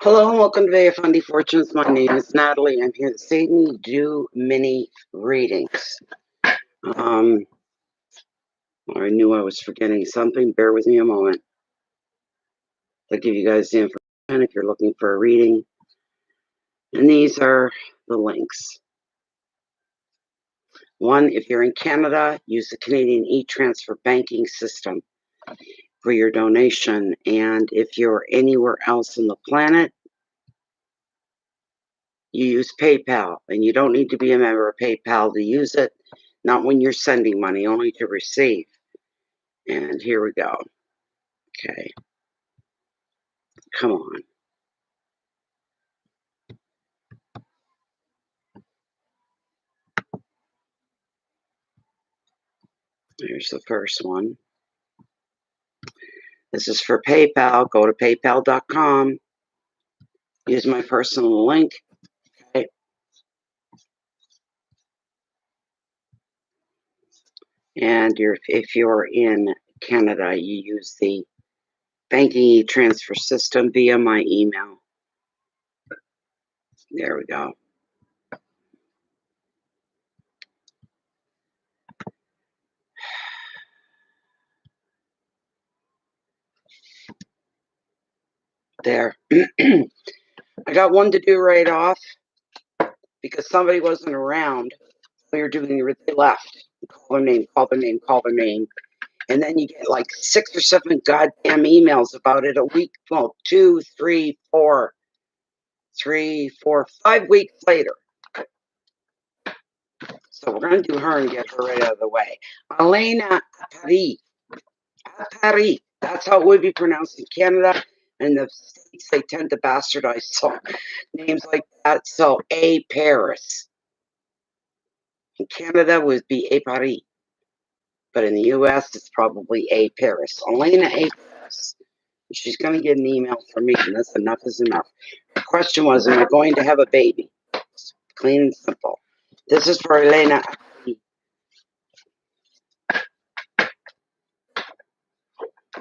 Hello and welcome to Vaya Fundy Fortunes. My name is Natalie. I'm here this evening to do mini readings. I knew I was forgetting something. Bear with me a moment. I'll give you guys the information if you're looking for a reading. And these are the links. One, if you're in Canada, use the Canadian e-transfer banking system for your donation. And if you're anywhere else on the planet, you use PayPal. And you don't need to be a member of PayPal to use it. Not when you're sending money, only to receive. And here we go. Okay. Come on. Here's the first one. This is for PayPal. Go to paypal.com. Use my personal link. Okay. And if you're in Canada, you use the banking transfer system via my email. There we go. There. I got one to do right off because somebody wasn't around. We were doing it. They left. Call their name, call their name, call their name. And then you get like 6 or 7 goddamn emails about it a week. Well, 2, 3, 4, 5 weeks later. So we're going to do her and get her right out of the way. Elena Paris. Paris. That's how it would be pronounced in Canada. And the States, they tend to bastardize names like that. So A Paris. In Canada would be A Paris. But in the US, it's probably A Paris. Elena A Paris. She's going to get an email from me, and that's enough is enough. The question was, am I going to have a baby? It's clean and simple. This is for Elena.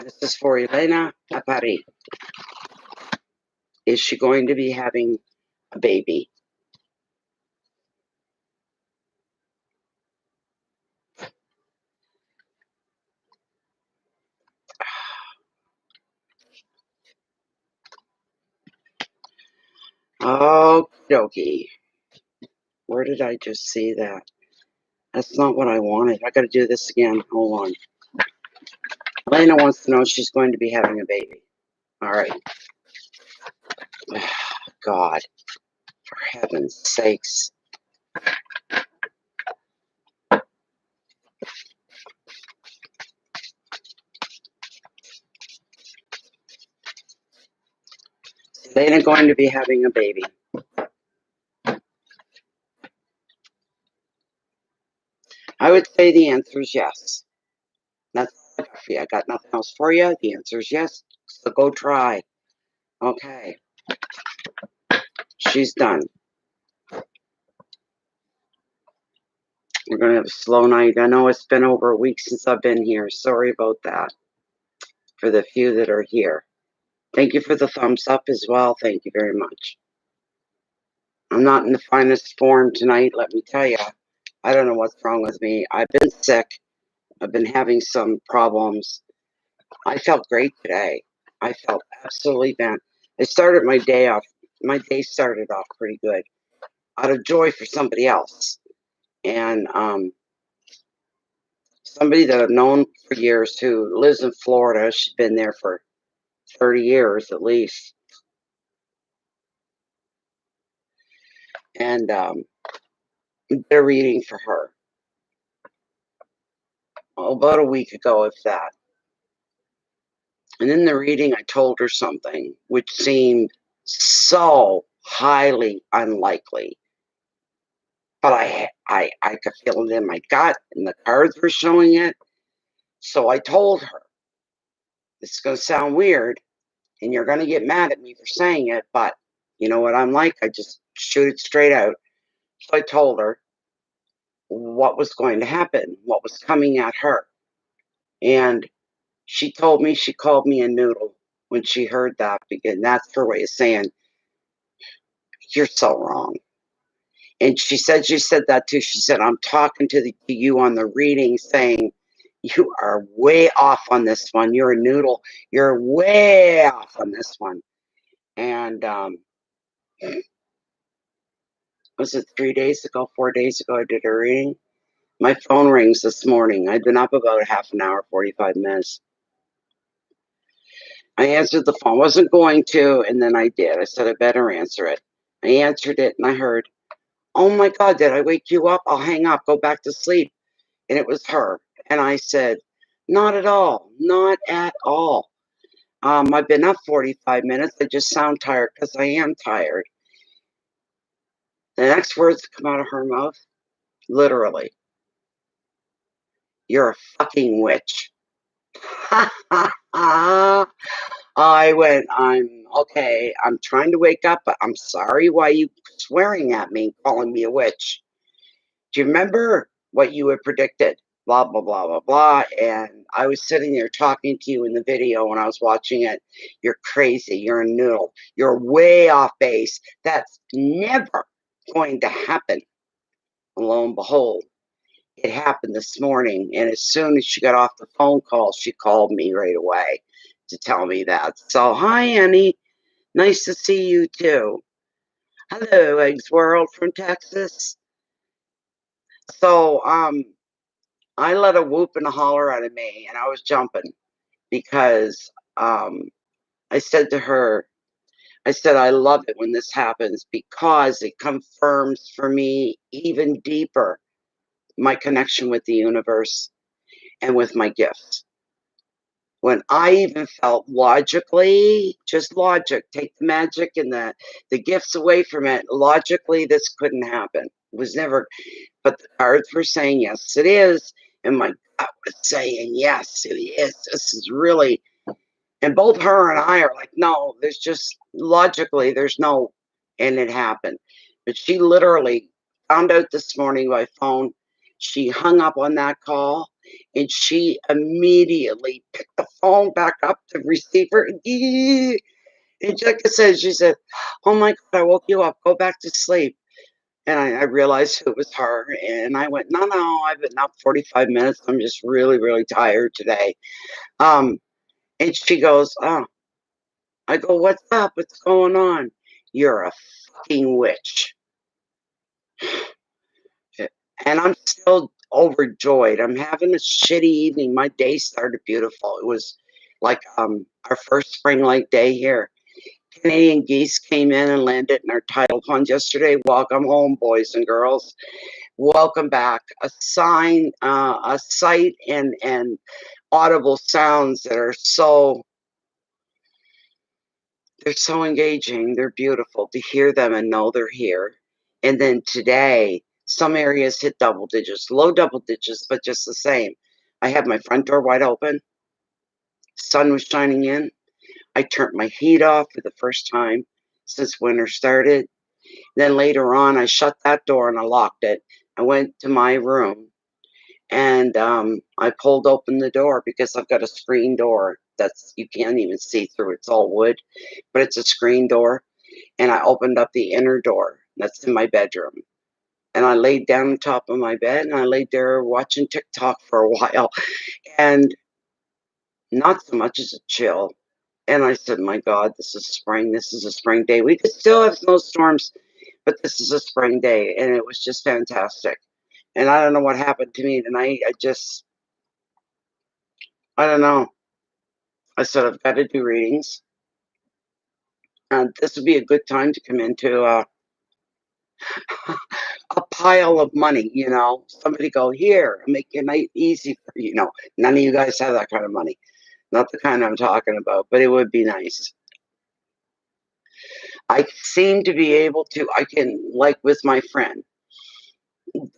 This is for Elena Paris. Is she going to be having a baby? Okie dokie. Where did I just see that? That's not what I wanted. I got to do this again. Hold on. Elena wants to know if she's going to be having a baby. All right. God, for heaven's sakes. Elena going to be having a baby. I would say the answer is yes. That's all I got for you. I got nothing else for you. The answer is yes. So go try. Okay. She's done. We're going to have a slow night. I know it's been over a week since I've been here. Sorry about that. For the few that are here. Thank you for the thumbs up as well. Thank you very much. I'm not in the finest form tonight, let me tell you. I don't know what's wrong with me. I've been sick. I've been having some problems. I felt great today. I felt absolutely bad. I started my day off. My day started off pretty good. Out of joy for somebody else. And somebody that I've known for years who lives in Florida. She's been there for 30 years at least. And did a reading for her. About a week ago, if that. And in the reading, I told her something which seemed so highly unlikely. But I could feel it in my gut, and the cards were showing it. So I told her, this is going to sound weird, and you're going to get mad at me for saying it, but you know what I'm like? I just shoot it straight out. So I told her what was going to happen, what was coming at her. And she told me, she called me a noodle when she heard that, and that's her way of saying You're so wrong. And she said that too. She said, I'm talking to you on the reading saying, you are way off on this one. You're a noodle. You're way off on this one. And was it 3 days ago, 4 days ago I did a reading? My phone rings this morning. I'd been up about half an hour, 45 minutes. I answered the phone. Wasn't going to, and then I did. I said, I better answer it. I answered it, and I heard, oh my God, did I wake you up? I'll hang up, go back to sleep. And it was her. And I said, not at all. Not at all. I've been up 45 minutes. I just sound tired because I am tired. The next words that come out of her mouth, literally, you're a fucking witch. I went, I'm okay. I'm trying to wake up, but I'm sorry. Why are you swearing at me, calling me a witch? Do you remember what you had predicted? Blah, blah, blah, blah, blah. And I was sitting there talking to you in the video when I was watching it. You're crazy. You're a noodle. You're way off base. That's never going to happen. And lo and behold, it happened this morning. And as soon as she got off the phone call, she called me right away to tell me that. So, hi, Annie. Nice to see you too. Hello, Eggs World from Texas. So, I let a whoop and a holler out of me, and I was jumping because I said to her, I said, I love it when this happens because it confirms for me even deeper my connection with the universe and with my gifts. When I even felt logically, just logic, take the magic and the gifts away from it, logically, this couldn't happen. It was never, but the cards were saying, yes, it is. And my gut was saying, yes, it is. This is really, and both her and I are like, no, there's just logically, there's no, and it happened. But she literally found out this morning by phone. She hung up on that call and she immediately picked the phone back up to receiver. And Jessica said, she said, oh my God, I woke you up. Go back to sleep. And I realized it was her. And I went, no, I've been up 45 minutes. I'm just really, really tired today. And she goes, oh. I go, what's up? What's going on? You're a fucking witch. And I'm still overjoyed. I'm having a shitty evening. My day started beautiful. It was like our first spring lake day here. Canadian geese came in and landed in our tidal pond yesterday. Welcome home, boys and girls. Welcome back. A sign, a sight, and audible sounds that are so, they're so engaging. They're beautiful to hear them and know they're here. And then today, some areas hit double digits, low double digits, but just the same. I had my front door wide open. Sun was shining in. I turned my heat off for the first time since winter started. Then later on, I shut that door and I locked it. I went to my room and I pulled open the door because I've got a screen door that's, you can't even see through. It's all wood, but it's a screen door. And I opened up the inner door that's in my bedroom. And I laid down on top of my bed and I laid there watching TikTok for a while and not so much as a chill. And I said, my God, this is spring. This is a spring day. We could still have snowstorms, but this is a spring day. And it was just fantastic. And I don't know what happened to me tonight. I don't know. I said, I've got to do readings. And this would be a good time to come into a pile of money, somebody go here and make your night easy for you. None of you guys have that kind of money. Not the kind I'm talking about, but it would be nice. I seem to be able to, I can, like with my friend,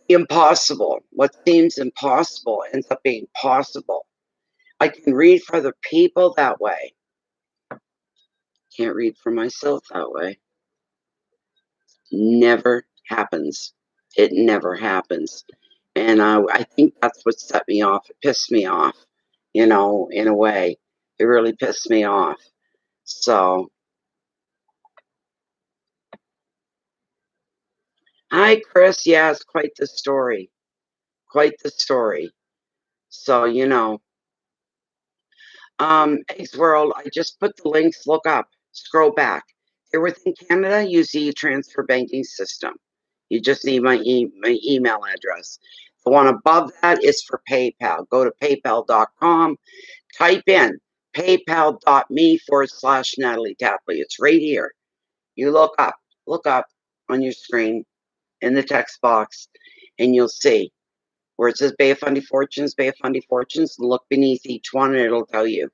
impossible. What seems impossible ends up being possible. I can read for other people that way. Can't read for myself that way. Never happens. It never happens. And I think that's what set me off. It pissed me off, in a way. It really pissed me off. So Hi, Chris. Yes, quite the story. Quite the story. So, Eggs World, I just put the links, look up, scroll back. If you're within Canada, use the transfer banking system. You just need my email address. The one above that is for PayPal. Go to paypal.com, type in paypal.me/Natalie Tapley. It's right here. You look up on your screen in the text box, and you'll see where it says Bay of Fundy Fortunes, Bay of Fundy Fortunes. Look beneath each one, and it'll tell you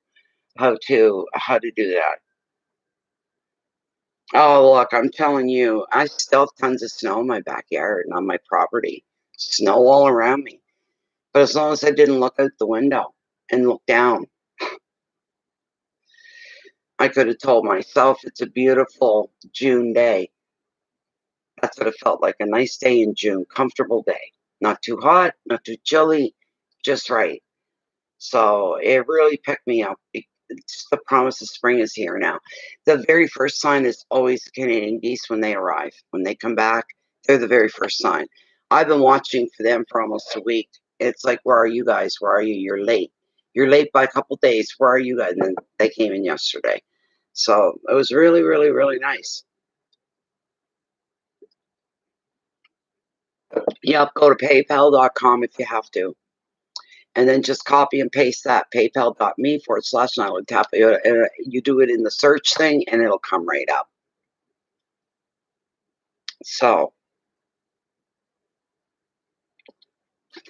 how to do that. Oh, look, I'm telling you, I still have tons of snow in my backyard and on my property. Snow all around me. But as long as I didn't look out the window and look down, I could have told myself it's a beautiful June day. That's what it felt like, a nice day in June, comfortable day. Not too hot, not too chilly, just right. So it really picked me up. It's the promise of spring is here now. The very first sign is always the Canadian geese when they arrive. When they come back, they're the very first sign. I've been watching for them for almost a week. It's like, where are you guys? Where are you? You're late. You're late by a couple days. Where are you guys? And then they came in yesterday. So it was really, really, really nice. Yep, go to paypal.com if you have to. And then just copy and paste that paypal.me/Natalie Tapley. You do it in the search thing and it'll come right up. So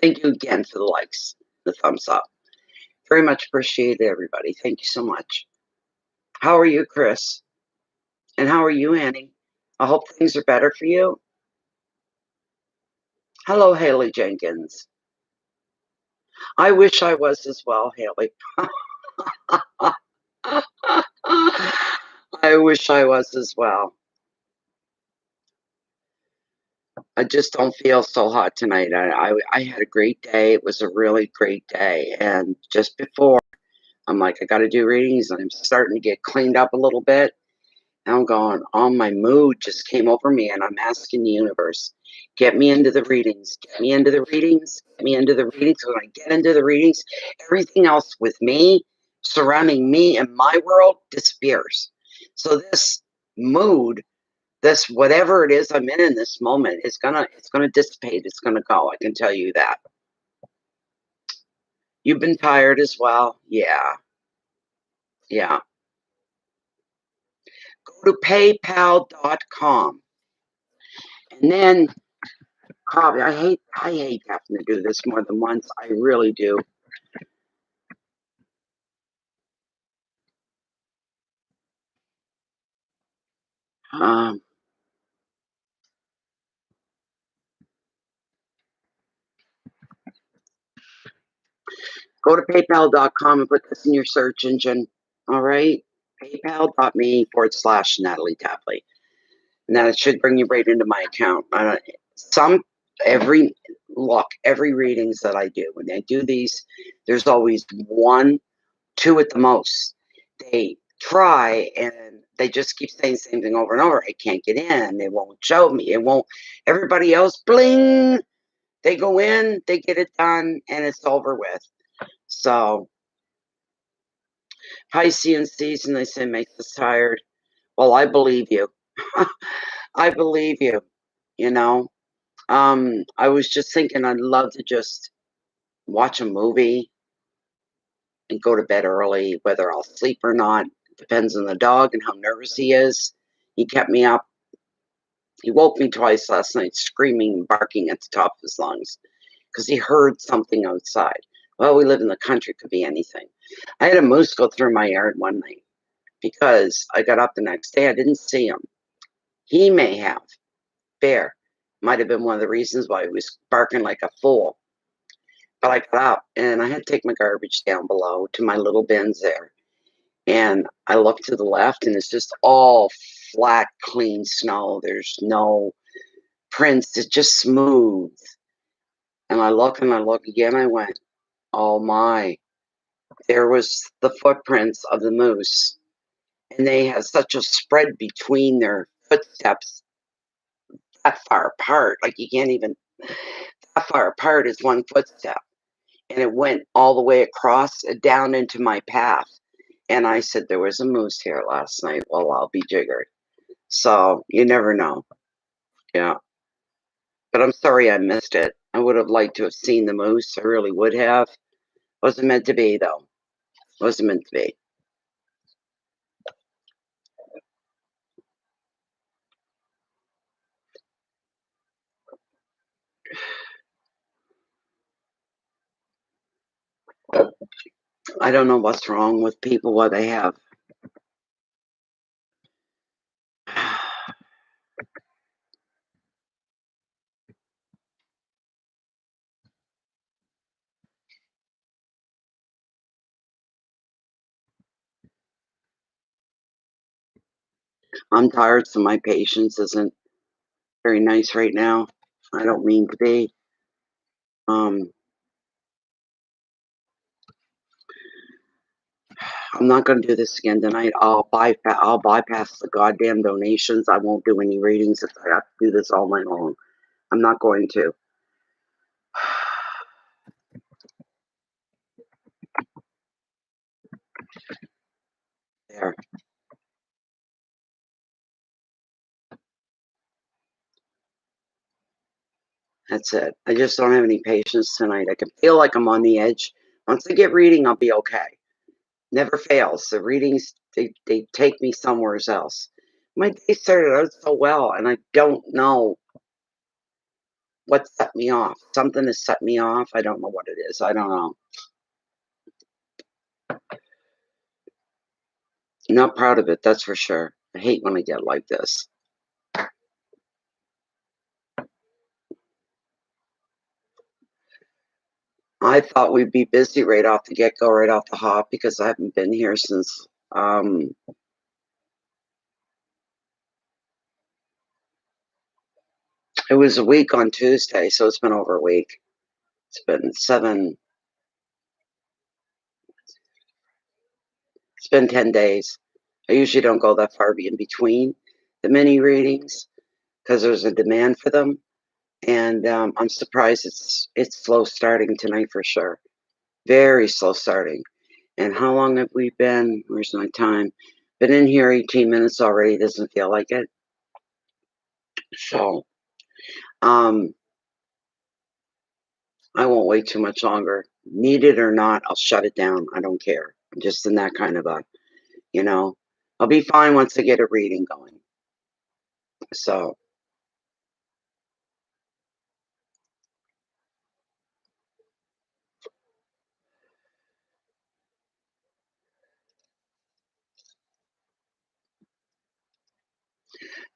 thank you again for the likes, the thumbs up. Very much appreciated, everybody. Thank you so much. How are you, Chris? And how are you, Annie? I hope things are better for you. Hello, Haley Jenkins. I wish I was as well, Haley. I wish I was as well. I just don't feel so hot tonight. I had a great day. It was a really great day. And just before, I'm like, I got to do readings. And I'm starting to get cleaned up a little bit. And I'm going, oh, my mood just came over me. And I'm asking the universe, get me into the readings, get me into the readings, get me into the readings. When I get into the readings, everything else with me, surrounding me and my world disappears. So this mood, this whatever it is I'm in this moment, it's gonna dissipate. It's gonna go. I can tell you that. You've been tired as well. Yeah, yeah. Go to paypal.com. And then copy. I hate having to do this more than once. I really do. Um, Go to paypal.com and put this in your search engine. All right. PayPal.me/Natalie Tapley. And then it should bring you right into my account. Some every every readings that I do, when I do these, there's always one, two at the most. They try and they just keep saying the same thing over and over. I can't get in. They won't show me. It won't. Everybody else, bling. They go in, they get it done, and it's over with. So Piscean season, they say, makes us tired. Well, I believe you. I believe you. You know, I was just thinking I'd love to just watch a movie and go to bed early, whether I'll sleep or not. Depends on the dog and how nervous he is. He kept me up. He woke me twice last night, screaming and barking at the top of his lungs because he heard something outside. Well, we live in the country, could be anything. I had a moose go through my yard one night because I got up the next day. I didn't see him. He may have. Bear might have been one of the reasons why he was barking like a fool. But I got up and I had to take my garbage down below to my little bins there. And I look to the left and it's just all flat, clean snow. There's no prints. It's just smooth. And I look again. I went, oh my. There was the footprints of the moose. And they had such a spread between their footsteps that far apart. Like, you can't even, that far apart is one footstep. And it went all the way across down into my path. And I said, there was a moose here last night. Well, I'll be jiggered. So you never know. Yeah. But I'm sorry I missed it. I would have liked to have seen the moose. I really would have. Wasn't meant to be, though. Wasn't meant to be. I don't know what's wrong with people, what they have. I'm tired, so my patience isn't very nice right now. I don't mean to be. Um, I'm not going to do this again tonight. I'll bypass the goddamn donations. I won't do any readings if I have to do this all night long. I'm not going to. There. That's it. I just don't have any patience tonight. I can feel like I'm on the edge. Once I get reading, I'll be okay. Never fails. The readings, they take me somewhere else. My day started out so well, and I don't know what set me off. Something has set me off. I don't know what it is. I don't know. Not proud of it, that's for sure. I hate when I get like this. I thought we'd be busy right off the get-go, right off the hop, because I haven't been here since, it was a week on Tuesday, so it's been over a week. It's been it's been 10 days. I usually don't go that far in between the mini readings because there's a demand for them. And I'm surprised it's slow starting tonight for sure. Very slow starting. And how long have we been? Where's my time? Been in here 18 minutes already. Doesn't feel like it. So, um, I won't wait too much longer. Need it or not, I'll shut it down. I don't care. I'm just in that kind of a, you know, I'll be fine once I get a reading going. So,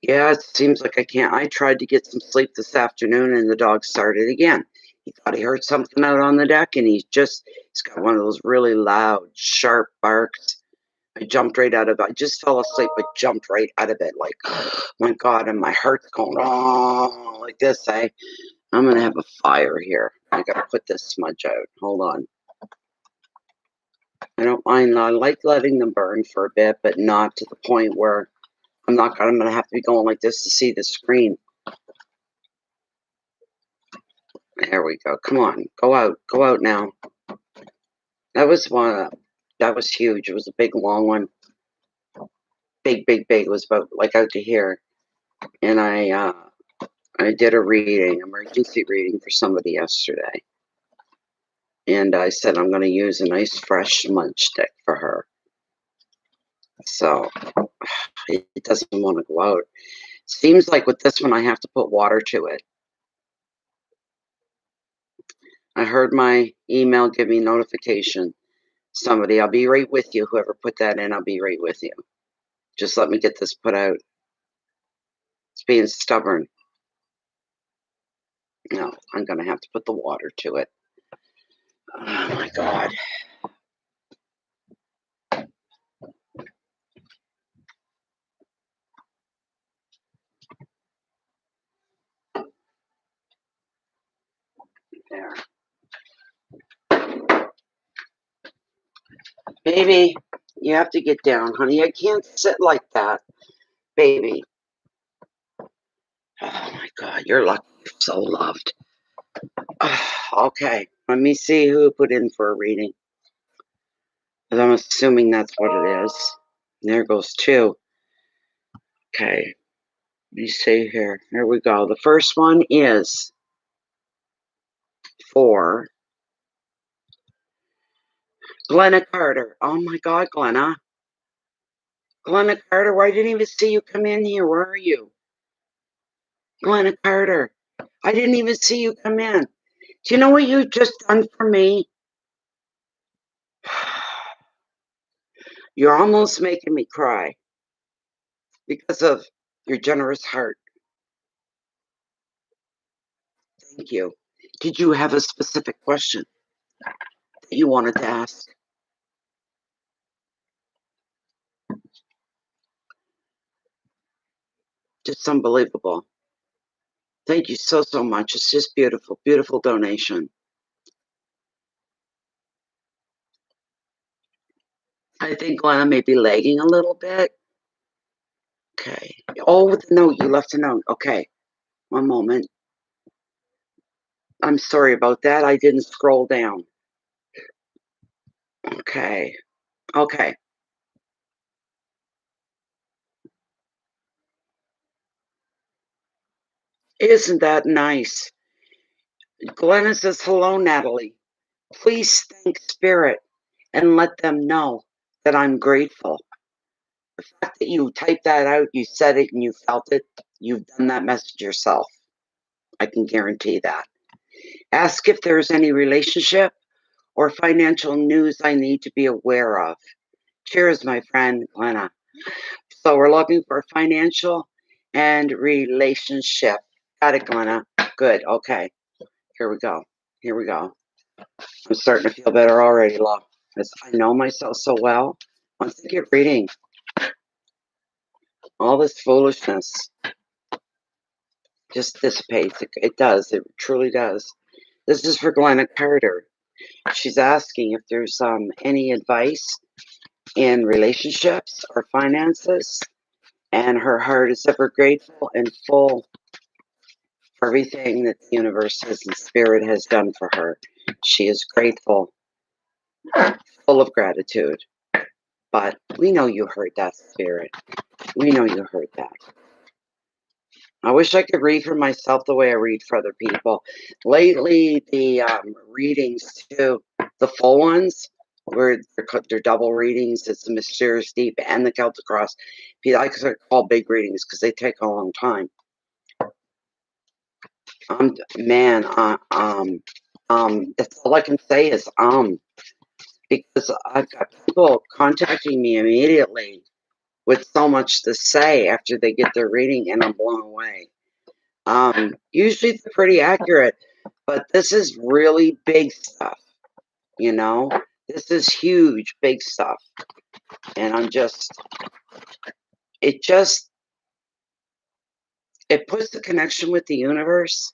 yeah, it seems like I can't. I tried to get some sleep this afternoon and the dog started again. He thought he heard something out on the deck and he's got one of those really loud, sharp barks. I jumped right out of it. I just fell asleep, but jumped right out of it. Like, my God, and my heart's going, oh, like this. I'm going to have a fire here. I got to put this smudge out. Hold on. I don't mind. I like letting them burn for a bit, but not to the point where I'm going to have to be going like this to see the screen. There we go. Come on. Go out. Go out now. That was one. That was huge. It was a big, long one. Big, big, big. It was about like out to here. And I did a reading, emergency reading for somebody yesterday. And I said I'm going to use a nice fresh smudge stick for her. So it doesn't want to go out. Seems like with this one, I have to put water to it. I heard my email give me notification. Somebody, I'll be right with you. Whoever put that in, I'll be right with you. Just let me get this put out. It's being stubborn. No, I'm going to have to put the water to it. Oh my God. There. Baby, you have to get down, honey. I can't sit like that. Baby. Oh my You're lucky. You're so loved. Okay, let me see who put in for a reading. Because I'm assuming that's what it is. There goes 2. Okay, let me see here. Here we go. The first one is for Glenna Carter. Oh my God, Glenna. Glenna Carter, I didn't even see you come in here. Where are you? Glenna Carter, I didn't even see you come in. Do you know what you just done for me? You're almost making me cry because of your generous heart. Thank you. Did you have a specific question that you wanted to ask? Just unbelievable. Thank you so, so much. It's just beautiful, beautiful donation. I think Glenna may be lagging a little bit. Okay. Oh, with the note. You left a note. Okay. One moment. I'm sorry about that. I didn't scroll down. Okay. Okay. Isn't that nice? Glenna says, hello, Natalie. Please thank Spirit and let them know that I'm grateful. The fact that you typed that out, you said it, and you felt it, you've done that message yourself. I can guarantee that. Ask if there's any relationship or financial news I need to be aware of. Cheers, my friend, Glenna. So we're looking for financial and relationship. Got it, Glenna. Good. Okay. Here we go. Here we go. I'm starting to feel better already, love. Because I know myself so well. Once I get reading, all this foolishness just dissipates. It does. It truly does. This is for Glenna Carter. She's asking if there's any advice in relationships or finances, and her heart is ever grateful and full for everything that the universe and spirit has done for her. She is grateful, full of gratitude. But we know you heard that, Spirit. We know you heard that. I wish I could read for myself the way I read for other people. Lately, the readings too, the full ones, where they're double readings. It's the Mysterious Deep and the Celtic Cross. I like to call big readings because they take a long time. Man, that's all I can say is because I've got people contacting me immediately with so much to say after they get their reading, and I'm blown away. Usually they're pretty accurate, but this is really big stuff, you know? This is huge, big stuff. And it puts the connection with the universe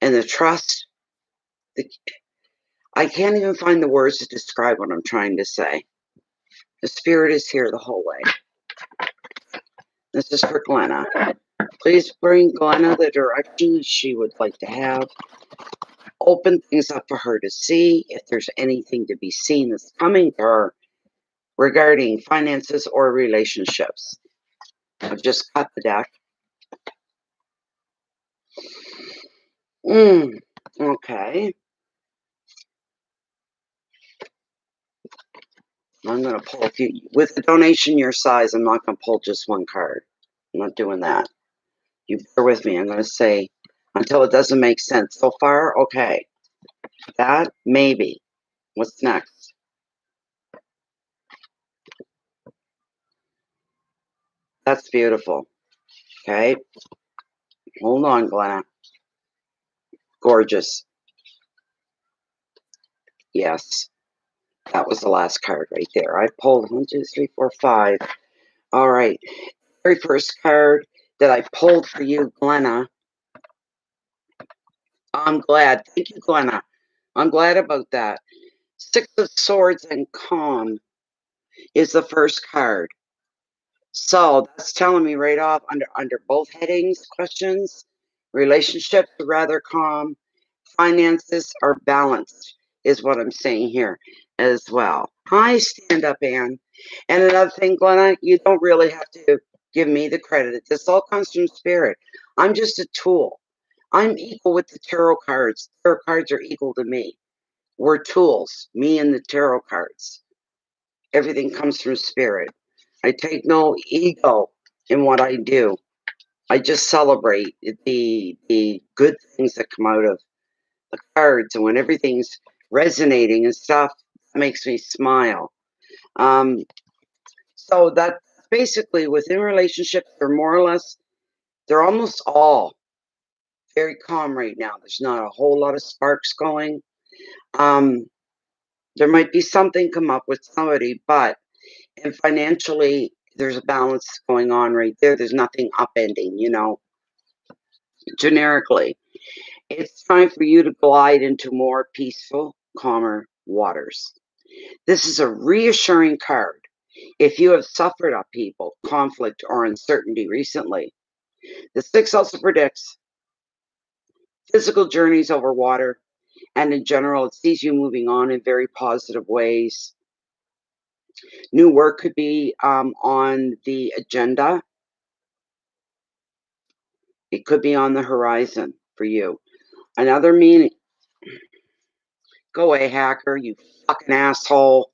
and the trust. I can't even find the words to describe what I'm trying to say. The spirit is here the whole way. This is for Glenna. Please bring Glenna the direction she would like to have. Open things up for her to see if there's anything to be seen that's coming to her regarding finances or relationships. I've just got the deck. Okay. I'm going to pull a few. With a donation your size, I'm not going to pull just one card. I'm not doing that. You bear with me. I'm going to say until it doesn't make sense. So far, okay. That, maybe. What's next? That's beautiful. Okay. Hold on, Glenna. Gorgeous. Yes. That was the last card right there. I pulled 1, 2, 3, 4, 5. All right. Very first card that I pulled for you, Glenna. I'm glad. Thank you, Glenna. I'm glad about that. 6 of Swords and Calm is the first card. So that's telling me right off under both headings, questions, Relationships are rather calm. Finances are balanced, is what I'm saying here as well. Hi, stand up, Anne. And another thing, Glenna, you don't really have to give me the credit. This all comes from spirit. I'm just a tool. I'm equal with the tarot cards. Tarot cards are equal to me. We're tools, me and the tarot cards. Everything comes from spirit. I take no ego in what I do. I just celebrate the good things that come out of the cards, and when everything's resonating and stuff, it makes me smile. So that's basically within relationships, they're more or less, they're almost all very calm right now. There's not a whole lot of sparks going. There might be something come up with somebody, but and financially, there's a balance going on right there. There's nothing upending, generically. It's time for you to glide into more peaceful, calmer waters. This is a reassuring card. If you have suffered upheaval, conflict, or uncertainty recently, the six also predicts physical journeys over water, and in general, it sees you moving on in very positive ways. New work could be on the agenda. It could be on the horizon for you. Another meaning, go away, hacker, you fucking asshole.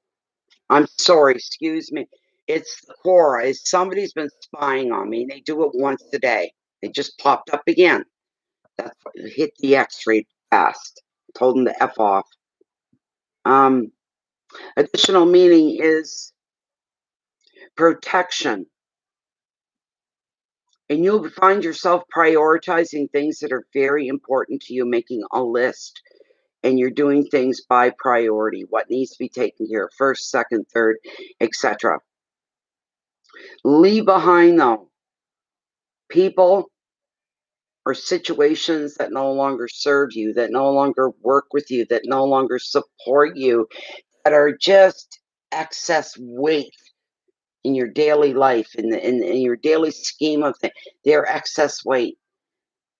I'm sorry, excuse me. It's the Quora. Somebody's been spying on me. They do it once a day. They just popped up again. That's what hit the X rate fast. Told them to F off. Additional meaning is protection. And you'll find yourself prioritizing things that are very important to you, making a list. And you're doing things by priority. What needs to be taken care of first, second, third, etc. Leave behind, though, people or situations that no longer serve you, that no longer work with you, that no longer support you, that are just excess weight in your daily life, in your daily scheme of things. They're excess weight.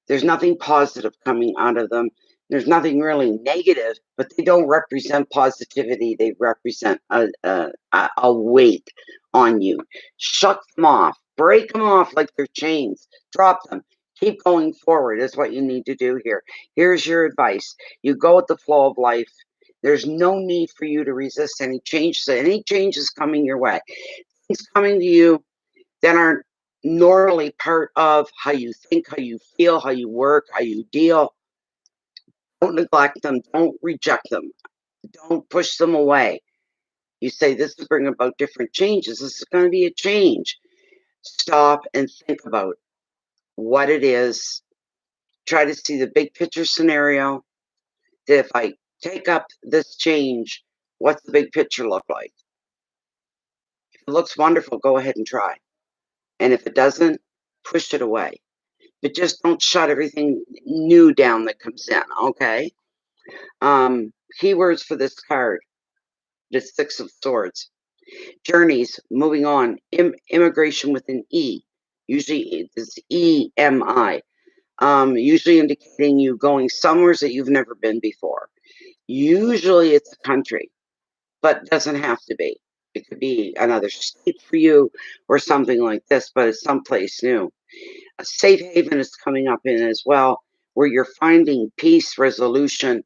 There's nothing positive coming out of them. There's nothing really negative, but they don't represent positivity. They represent a weight on you. Shut them off. Break them off like they're chains. Drop them. Keep going forward is what you need to do here. Here's your advice. You go with the flow of life. There's no need for you to resist any changes. Any changes coming your way. Things coming to you that aren't normally part of how you think, how you feel, how you work, how you deal. Don't neglect them. Don't reject them. Don't push them away. You say this is bringing about different changes. This is going to be a change. Stop and think about what it is. Try to see the big picture scenario. That if I take up this change, what's the big picture look like? If it looks wonderful, go ahead and try. And if it doesn't, push it away. But just don't shut everything new down that comes in, okay? Keywords for this card, the Six of Swords. Journeys, moving on, immigration with an E. Usually it's E-M-I. Usually indicating you going somewhere that you've never been before. Usually it's a country, but doesn't have to be. It could be another state for you or something like this, but it's someplace new. A safe haven is coming up in as well, where you're finding peace, resolution,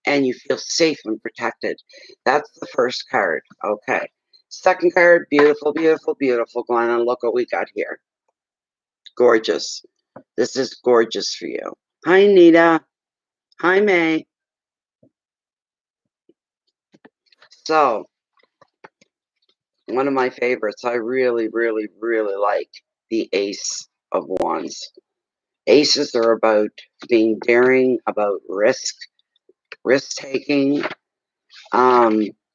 and you feel safe and protected. That's the first card. Okay. Second card, beautiful, beautiful, beautiful, Glenna. Look what we got here. Gorgeous. This is gorgeous for you. Hi, Nita. Hi, May. So, one of my favorites. I really, really, really like the Ace of Wands. Aces are about being daring, about risk taking,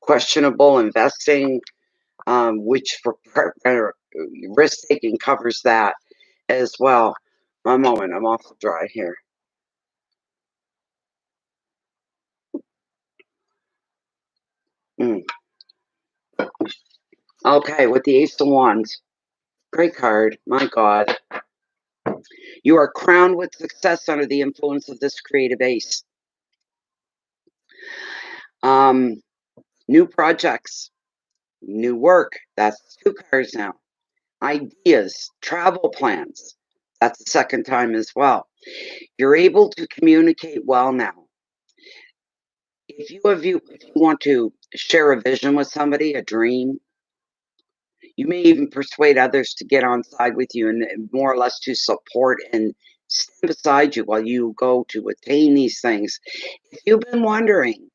questionable investing, which for risk taking covers that as well. One moment, I'm awful dry here. Okay, with the Ace of Wands. Great card. My God. You are crowned with success under the influence of this creative ace. New projects, new work. That's 2 cards now. Ideas, travel plans. That's the second time as well. You're able to communicate well now. If you want to share a vision with somebody, a dream, you may even persuade others to get on side with you and more or less to support and stand beside you while you go to attain these things. If you've been wondering,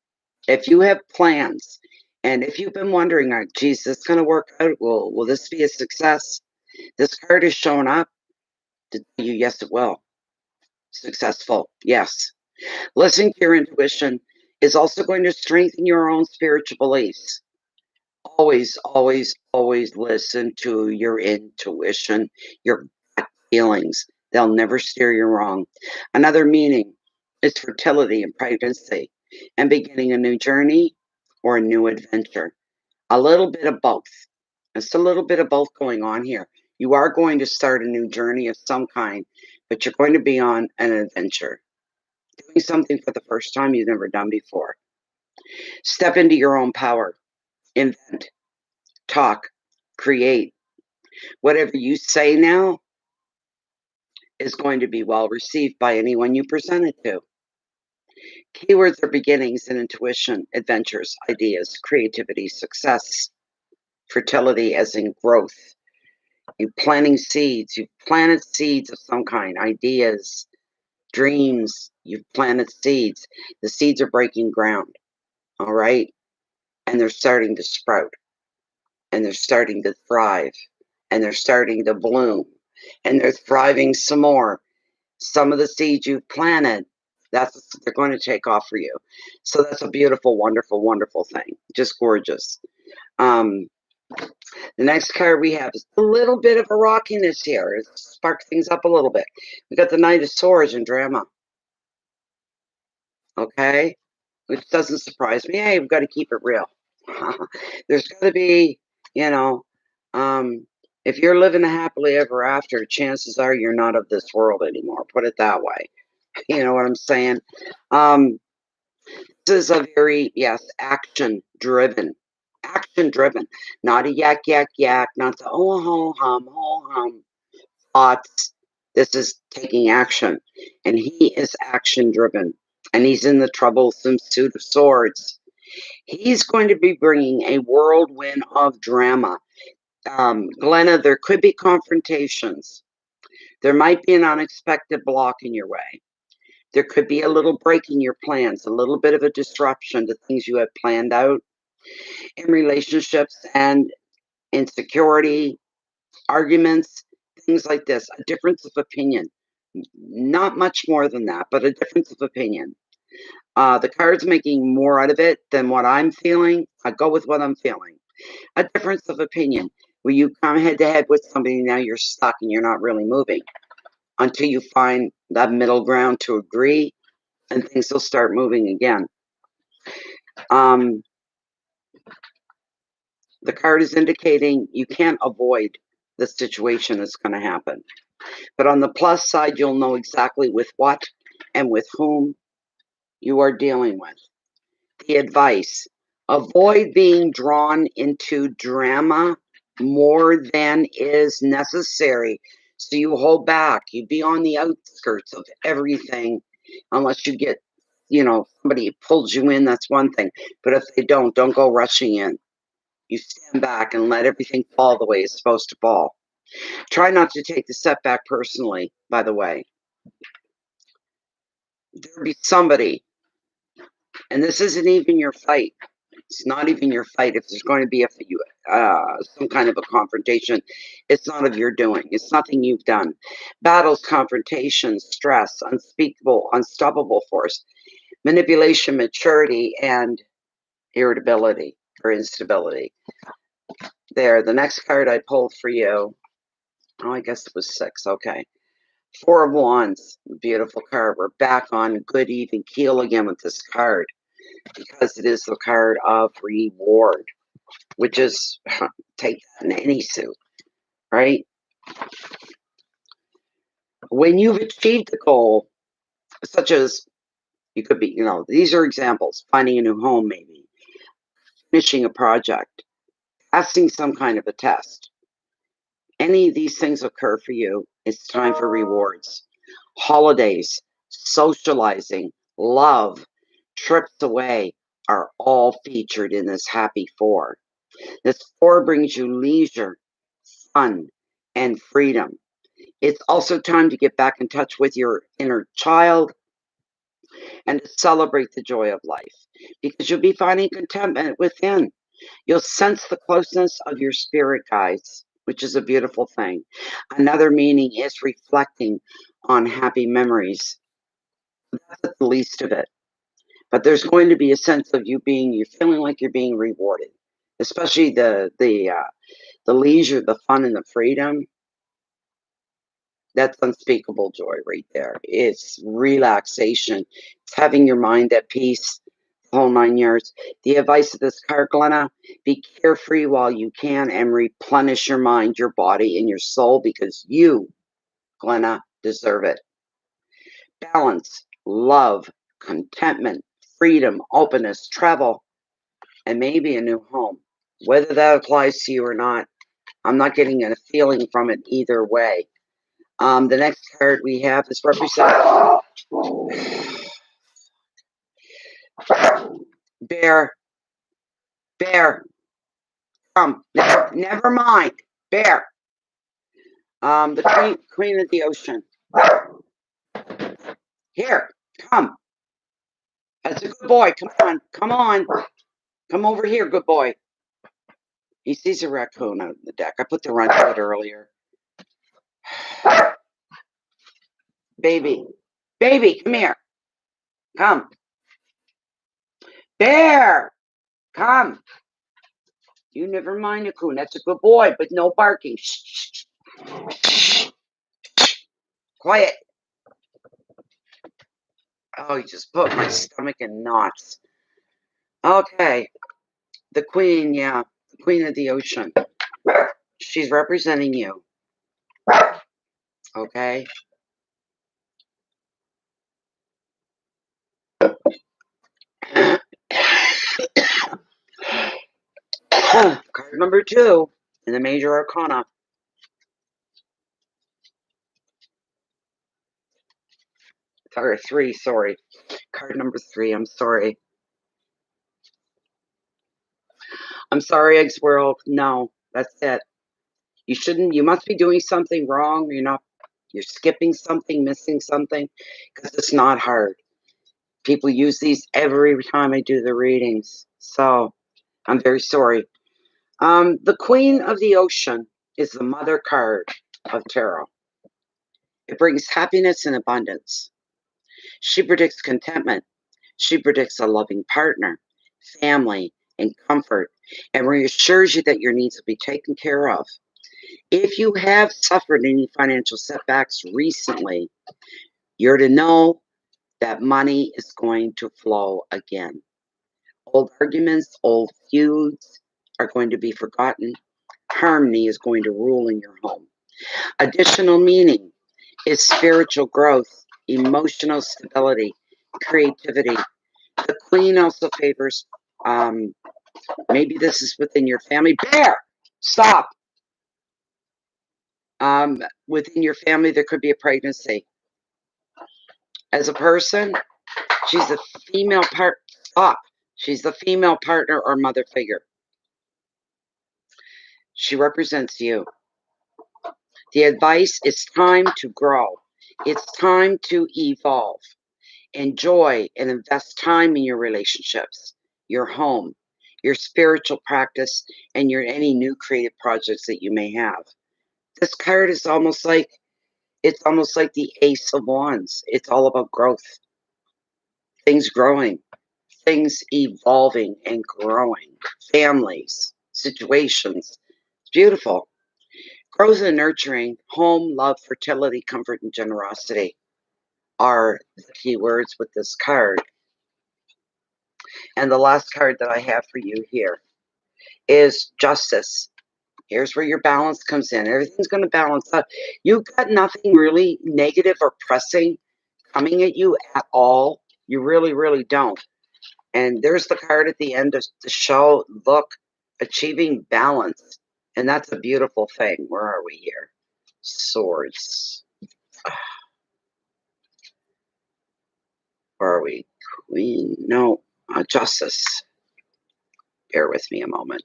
if you have plans, and if you've been wondering, geez, this going to work out? Will this be a success? This card is showing up to tell you, yes, it will. Successful, yes. Listening to your intuition is also going to strengthen your own spiritual beliefs. Always, always, always listen to your intuition, your gut feelings. They'll never steer you wrong. Another meaning is fertility and pregnancy and beginning a new journey or a new adventure. A little bit of both. Just a little bit of both going on here. You are going to start a new journey of some kind, but you're going to be on an adventure. Doing something for the first time you've never done before. Step into your own power. Invent. Talk. Create. Whatever you say now is going to be well received by anyone you present it to. Keywords are beginnings and intuition, adventures, ideas, creativity, success, fertility as in growth. You're planting seeds. You've planted seeds of some kind, ideas, dreams. You've planted seeds. The seeds are breaking ground, all right? And they're starting to sprout, and they're starting to thrive, and they're starting to bloom, and they're thriving some more. Some of the seeds you've planted, they're going to take off for you. So that's a beautiful, wonderful, wonderful thing. Just gorgeous. The next card we have is a little bit of a rockiness here. It sparked things up a little bit. We got the Knight of Swords in drama. Okay? Which doesn't surprise me. Hey, we've got to keep it real. There's got to be, you know, if you're living a happily ever after, chances are you're not of this world anymore. Put it that way. You know what I'm saying? This is a very, yes, action driven. Action driven. Not a yak, yak, yak. Not the ho, hum thoughts. This is taking action. And he is action driven. And he's in the troublesome suit of swords. He's going to be bringing a whirlwind of drama. Glenna, there could be confrontations. There might be an unexpected block in your way. There could be a little break in your plans, a little bit of a disruption to things you have planned out in relationships and insecurity, arguments, things like this. A difference of opinion. Not much more than that, but a difference of opinion. The card's making more out of it than what I'm feeling. I go with what I'm feeling. A difference of opinion where you come head to head with somebody, now you're stuck and you're not really moving until you find that middle ground to agree, and things will start moving again. The card is indicating you can't avoid the situation that's going to happen. But on the plus side, you'll know exactly with what and with whom you are dealing with. The advice: avoid being drawn into drama more than is necessary. So you hold back. You be on the outskirts of everything unless you get, somebody pulls you in, that's one thing. But if they don't go rushing in. You stand back and let everything fall the way it's supposed to fall. Try not to take the setback personally, by the way. There'll be somebody, and this isn't even your fight. It's not even your fight. If there's going to be some kind of a confrontation, it's not of your doing. It's nothing you've done. Battles, confrontations, stress, unspeakable, unstoppable force, manipulation, maturity, and irritability or instability. There, the next card I pulled for you. Oh, I guess it was 6. Okay. 4 of Wands. Beautiful card. We're back on good even keel again with this card because it is the card of reward, which is take that in any suit, right? When you've achieved the goal, such as you could be, these are examples, finding a new home, maybe, finishing a project, passing some kind of a test. Any of these things occur for you, it's time for rewards. Holidays, socializing, love, trips away are all featured in this happy 4. This 4 brings you leisure, fun, and freedom. It's also time to get back in touch with your inner child and to celebrate the joy of life, because you'll be finding contentment within. You'll sense the closeness of your spirit guides, which is a beautiful thing. Another meaning is reflecting on happy memories. That's the least of it. But there's going to be a sense of you're feeling like you're being rewarded, especially the leisure, the fun, and the freedom. That's unspeakable joy right there. It's relaxation. It's having your mind at peace, the whole 9 yards. The advice of this card, Glenna, be carefree while you can and replenish your mind, your body, and your soul, because you, Glenna, deserve it. Balance, love, contentment, freedom, openness, travel, and maybe a new home. Whether that applies to you or not, I'm not getting a feeling from it either way. The next card we have is represent Bear. Bear. Come. Never mind. Bear. The queen of the ocean. Here. Come. That's a good boy. Come on. Come on. Come over here, good boy. He sees a raccoon out in the deck. I put the run to it earlier. Baby. Baby, come here. Come. Bear. Come. You never mind, Raccoon. That's a good boy, but no barking. Shh, shh. Quiet. Oh, you just put my stomach in knots. Okay. The queen, yeah. The queen of the ocean. She's representing you. Okay. Card number 2 in the major arcana. Or 3, sorry. Card number 3, I'm sorry. I'm sorry, Egg Squirrel. No, that's it. You must be doing something wrong. You're skipping something, missing something, because it's not hard. People use these every time I do the readings. So I'm very sorry. The Queen of the Ocean is the mother card of tarot. It brings happiness and abundance. She predicts contentment. She predicts a loving partner, family, and comfort, and reassures you that your needs will be taken care of. If you have suffered any financial setbacks recently, you're to know that money is going to flow again. Old arguments, old feuds are going to be forgotten. Harmony is going to rule in your home. Additional meaning is spiritual growth, emotional stability, creativity. The queen also favors, maybe this is within your family. Bear, stop. Within your family, there could be a pregnancy. As a person, she's a female part. Stop. She's the female partner or mother figure. She represents you. The advice is time to grow. It's time to evolve. Enjoy and invest time in your relationships, your home, your spiritual practice, and your any new creative projects that you may have. This card is almost like the Ace of Wands. It's all about growth, things growing, things evolving and growing, families, situations. It's beautiful. Growth and nurturing, home, love, fertility, comfort, and generosity are the key words with this card. And the last card that I have for you here is justice. Here's where your balance comes in. Everything's going to balance out. You've got nothing really negative or pressing coming at you at all. You really, really don't. And there's the card at the end of the show. Look, achieving balance. And that's a beautiful thing. Where are we here? Swords. Where are we? Queen. No. Justice. Bear with me a moment.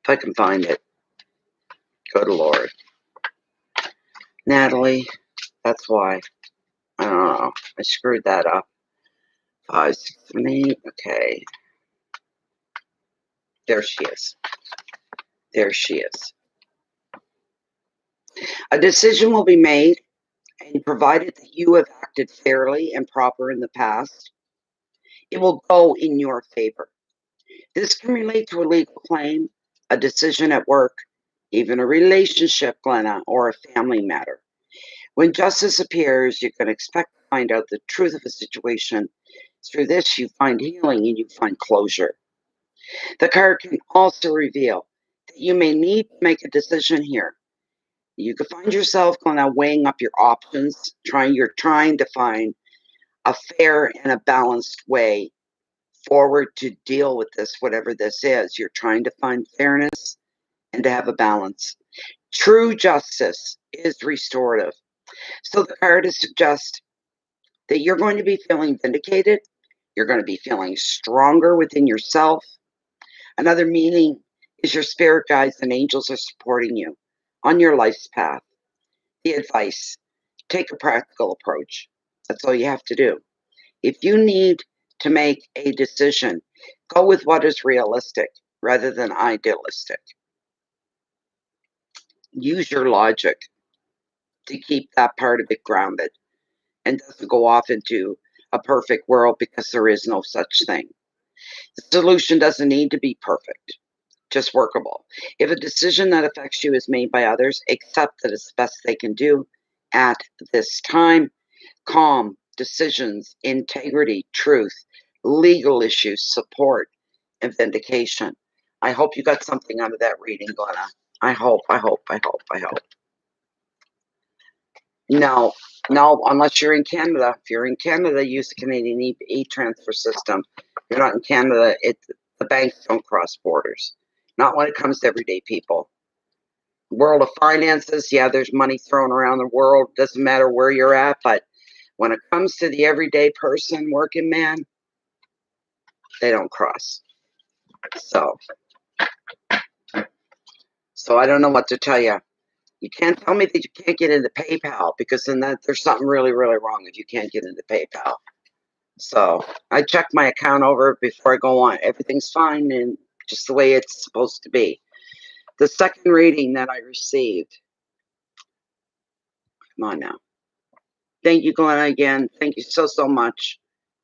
If I can find it. Good Lord. Natalie. That's why. I don't know. I screwed that up. 5, 6, 7, 8. Okay. There she is. There she is. A decision will be made, and provided that you have acted fairly and proper in the past, it will go in your favor. This can relate to a legal claim, a decision at work, even a relationship, Glenna, or a family matter. When justice appears, you can expect to find out the truth of a situation. Through this, you find healing and you find closure. The card can also reveal that you may need to make a decision here. You could find yourself kind of weighing up your options, you're trying to find a fair and a balanced way forward to deal with this, whatever this is. You're trying to find fairness and to have a balance. True justice is restorative. So the card is suggest that you're going to be feeling vindicated. You're going to be feeling stronger within yourself. Another meaning is your spirit guides and angels are supporting you on your life's path. The advice, take a practical approach. That's all you have to do. If you need to make a decision, go with what is realistic rather than idealistic. Use your logic to keep that part of it grounded and doesn't go off into a perfect world because there is no such thing. The solution doesn't need to be perfect, just workable. If a decision that affects you is made by others, accept that it's the best they can do at this time. Calm, decisions, integrity, truth, legal issues, support, and vindication. I hope you got something out of that reading, Glenna. I hope. No, unless you're in Canada. If you're in Canada, use the Canadian e-transfer system. If you're not in Canada, the banks don't cross borders. Not when it comes to everyday people. World of finances, yeah, there's money thrown around the world. Doesn't matter where you're at, but when it comes to the everyday person, working man, they don't cross. So I don't know what to tell you. You can't tell me that you can't get into PayPal because then there's something really, really wrong if you can't get into PayPal. So I check my account over before I go on. Everything's fine and just the way it's supposed to be. The second reading that I received. Come on now. Thank you, Glenna, again. Thank you so much.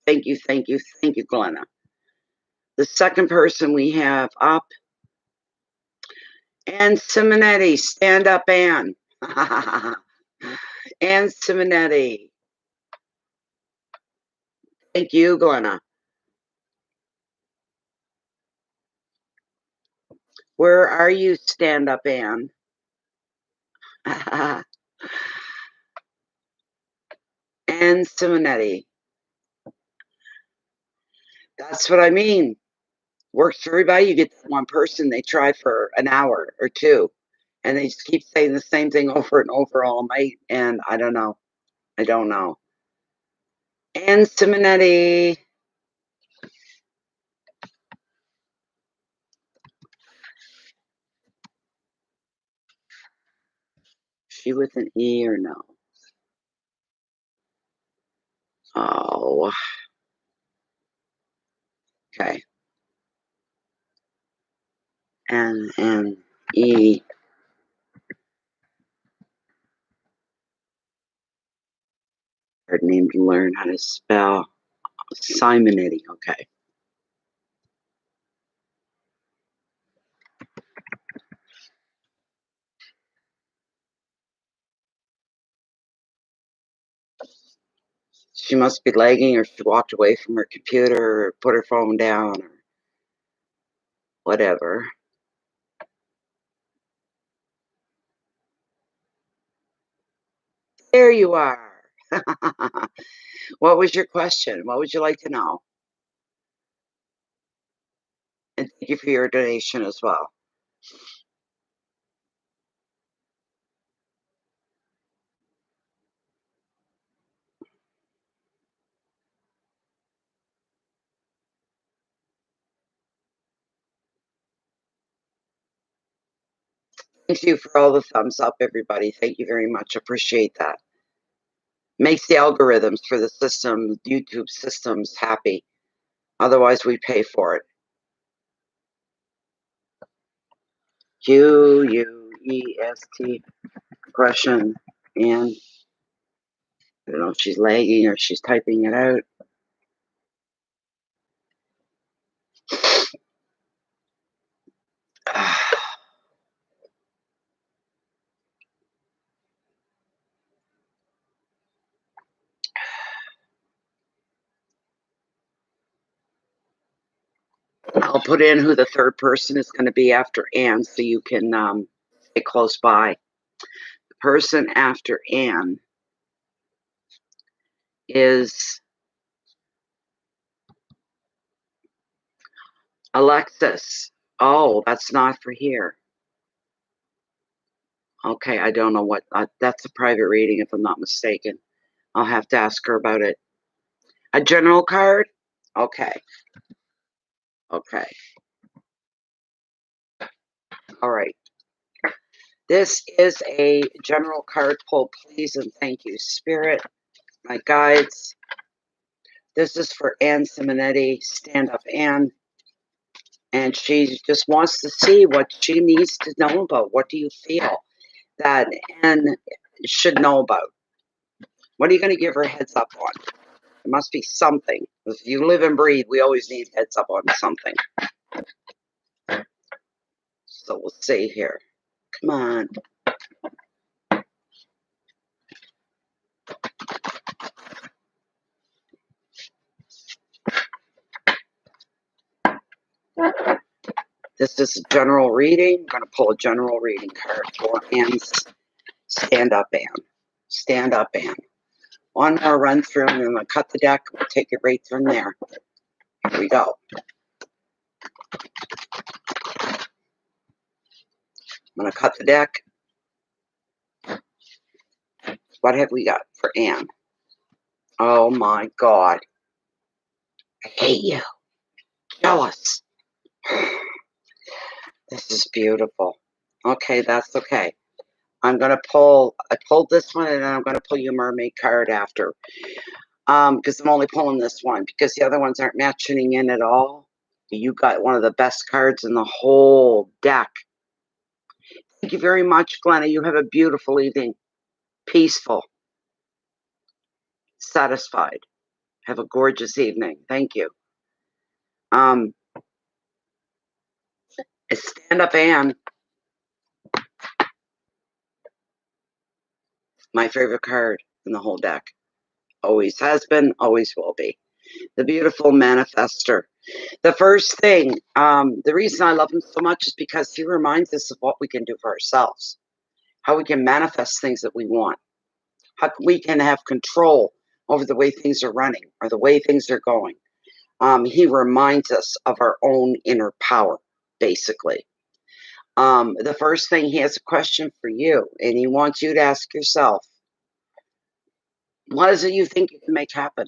Thank you, Glenna. The second person we have up, Ann Simonetti. Stand up, Ann. Ann Simonetti. Thank you, Glenna. Where are you, stand up, Ann? Ann Simonetti. That's what I mean. Works for everybody. You get one person, they try for an hour or two, and they just keep saying the same thing over and over all night, and I don't know. Ann Simonetti. She with an E or no? Oh. Okay. N-N-E. Hard name to learn how to spell. Simonetti. Okay. She must be lagging, or she walked away from her computer, or put her phone down, or whatever. There you are. What was your question? What would you like to know? And thank you for your donation as well. Thank you for all the thumbs up, everybody. Thank you very much. Appreciate that. Makes the algorithms for the system, YouTube systems, happy. Otherwise, we pay for it. Quest question, and I don't know if she's lagging or she's typing it out. I'll put in who the third person is going to be after Anne, so you can stay close by. The person after Anne is Alexis. Oh, that's not for here. Okay, I don't know what. That's a private reading, if I'm not mistaken. I'll have to ask her about it. A general card? Okay. Okay. All right. This is a general card pull, please, and thank you, Spirit, my guides. This is for Anne Simonetti, Stand Up Anne. And she just wants to see what she needs to know about. What do you feel that Anne should know about? What are you going to give her heads up on? There must be something. If you live and breathe, we always need heads up on something. So we'll see here. Come on. This is a general reading. I'm going to pull a general reading card for Anne's Stand Up Anne. Stand Up Anne. One more run through, and then I'm going to cut the deck. We'll take it right from there. Here we go. I'm going to cut the deck. What have we got for Anne? Oh my God. I hate you. Jealous. This is beautiful. Okay, that's okay. I pulled this one, and then I'm going to pull you a mermaid card after. Because I'm only pulling this one, because the other ones aren't matching in at all. You got one of the best cards in the whole deck. Thank you very much, Glenna. You have a beautiful evening. Peaceful. Satisfied. Have a gorgeous evening. Thank you. Stand Up Anne. My favorite card in the whole deck. Always has been, always will be. The beautiful manifester. The first thing, the reason I love him so much is because he reminds us of what we can do for ourselves, how we can manifest things that we want, how we can have control over the way things are running or the way things are going. He reminds us of our own inner power, basically. The first thing, he has a question for you, and he wants you to ask yourself, what is it you think you can make happen?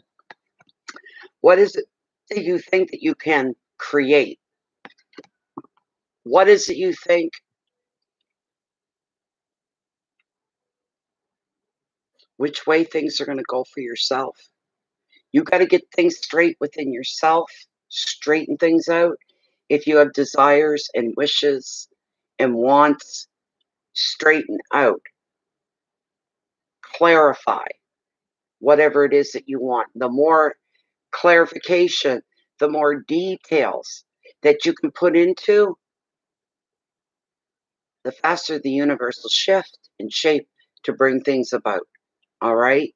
What is it that you think that you can create? What is it you think? Which way things are going to go for yourself? You got to get things straight within yourself, straighten things out. If you have desires and wishes and wants, straighten out, clarify whatever it is that you want. The more clarification, the more details that you can put into, the faster the universe will shift and shape to bring things about. All right?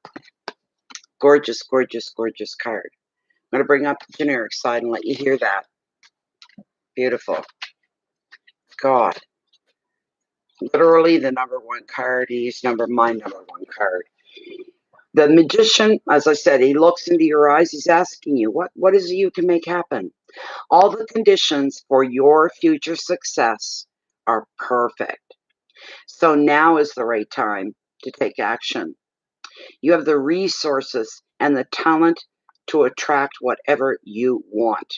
Gorgeous, gorgeous, gorgeous card. I'm going to bring up the generic side and let you hear that. Beautiful. God. Literally the number one card. He's my number one card. The magician, as I said, he looks into your eyes. He's asking you, what is it you can make happen? All the conditions for your future success are perfect. So now is the right time to take action. You have the resources and the talent to attract whatever you want,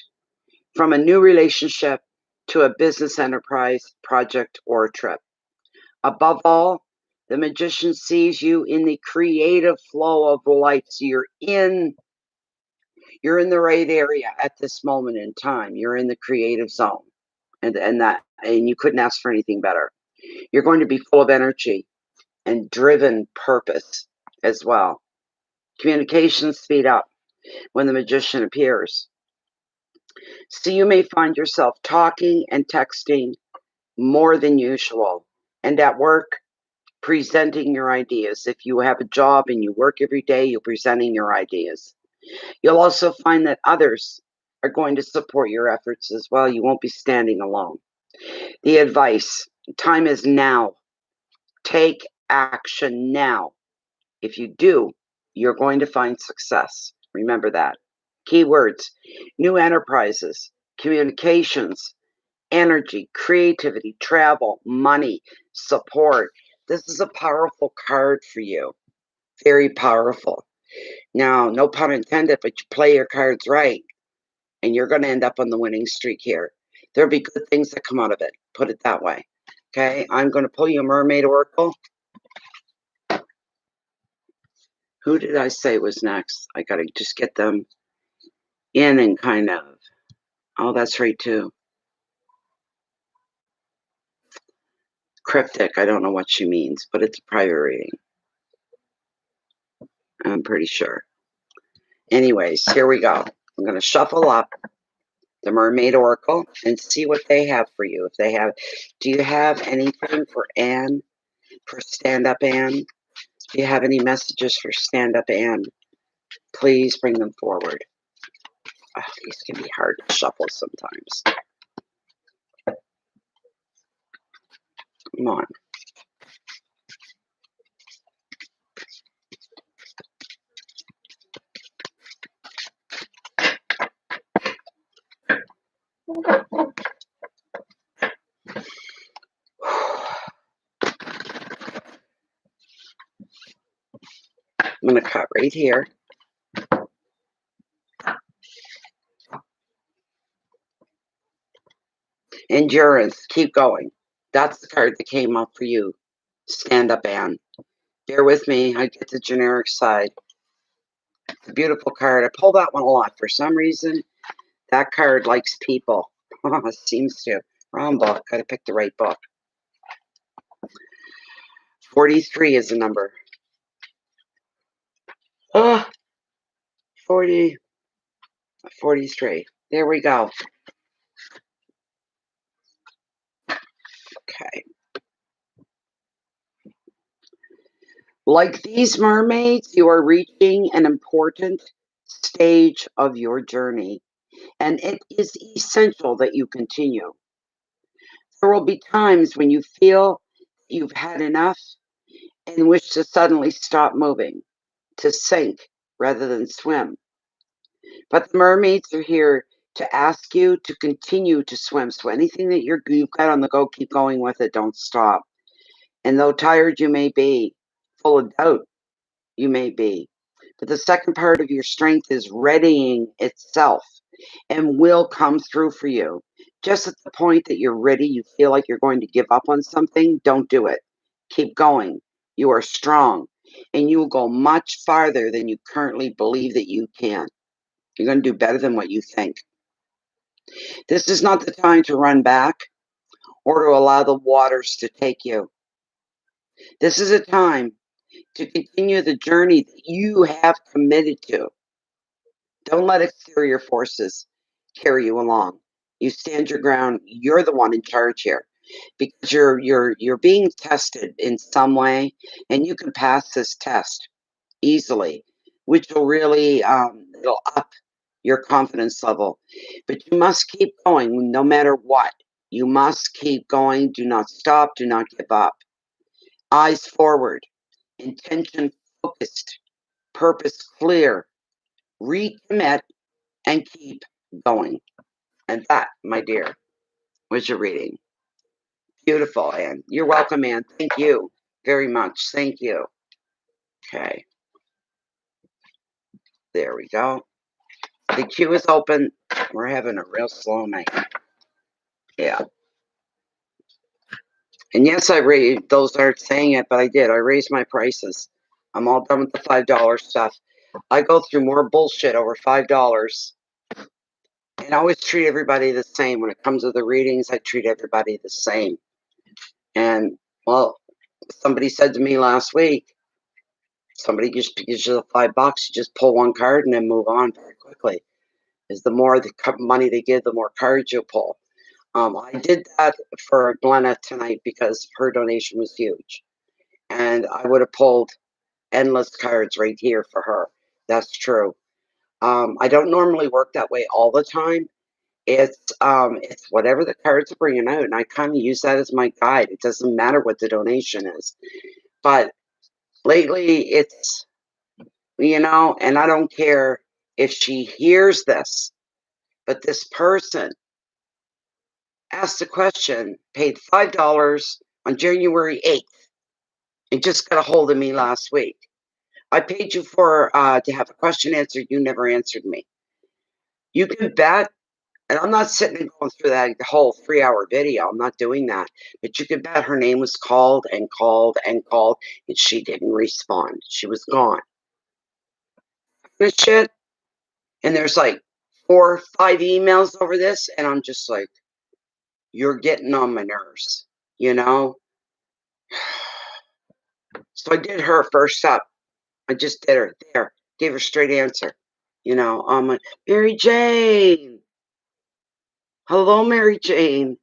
from a new relationship to a business enterprise, project, or a trip. Above all, the magician sees you in the creative flow of life. So you're in the right area at this moment in time. You're in the creative zone. And you couldn't ask for anything better. You're going to be full of energy and driven purpose as well. Communications speed up when the magician appears. So you may find yourself talking and texting more than usual, and at work, presenting your ideas. If you have a job and you work every day, you're presenting your ideas. You'll also find that others are going to support your efforts as well. You won't be standing alone. The advice: time is now. Take action now. If you do, you're going to find success. Remember that. Keywords: new enterprises, communications, energy, creativity, travel, money, support. This is a powerful card for you. Very powerful. Now, no pun intended, but you play your cards right, and you're going to end up on the winning streak here. There'll be good things that come out of it. Put it that way. Okay, I'm going to pull you a mermaid oracle. Who did I say was next? I got to just get them in and kind of. Oh, that's right, too. Cryptic. I don't know what she means, but it's a private reading. I'm pretty sure. Anyways, here we go. I'm going to shuffle up the Mermaid Oracle and see what they have for you. If they have, do you have anything for Anne? For Stand Up Anne? Do you have any messages for Stand Up Anne? Please bring them forward. Oh, these can be hard to shuffle sometimes. Come on. I'm going to cut right here. Endurance. Keep going. That's the card that came up for you. Stand Up Anne. Bear with me. I get the generic side. It's a beautiful card. I pull that one a lot for some reason. That card likes people. Seems to. Wrong book. Got to pick the right book. 43 is the number. Oh, 43. There we go. Okay. Like these mermaids, you are reaching an important stage of your journey, and it is essential that you continue. There will be times when you feel you've had enough and wish to suddenly stop moving, to sink rather than swim. But the mermaids are here to ask you to continue to swim. So anything that you've got on the go, keep going with it. Don't stop. And though tired you may be, full of doubt you may be, but the second part of your strength is readying itself and will come through for you. Just at the point that you're ready, you feel like you're going to give up on something, don't do it. Keep going. You are strong, and you will go much farther than you currently believe that you can. You're going to do better than what you think. This is not the time to run back or to allow the waters to take you. This is a time to continue the journey that you have committed to. Don't let exterior forces carry you along. You stand your ground. You're the one in charge here, because you're being tested in some way, and you can pass this test easily. which will really it'll up your confidence level. But you must keep going no matter what. You must keep going. Do not stop. Do not give up. Eyes forward, intention focused, purpose clear, recommit, and keep going. And that, my dear, was your reading. Beautiful, Anne. You're welcome, Anne. Thank you very much. Thank you. Okay. There we go. The queue is open. We're having a real slow night. Yeah. And yes, I raised, those aren't saying it, but I did. I raised my prices. I'm all done with the $5 stuff. I go through more bullshit over $5. And I always treat everybody the same. When it comes to the readings, I treat everybody the same. And, well, somebody said to me last week, somebody just gives you the $5, you just pull one card and then move on very quickly. Because the more the money they give, the more cards you pull. I did that for Glenna tonight because her donation was huge. And I would have pulled endless cards right here for her. That's true. I don't normally work that way all the time. It's whatever the cards are bringing out, and I kind of use that as my guide. It doesn't matter what the donation is. But lately, it's, and I don't care if she hears this, but this person asked a question, paid $5 on January 8th, and just got a hold of me last week. I paid you for to have a question answered. You never answered me. You can bet, and I'm not sitting and going through that whole 3-hour video. I'm not doing that. But you can bet her name was called and called and called, and she didn't respond. She was gone. This shit. And there's like 4 or 5 emails over this, and I'm just like, you're getting on my nerves, you know? So I did her first up. I just did her there, gave her straight answer. I'm like, Mary Jane. Hello, Mary Jane.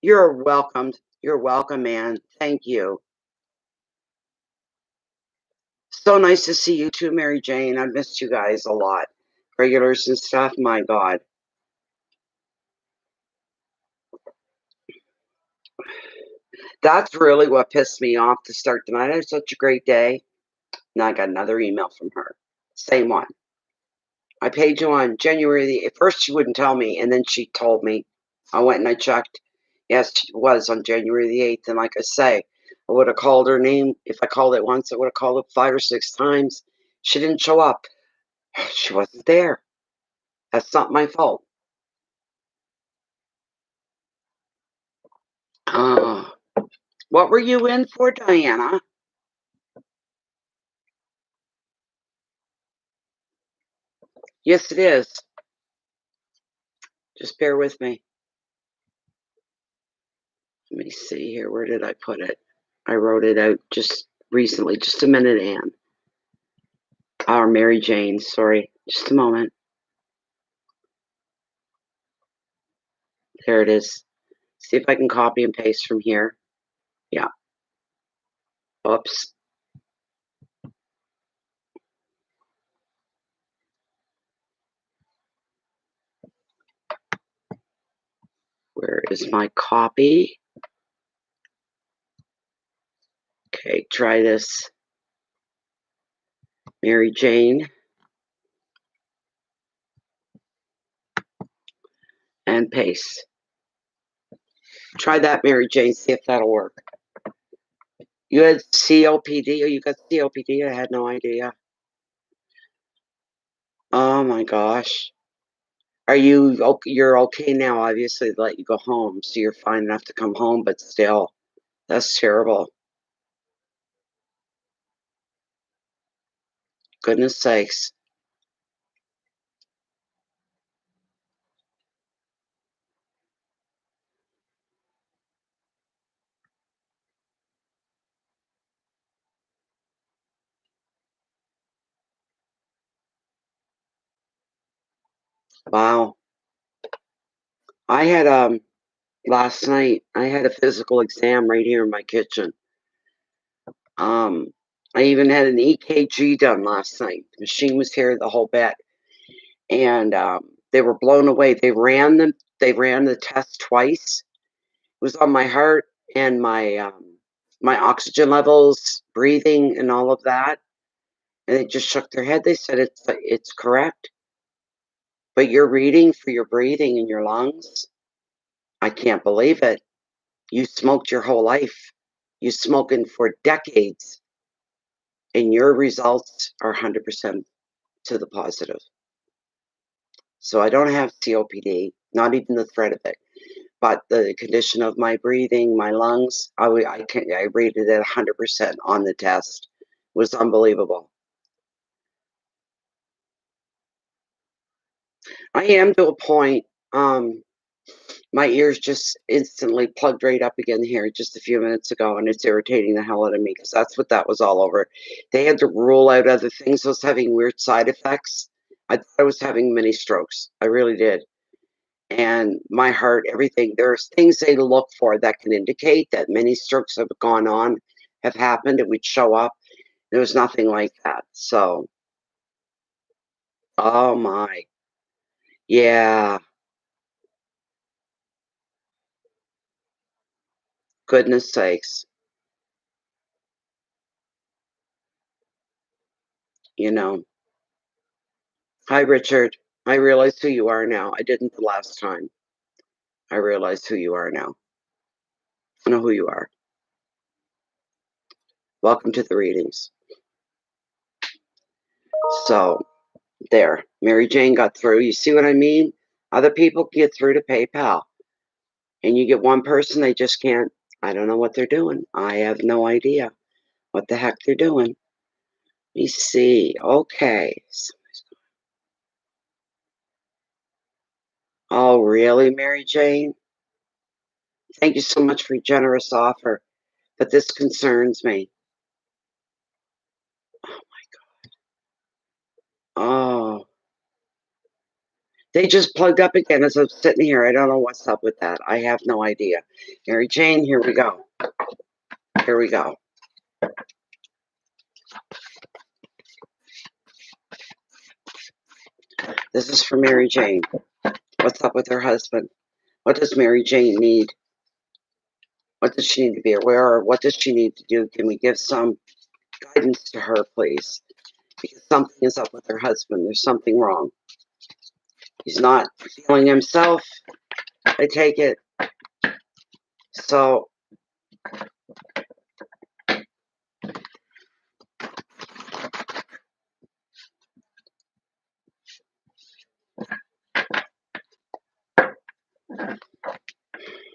You're welcome. You're welcome, man. Thank you. So nice to see you too, Mary Jane. I've missed you guys a lot. Regulars and stuff, my God. That's really what pissed me off to start tonight. I had such a great day. Now I got another email from her. Same one. I paid you on January the at first she wouldn't tell me, and then she told me. I went and I checked. Yes, it was on January the 8th. And like I say, I would have called her name. If I called it once, I would have called it 5 or 6 times. She didn't show up. She wasn't there. That's not my fault. What were you in for, Diana? Yes, it is. Just bear with me. Let me see here. Where did I put it? I wrote it out just recently. Just a minute, Anne. Or Mary Jane. Sorry. Just a moment. There it is. See if I can copy and paste from here. Yeah. Oops. Where is my copy? Okay, try this. Mary Jane. And paste. Try that, Mary Jane. See if that'll work. You had COPD, or you got COPD? I had no idea. Oh my gosh. Are you okay? You're okay now, obviously, to let you go home, so you're fine enough to come home, but still, that's terrible. Goodness sakes. Wow. I had last night I had a physical exam right here in my kitchen. I even had an EKG done last night. The machine was here, the whole bit, and they were blown away. They ran the test twice. It was on my heart and my oxygen levels, breathing, and all of that. And they just shook their head. They said it's correct, but your reading for your breathing in your lungs, I can't believe it. You smoked your whole life. You smoking for decades, and your results are 100% to the positive. So I don't have COPD, not even the threat of it. But the condition of my breathing, my lungs, I rated it 100% on the test. It was unbelievable. I am to a point. My ears just instantly plugged right up again here just a few minutes ago, and it's irritating the hell out of me because that's what that was all over. They had to rule out other things. I was having weird side effects. I thought I was having mini strokes. I really did. And my heart, everything. There's things they look for that can indicate that many strokes have gone on, have happened. It would show up. There was nothing like that. So, oh my, yeah, goodness sakes, you know. Hi, Richard. I realize who you are now. I didn't the last time. I realize who you are now. I know who you are. Welcome to the readings. So, there. Mary Jane got through. You see what I mean? Other people get through to PayPal. And you get one person, they just can't. I don't know what they're doing. I have no idea what the heck they're doing. Let me see. Okay. Oh, really, Mary Jane? Thank you so much for your generous offer, but this concerns me. Oh, they just plugged up again as I'm sitting here. I don't know what's up with that. I have no idea. Mary Jane, here we go. Here we go. This is for Mary Jane. What's up with her husband? What does Mary Jane need? What does she need to be aware of? What does she need to do? Can we give some guidance to her, please? Because something is up with her husband. There's something wrong. He's not feeling himself, I take it. So,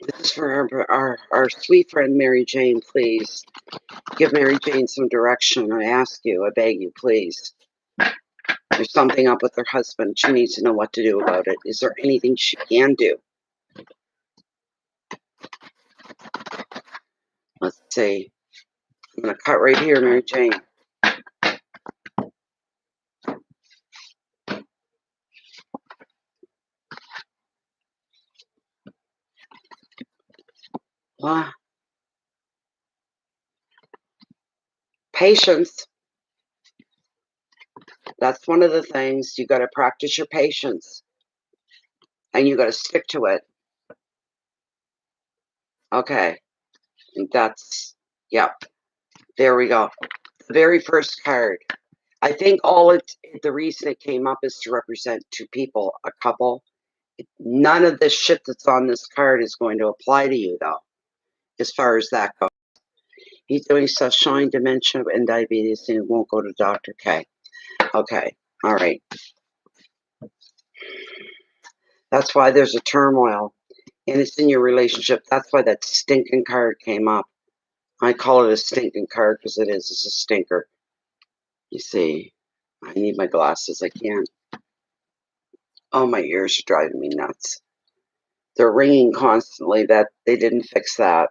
this is for our sweet friend Mary Jane, please. Give Mary Jane some direction. I ask you, I beg you, please. There's something up with her husband. She needs to know what to do about it. Is there anything she can do? Let's see. I'm going to cut right here, Mary Jane. What? Patience. That's one of the things. You got to practice your patience. And you got to stick to it. Okay. And that's, yep. There we go. The very first card. I think the reason it came up is to represent two people, a couple. None of this shit that's on this card is going to apply to you, though, as far as that goes. He's doing stuff showing dementia and diabetes and won't go to Dr. K. Okay. All right. That's why there's a turmoil, and it's in your relationship. That's why that stinking card came up. I call it a stinking card because it is. It's a stinker. You see, I need my glasses. I can't. Oh, my ears are driving me nuts. They're ringing constantly. That they didn't fix that.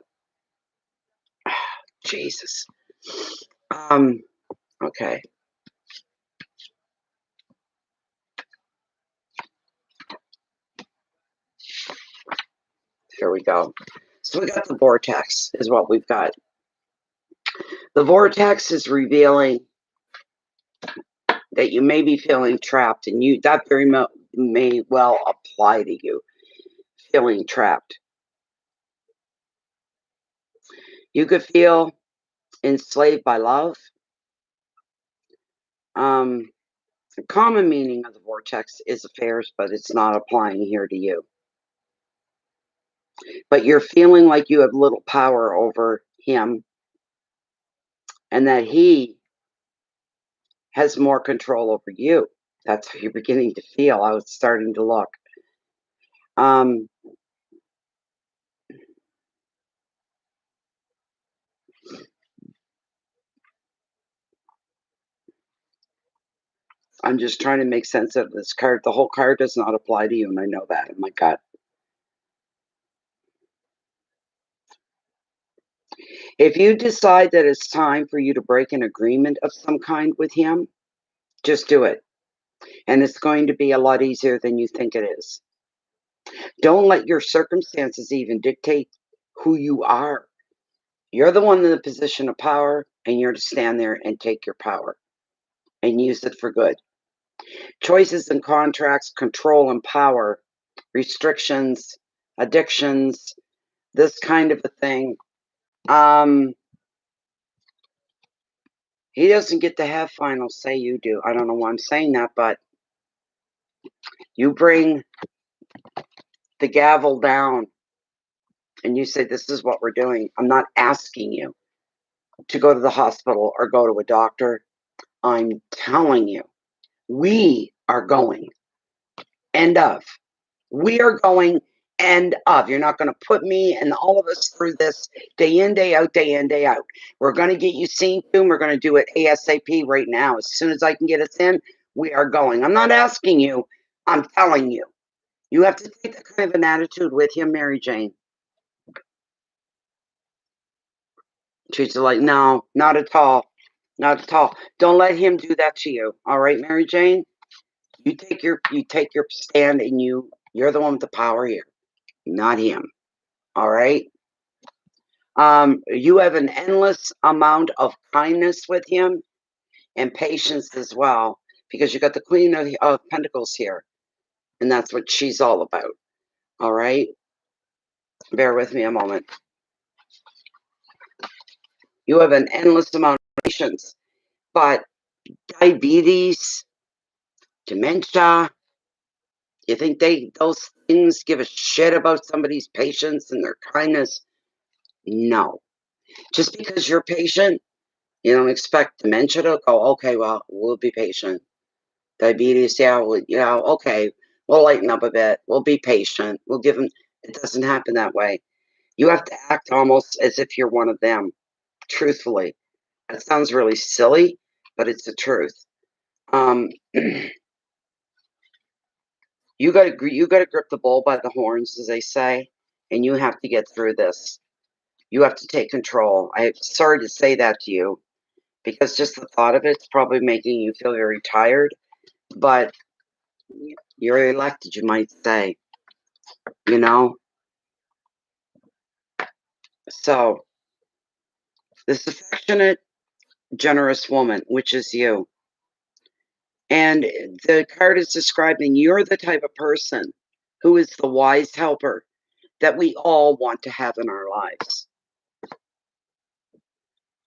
Jesus. Okay. Here we go. So we got the vortex is what we've got. The vortex is revealing that you may be feeling trapped, and that very may well apply to you, feeling trapped. You could feel enslaved by love. The common meaning of the vortex is affairs, but it's not applying here to you. But you're feeling like you have little power over him, and that he has more control over you. That's what you're beginning to feel. I was starting to look. I'm just trying to make sense of this card. The whole card does not apply to you, and I know that in my gut. If you decide that it's time for you to break an agreement of some kind with him, just do it. And it's going to be a lot easier than you think it is. Don't let your circumstances even dictate who you are. You're the one in the position of power, and you're to stand there and take your power and use it for good. Choices and contracts, control and power, restrictions, addictions, this kind of a thing. He doesn't get to have final say, you do. I don't know why I'm saying that, but you bring the gavel down and you say, this is what we're doing. I'm not asking you to go to the hospital or go to a doctor. I'm telling you, we are going. End of. We are going. End of. You're not going to put me and all of us through this day in, day out, day in, day out. We're going to get you seen soon. We're going to do it ASAP right now. As soon as I can get us in, we are going. I'm not asking you. I'm telling you. You have to take that kind of an attitude with him, Mary Jane. She's like, no, not at all. Not at all. Don't let him do that to you. All right, Mary Jane? You take your stand, and you're the one with the power here, not him. All right? You have an endless amount of kindness with him and patience as well, because you got the Queen of Pentacles here, and that's what she's all about. All right? Bear with me a moment. You have an endless amount of patience, but diabetes, dementia, you think those things give a shit about somebody's patience and their kindness? No. Just because you're patient, you don't expect dementia to go, okay, well, we'll be patient. Diabetes, yeah, okay, we'll lighten up a bit. We'll be patient. We'll give them. It doesn't happen that way. You have to act almost as if you're one of them, truthfully. That sounds really silly, but it's the truth. You got to grip the bull by the horns, as they say, and you have to get through this. You have to take control. I'm sorry to say that to you, because just the thought of it's probably making you feel very tired, but you're elected, you might say, you know? So, this affectionate, generous woman, which is you, and the card is describing you're the type of person who is the wise helper that we all want to have in our lives.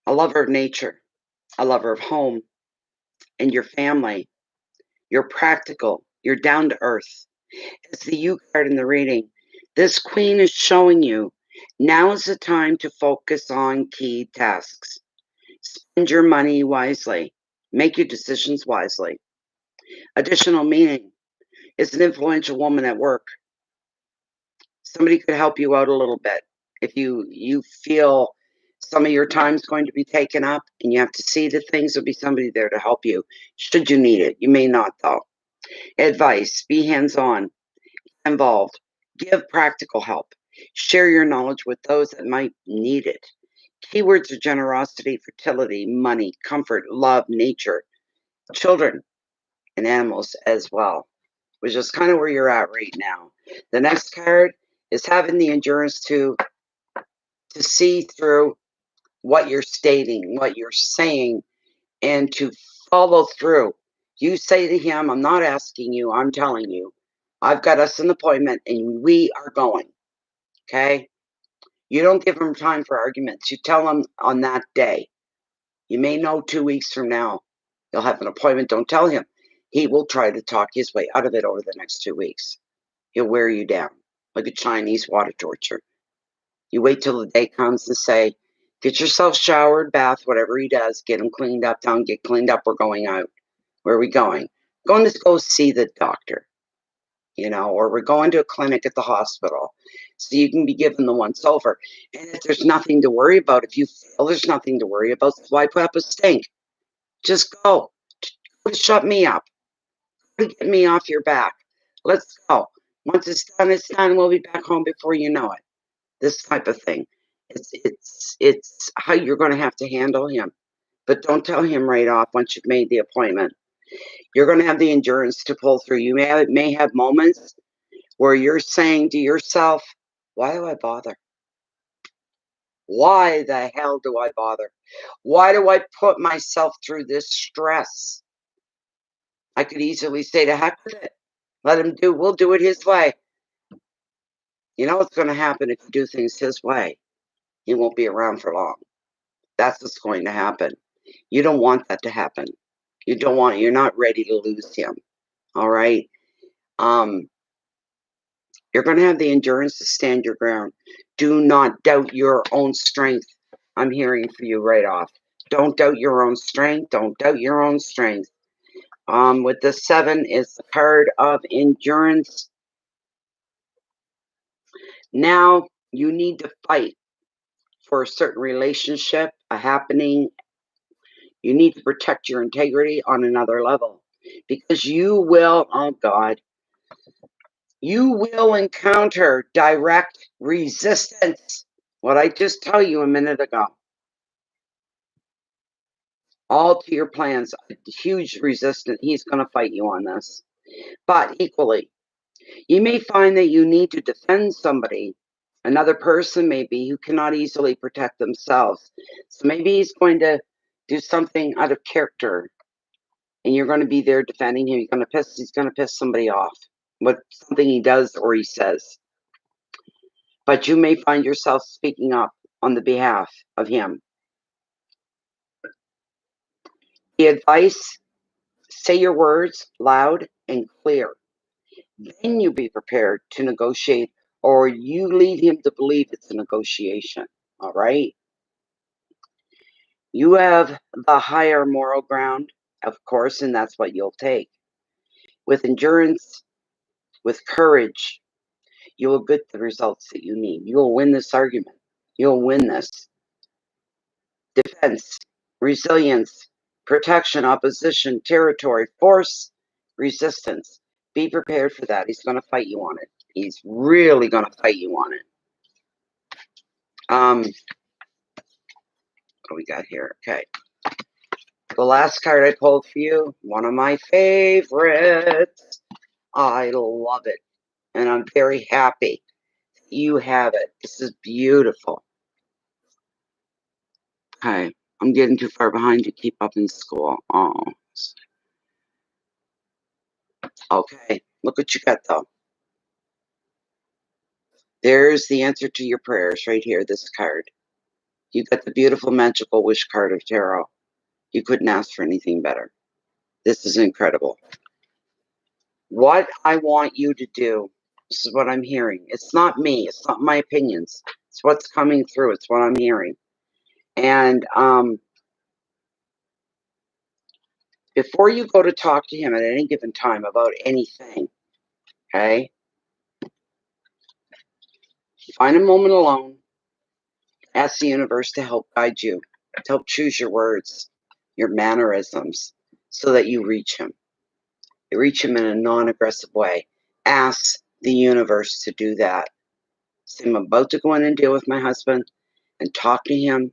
A lover of nature, a lover of home and your family. You're practical. You're down to earth. As the U card in the reading, this queen is showing you now is the time to focus on key tasks. Spend your money wisely. Make your decisions wisely. Additional meaning is an influential woman at work. Somebody could help you out a little bit. If you feel some of your time's going to be taken up and you have to see the things, there'll be somebody there to help you should you need it. You may not, though. Advice: be hands-on, involved, give practical help, share your knowledge with those that might need it. Keywords are generosity, fertility, money, comfort, love, nature, children, and animals as well, which is kind of where you're at right now. The next card is having the endurance to see through what you're stating, what you're saying, and to follow through. You say to him, I'm not asking you, I'm telling you. I've got us an appointment and we are going. Okay? You don't give him time for arguments. You tell him on that day. You may know 2 weeks from now. You'll have an appointment. Don't tell him. He will try to talk his way out of it over the next 2 weeks. He'll wear you down like a Chinese water torture. You wait till the day comes and say, get yourself showered, bath, whatever he does, get him cleaned up, tell him, get cleaned up, we're going out. Where are we going? Going to go see the doctor, or we're going to a clinic at the hospital. So you can be given the once over. And if there's nothing to worry about, if you feel there's nothing to worry about, why put up a stink? Just go. Shut me up. Get me off your back. Let's go. Once it's done, we'll be back home before you know it. This type of thing. It's how you're going to have to handle him. But don't tell him right off once you've made the appointment. You're going to have the endurance to pull through. You may have moments where you're saying to yourself, why do I bother? Why the hell do I bother? Why do I put myself through this stress? I could easily say to heck with it. Let him we'll do it his way. You know what's going to happen if you do things his way? He won't be around for long. That's what's going to happen. You don't want that to happen. You're not ready to lose him. All right? You're going to have the endurance to stand your ground. Do not doubt your own strength. I'm hearing for you right off. Don't doubt your own strength. Don't doubt your own strength. With the 7 is the card of endurance. Now you need to fight for a certain relationship, a happening. You need to protect your integrity on another level because you will, oh God, you will encounter direct resistance. What I just tell you a minute ago. All to your plans, huge resistance. He's going to fight you on this. But equally, you may find that you need to defend somebody, another person maybe, who cannot easily protect themselves. So maybe he's going to do something out of character, and you're going to be there defending him. He's going to piss somebody off with something he does or he says. But you may find yourself speaking up on the behalf of him. The advice, say your words loud and clear. Then you be prepared to negotiate, or you lead him to believe it's a negotiation. All right? You have the higher moral ground, of course, and that's what you'll take. With endurance, with courage, you will get the results that you need. You will win this argument. You'll win this. Defense, resilience, protection, opposition, territory, force, resistance. Be prepared for that. He's going to fight you on it. He's really going to fight you on it. What do we got here? Okay. The last card I pulled for you, one of my favorites. I love it. And I'm very happy you have it. This is beautiful. Okay. I'm getting too far behind to keep up in school. Oh. Okay. Look what you got, though. There's the answer to your prayers right here, this card. You got the beautiful magical wish card of tarot. You couldn't ask for anything better. This is incredible. What I want you to do, this is what I'm hearing. It's not me. It's not my opinions. It's what's coming through. It's what I'm hearing. And before you go to talk to him at any given time about anything, okay, find a moment alone. Ask the universe to help guide you, to help choose your words, your mannerisms, so that you reach him. You reach him in a non-aggressive way. Ask the universe to do that. Say, I'm about to go in and deal with my husband and talk to him.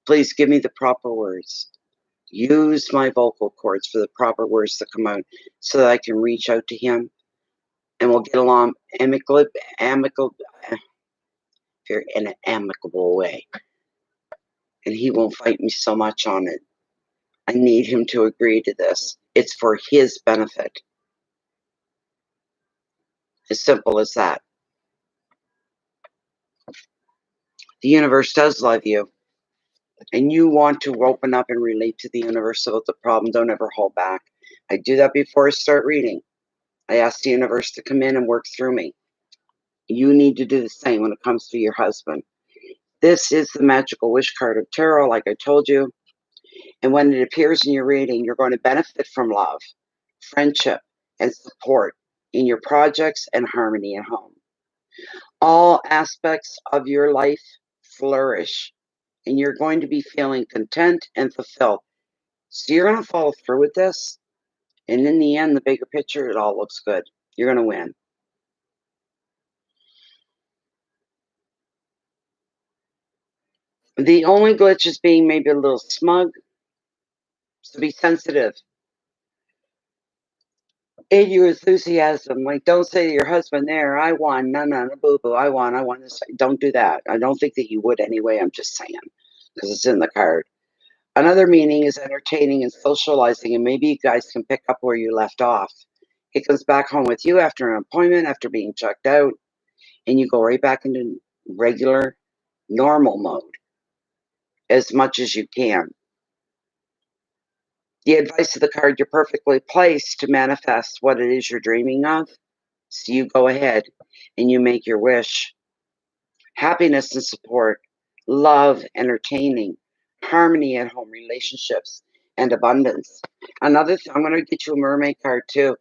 Please give me the proper words. Use my vocal cords for the proper words to come out so that I can reach out to him and we'll get along in an amicable way. and he won't fight me so much on it. I need him to agree to this. It's for his benefit. As simple as that. The universe does love you, and you want to open up and relate to the universe about the problem. Don't ever hold back. I do that before I start reading. I ask the universe to come in and work through me. You need to do the same when it comes to your husband. This is the magical wish card of tarot, like I told you. And when it appears in your reading, you're going to benefit from love, friendship, and support in your projects and harmony at home. All aspects of your life flourish, and you're going to be feeling content and fulfilled. So you're going to follow through with this. And in the end, the bigger picture, it all looks good. You're going to win. The only glitch is being maybe a little smug. So be sensitive. In your enthusiasm, like don't say to your husband, there, I won, no, boo-boo, I won this. Don't do that. I don't think that you would anyway, I'm just saying, because it's in the card. Another meaning is entertaining and socializing, and maybe you guys can pick up where you left off. He comes back home with you after an appointment, after being checked out, and you go right back into regular, normal mode as much as you can. The advice of the card, you're perfectly placed to manifest what it is you're dreaming of. So you go ahead and you make your wish. Happiness and support, love, entertaining, harmony at home, relationships, and abundance. Another thing, I'm going to get you a mermaid card too.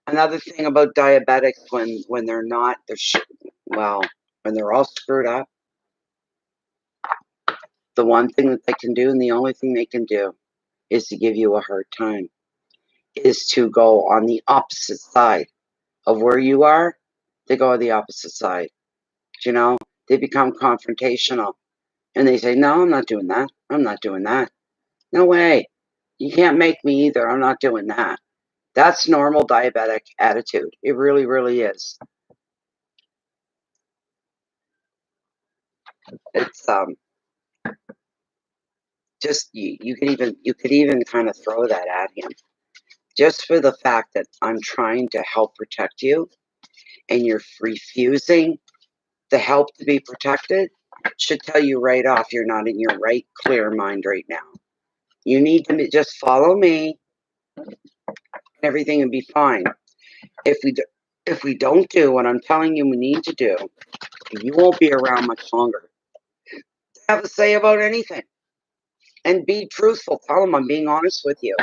Another thing about diabetics when they're not, when they're all screwed up, the one thing that they can do and the only thing they can do is to give you a hard time, is to go on the opposite side of where you are. They go on the opposite side. You know, they become confrontational and they say, no, I'm not doing that. I'm not doing that. No way. You can't make me either. I'm not doing that. That's normal diabetic attitude. It really, really is. It's just you could even kind of throw that at him. Just for the fact that I'm trying to help protect you and you're refusing the help to be protected, should tell you right off you're not in your right, clear mind right now. You need to just follow me, and everything will be fine. If we don't do what I'm telling you we need to do, you won't be around much longer. Have a say about anything. And be truthful. Tell them I'm being honest with you.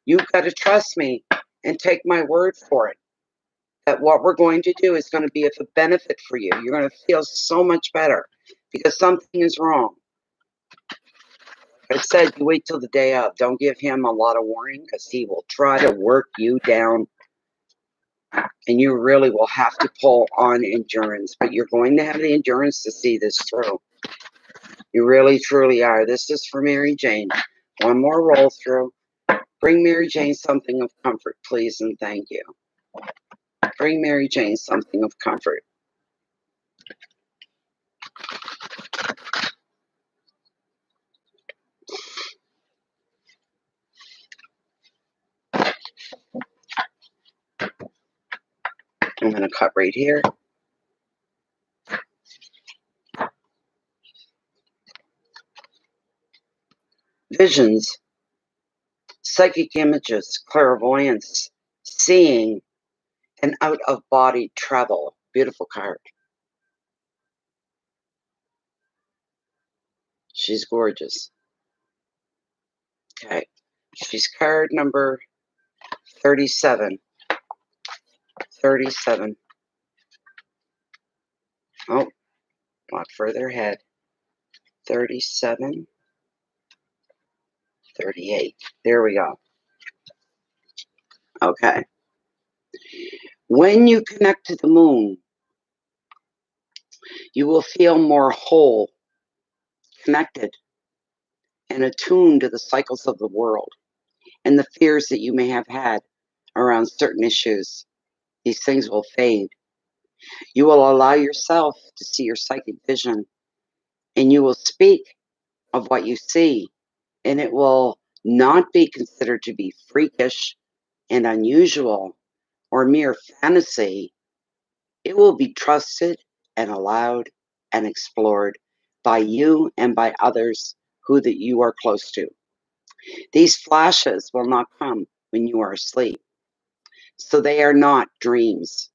You've got to trust me and take my word for it. That what we're going to do is going to be of a benefit for you. You're going to feel so much better because something is wrong. I said, you wait till the day of. Don't give him a lot of warning because he will try to work you down. And you really will have to pull on endurance. But you're going to have the endurance to see this through. You really, truly are. This is for Mary Jane. One more roll through. Bring Mary Jane something of comfort, please, and thank you. Bring Mary Jane something of comfort. I'm going to cut right here. Visions, psychic images, clairvoyance, seeing, and out-of-body travel. Beautiful card. She's gorgeous. Okay. She's card number 37. 37. Oh, a lot further ahead. 37. 38. There we go. Okay. When you connect to the moon, you will feel more whole, connected, and attuned to the cycles of the world and the fears that you may have had around certain issues. These things will fade. You will allow yourself to see your psychic vision, and you will speak of what you see, and it will not be considered to be freakish and unusual or mere fantasy. It will be trusted and allowed and explored by you and by others who that you are close to. These flashes will not come when you are asleep. So they are not dreams.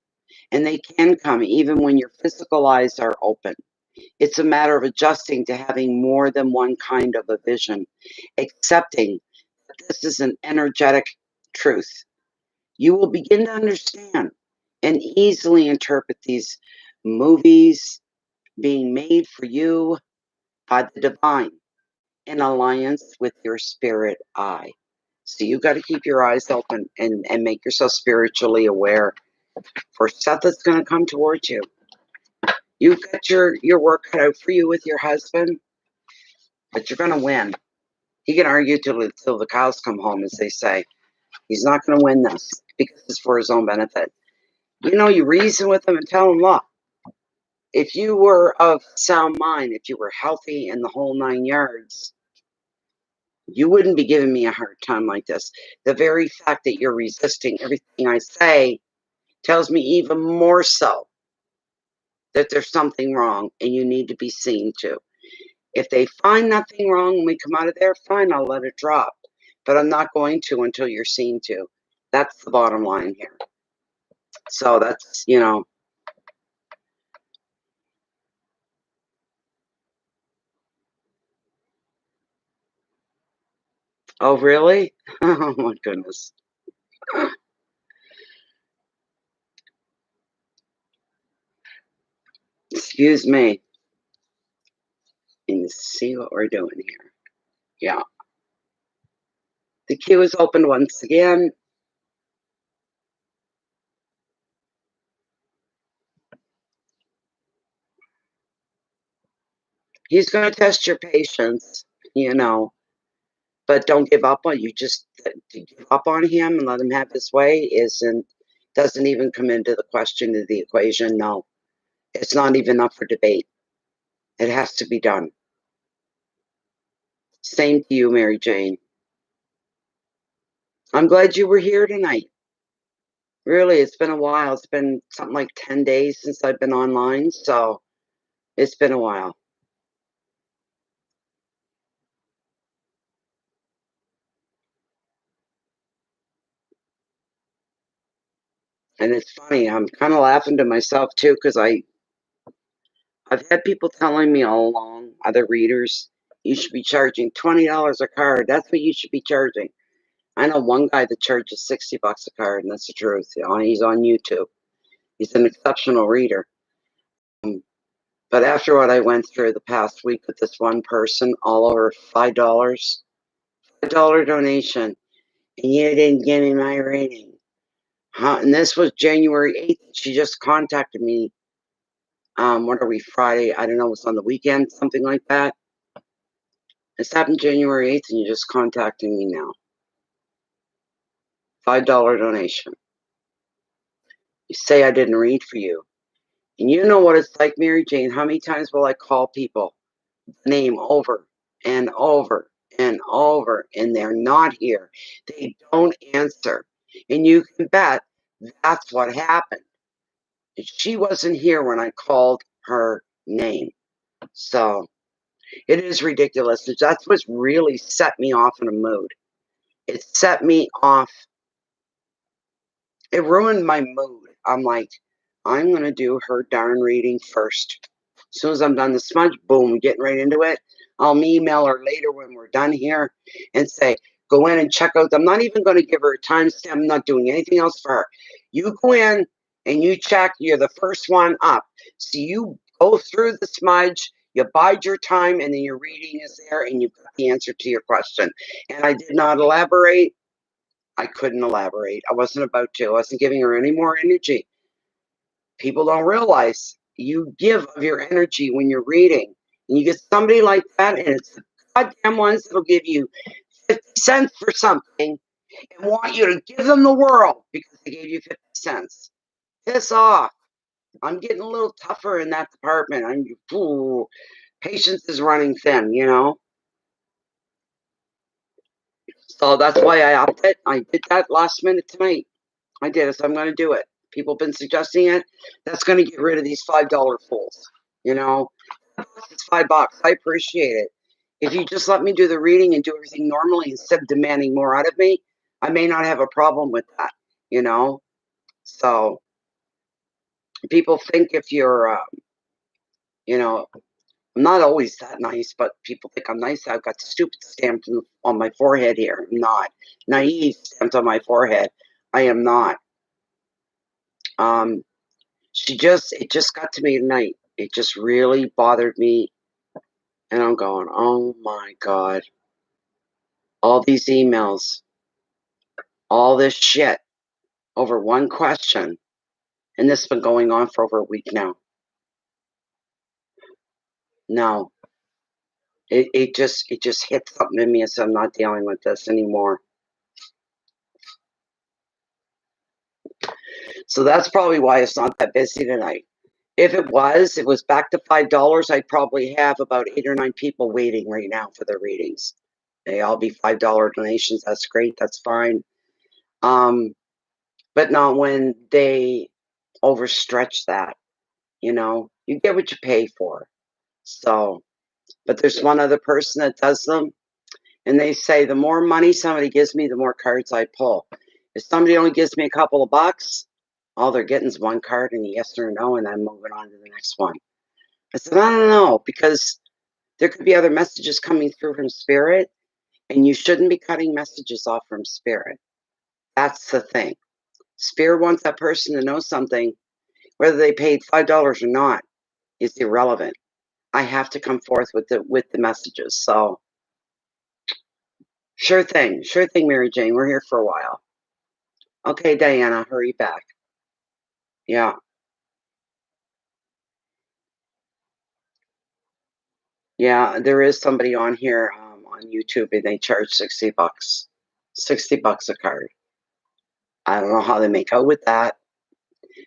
And they can come even when your physical eyes are open. It's a matter of adjusting to having more than one kind of a vision, accepting that this is an energetic truth. You will begin to understand and easily interpret these movies being made for you by the divine in alliance with your spirit eye. So you got to keep your eyes open and make yourself spiritually aware for stuff that's going to come towards you. You've got your work cut out for you with your husband, but you're going to win. He can argue till the cows come home, as they say. He's not going to win this because it's for his own benefit. You reason with him and tell him, look, if you were of sound mind, if you were healthy in the whole 9 yards, you wouldn't be giving me a hard time like this. The very fact that you're resisting everything I say tells me even more so that there's something wrong and you need to be seen to. If they find nothing wrong when we come out of there, fine, I'll let it drop. But I'm not going to until you're seen to. That's the bottom line here. So that's. Oh, really? Oh, my goodness. Excuse me. And see what we're doing here. Yeah. The queue is open once again. He's going to test your patience, you know, but don't give up on you. Just to give up on him and let him have his way doesn't even come into the question of the equation. No, it's not even up for debate. It has to be done. Same to you, Mary Jane. I'm glad you were here tonight. Really, it's been a while. It's been something like 10 days since I've been online, so it's been a while. And it's funny, I'm kind of laughing to myself too, because I've had people telling me all along, other readers, you should be charging $20 a card. That's what you should be charging. I know one guy that charges $60 a card, and that's the truth. He's on YouTube. He's an exceptional reader. But after what I went through the past week with this one person, all over $5 donation, and you didn't give me my rating. Huh? And this was January 8th. She just contacted me. What are we, Friday? I don't know, it was on the weekend, something like that. This happened January 8th, and you're just contacting me now. $5 donation. You say I didn't read for you. And you know what it's like, Mary Jane. How many times will I call people name over and over and over, and they're not here? They don't answer. And you can bet that's what happened. She wasn't here when I called her name. So it is ridiculous. That's what's really set me off in a mood. It set me off. It ruined my mood. I'm like, I'm going to do her darn reading first. As soon as I'm done the smudge, boom, getting right into it. I'll email her later when we're done here and say, go in and check out. I'm not even going to give her a timestamp. I'm not doing anything else for her. You go in and you check. You're the first one up. So you go through the smudge, you bide your time, and then your reading is there, and you've got the answer to your question. And I did not elaborate. I couldn't elaborate. I wasn't about to. I wasn't giving her any more energy. People don't realize you give of your energy when you're reading. And you get somebody like that, and it's the goddamn ones that'll give you 50 cents for something and want you to give them the world because they gave you 50 cents. Piss off. I'm getting a little tougher in that department. Patience is running thin, So that's why I opted. I did that last minute tonight. I did it, so I'm going to do it. People have been suggesting it. That's going to get rid of these $5 fools. You know, it's $5. I appreciate it. If you just let me do the reading and do everything normally instead of demanding more out of me, I may not have a problem with that. You know, so people think if you're, you know, I'm not always that nice, but people think I'm nice. I've got stupid stamped on my forehead here. I'm not. Naive stamped on my forehead. I am not. It just got to me tonight. It just really bothered me. And I'm going, oh my God. All these emails, all this shit over one question. And this has been going on for over a week now. No. It just hit something in me and said, I'm not dealing with this anymore. So that's probably why it's not that busy tonight. If it was back to $5, I'd probably have about 8 or 9 people waiting right now for their readings. They all be $5 donations. That's great. That's fine. But not when they overstretch that. You know, you get what you pay for. So, but there's one other person that does them, and they say the more money somebody gives me, the more cards I pull. If somebody only gives me a couple of bucks, all they're getting is one card and a yes or a no, and I'm moving on to the next one. I said, I don't know, because there could be other messages coming through from Spirit, and you shouldn't be cutting messages off from Spirit. That's the thing. Spirit wants that person to know something, whether they paid $5 or not, is irrelevant. I have to come forth with the messages. So, sure thing, Mary Jane. We're here for a while. Okay, Diana, hurry back. Yeah. Yeah, there is somebody on here on YouTube, and they charge $60. $60 a card. I don't know how they make out with that,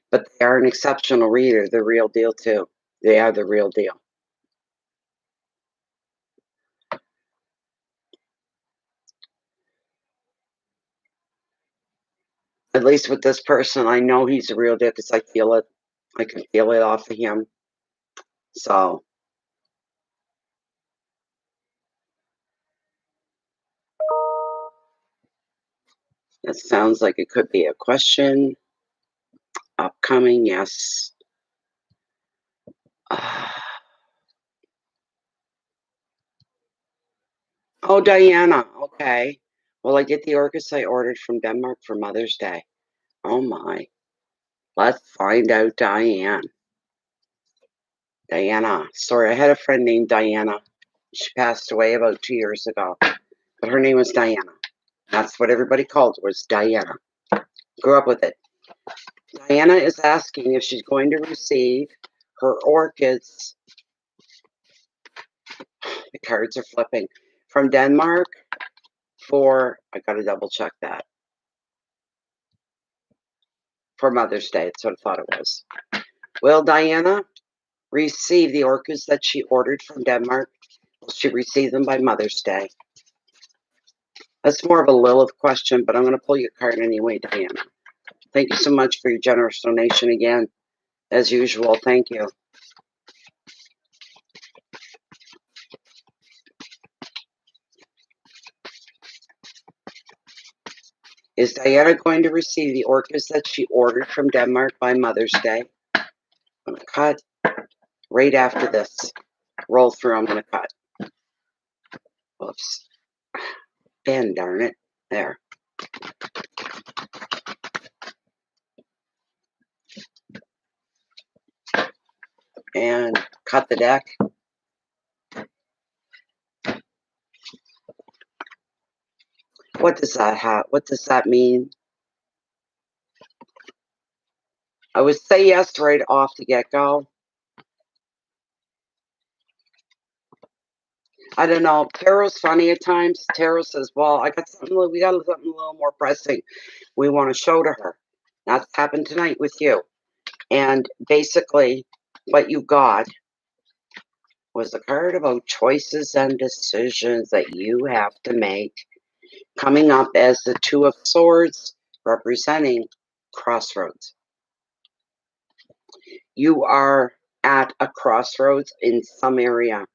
but they are an exceptional reader. The real deal too. They are the real deal. At least with this person, I know he's a real deal because I feel it. I can feel it off of him. So that sounds like it could be a question. Upcoming, yes. Oh, Diana. Okay. Will I get the orchids I ordered from Denmark for Mother's Day? Oh my. Let's find out, Diane. Diana. Sorry, I had a friend named Diana. She passed away about 2 years ago. But her name was Diana. That's what everybody called her, was Diana. Grew up with it. Diana is asking if she's going to receive her orchids. The cards are flipping. From Denmark for, I gotta double check that. For Mother's Day, that's what I thought it was. Will Diana receive the orchids that she ordered from Denmark? Will she receive them by Mother's Day? That's more of a Lilith question, but I'm going to pull your card anyway, Diana. Thank you so much for your generous donation again. As usual, thank you. Is Diana going to receive the orchids that she ordered from Denmark by Mother's Day? I'm going to cut right after this. Roll through, I'm going to cut. Whoops. Ben, darn it. There. And cut the deck. What does that have? What does that mean? I would say yes right off the get-go. I don't know. Tarot's funny at times. Tarot says, well, we got something a little more pressing we want to show to her. That's happened tonight with you. And basically, what you got was a card about choices and decisions that you have to make coming up as the Two of Swords, representing crossroads. You are at a crossroads in some area.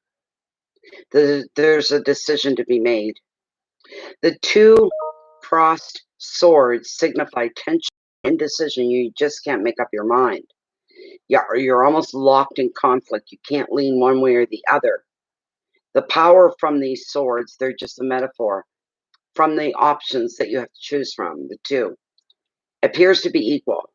There's a decision to be made. The two crossed swords signify tension, indecision. You just can't make up your mind. You're almost locked in conflict. You can't lean one way or the other. The power from these swords, they're just a metaphor. From the options that you have to choose from, the two, appears to be equal.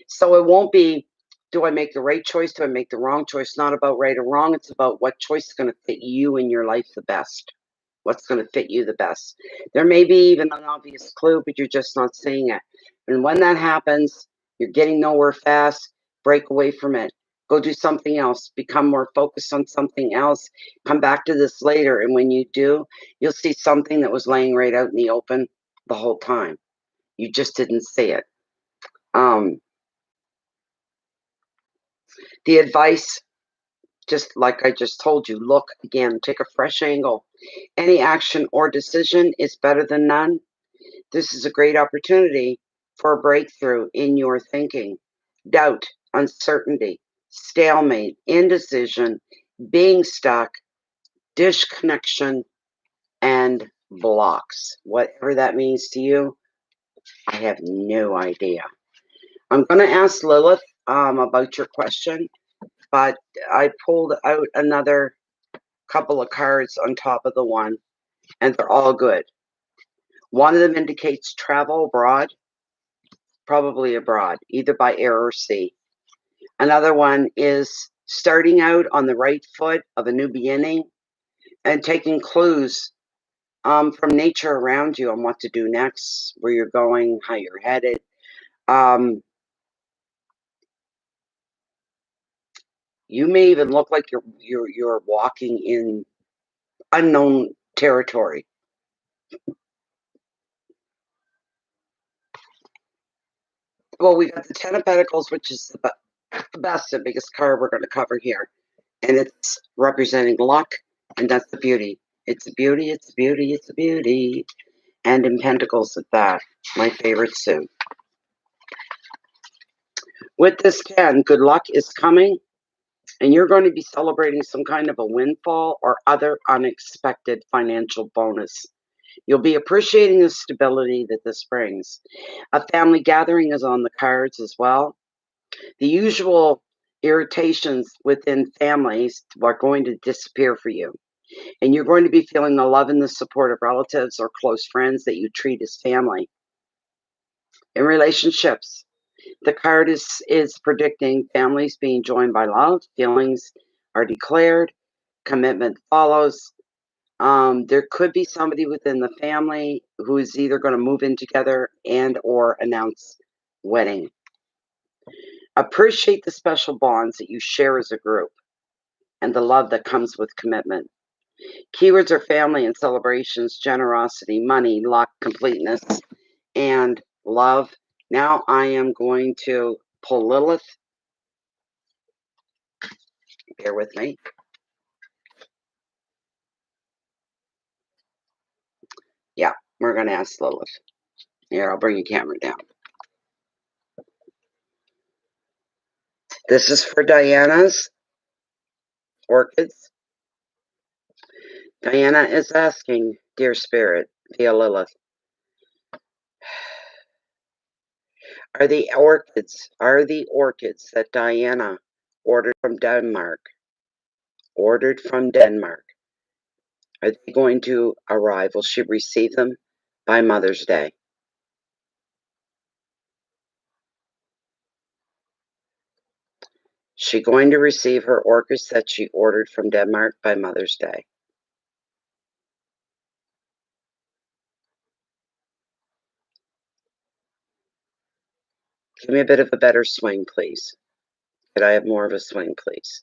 So it won't be, do I make the right choice? Do I make the wrong choice? It's not about right or wrong. It's about what choice is going to fit you in your life the best. What's going to fit you the best. There may be even an obvious clue, but you're just not seeing it. And when that happens, you're getting nowhere fast. Break away from it. Go do something else. Become more focused on something else. Come back to this later. And when you do, you'll see something that was laying right out in the open the whole time. You just didn't see it. The advice, just like I just told you, look again, take a fresh angle. Any action or decision is better than none. This is a great opportunity for a breakthrough in your thinking. Doubt, uncertainty, stalemate, indecision, being stuck, disconnection, and blocks. Whatever that means to you, I have no idea. I'm going to ask Lilith about your question, but I pulled out another couple of cards on top of the one, and they're all good. One of them indicates travel abroad, probably abroad, either by air or sea. Another one is starting out on the right foot of a new beginning and taking clues from nature around you on what to do next, where you're going, how you're headed. You may even look like you're walking in unknown territory. Well, we got the Ten of Pentacles, which is the best and biggest card we're going to cover here. And it's representing luck, and that's the beauty. It's a beauty, it's a beauty, it's a beauty. And in Pentacles at that, my favorite suit. With this 10, good luck is coming, and you're going to be celebrating some kind of a windfall or other unexpected financial bonus. You'll be appreciating the stability that this brings. A family gathering is on the cards as well. The usual irritations within families are going to disappear for you. And you're going to be feeling the love and the support of relatives or close friends that you treat as family. In relationships, the card is predicting families being joined by love, feelings are declared, commitment follows. There could be somebody within the family who is either going to move in together and or announce wedding. Appreciate the special bonds that you share as a group and the love that comes with commitment. Keywords are family and celebrations, generosity, money, luck, completeness, and love. Now I am going to pull Lilith. Bear with me. Yeah, we're going to ask Lilith. Here, I'll bring your camera down. This is for Diana's orchids. Diana is asking, dear spirit, via Lilith, are the orchids that Diana ordered from Denmark, are they going to arrive? Will she receive them by Mother's Day? She going to receive her orchids that she ordered from Denmark by Mother's Day? Give me a bit of a better swing, please. Could I have more of a swing, please?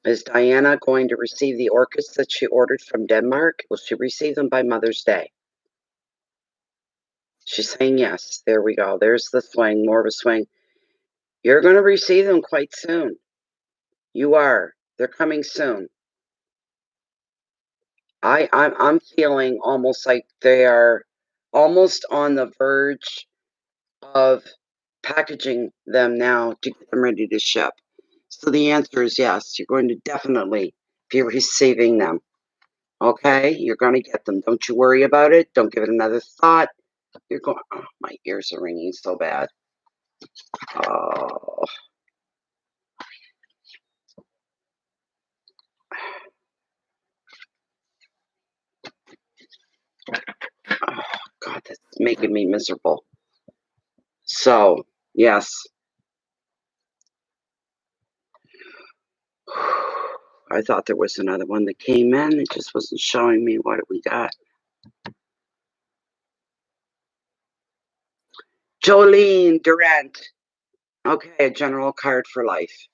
Is Diana going to receive the orchids that she ordered from Denmark? Will she receive them by Mother's Day? She's saying yes. There we go. There's the swing, more of a swing. You're going to receive them quite soon. You are. They're coming soon. I'm feeling almost like they are almost on the verge of packaging them now to get them ready to ship. So the answer is yes, you're going to definitely be receiving them. Okay, you're going to get them. Don't you worry about it. Don't give it another thought. You're going, oh, my ears are ringing so bad. Oh, oh God, that's making me miserable. So, yes. I thought there was another one that came in. It just wasn't showing me what we got. Jolene Durant. Okay, a general card for life.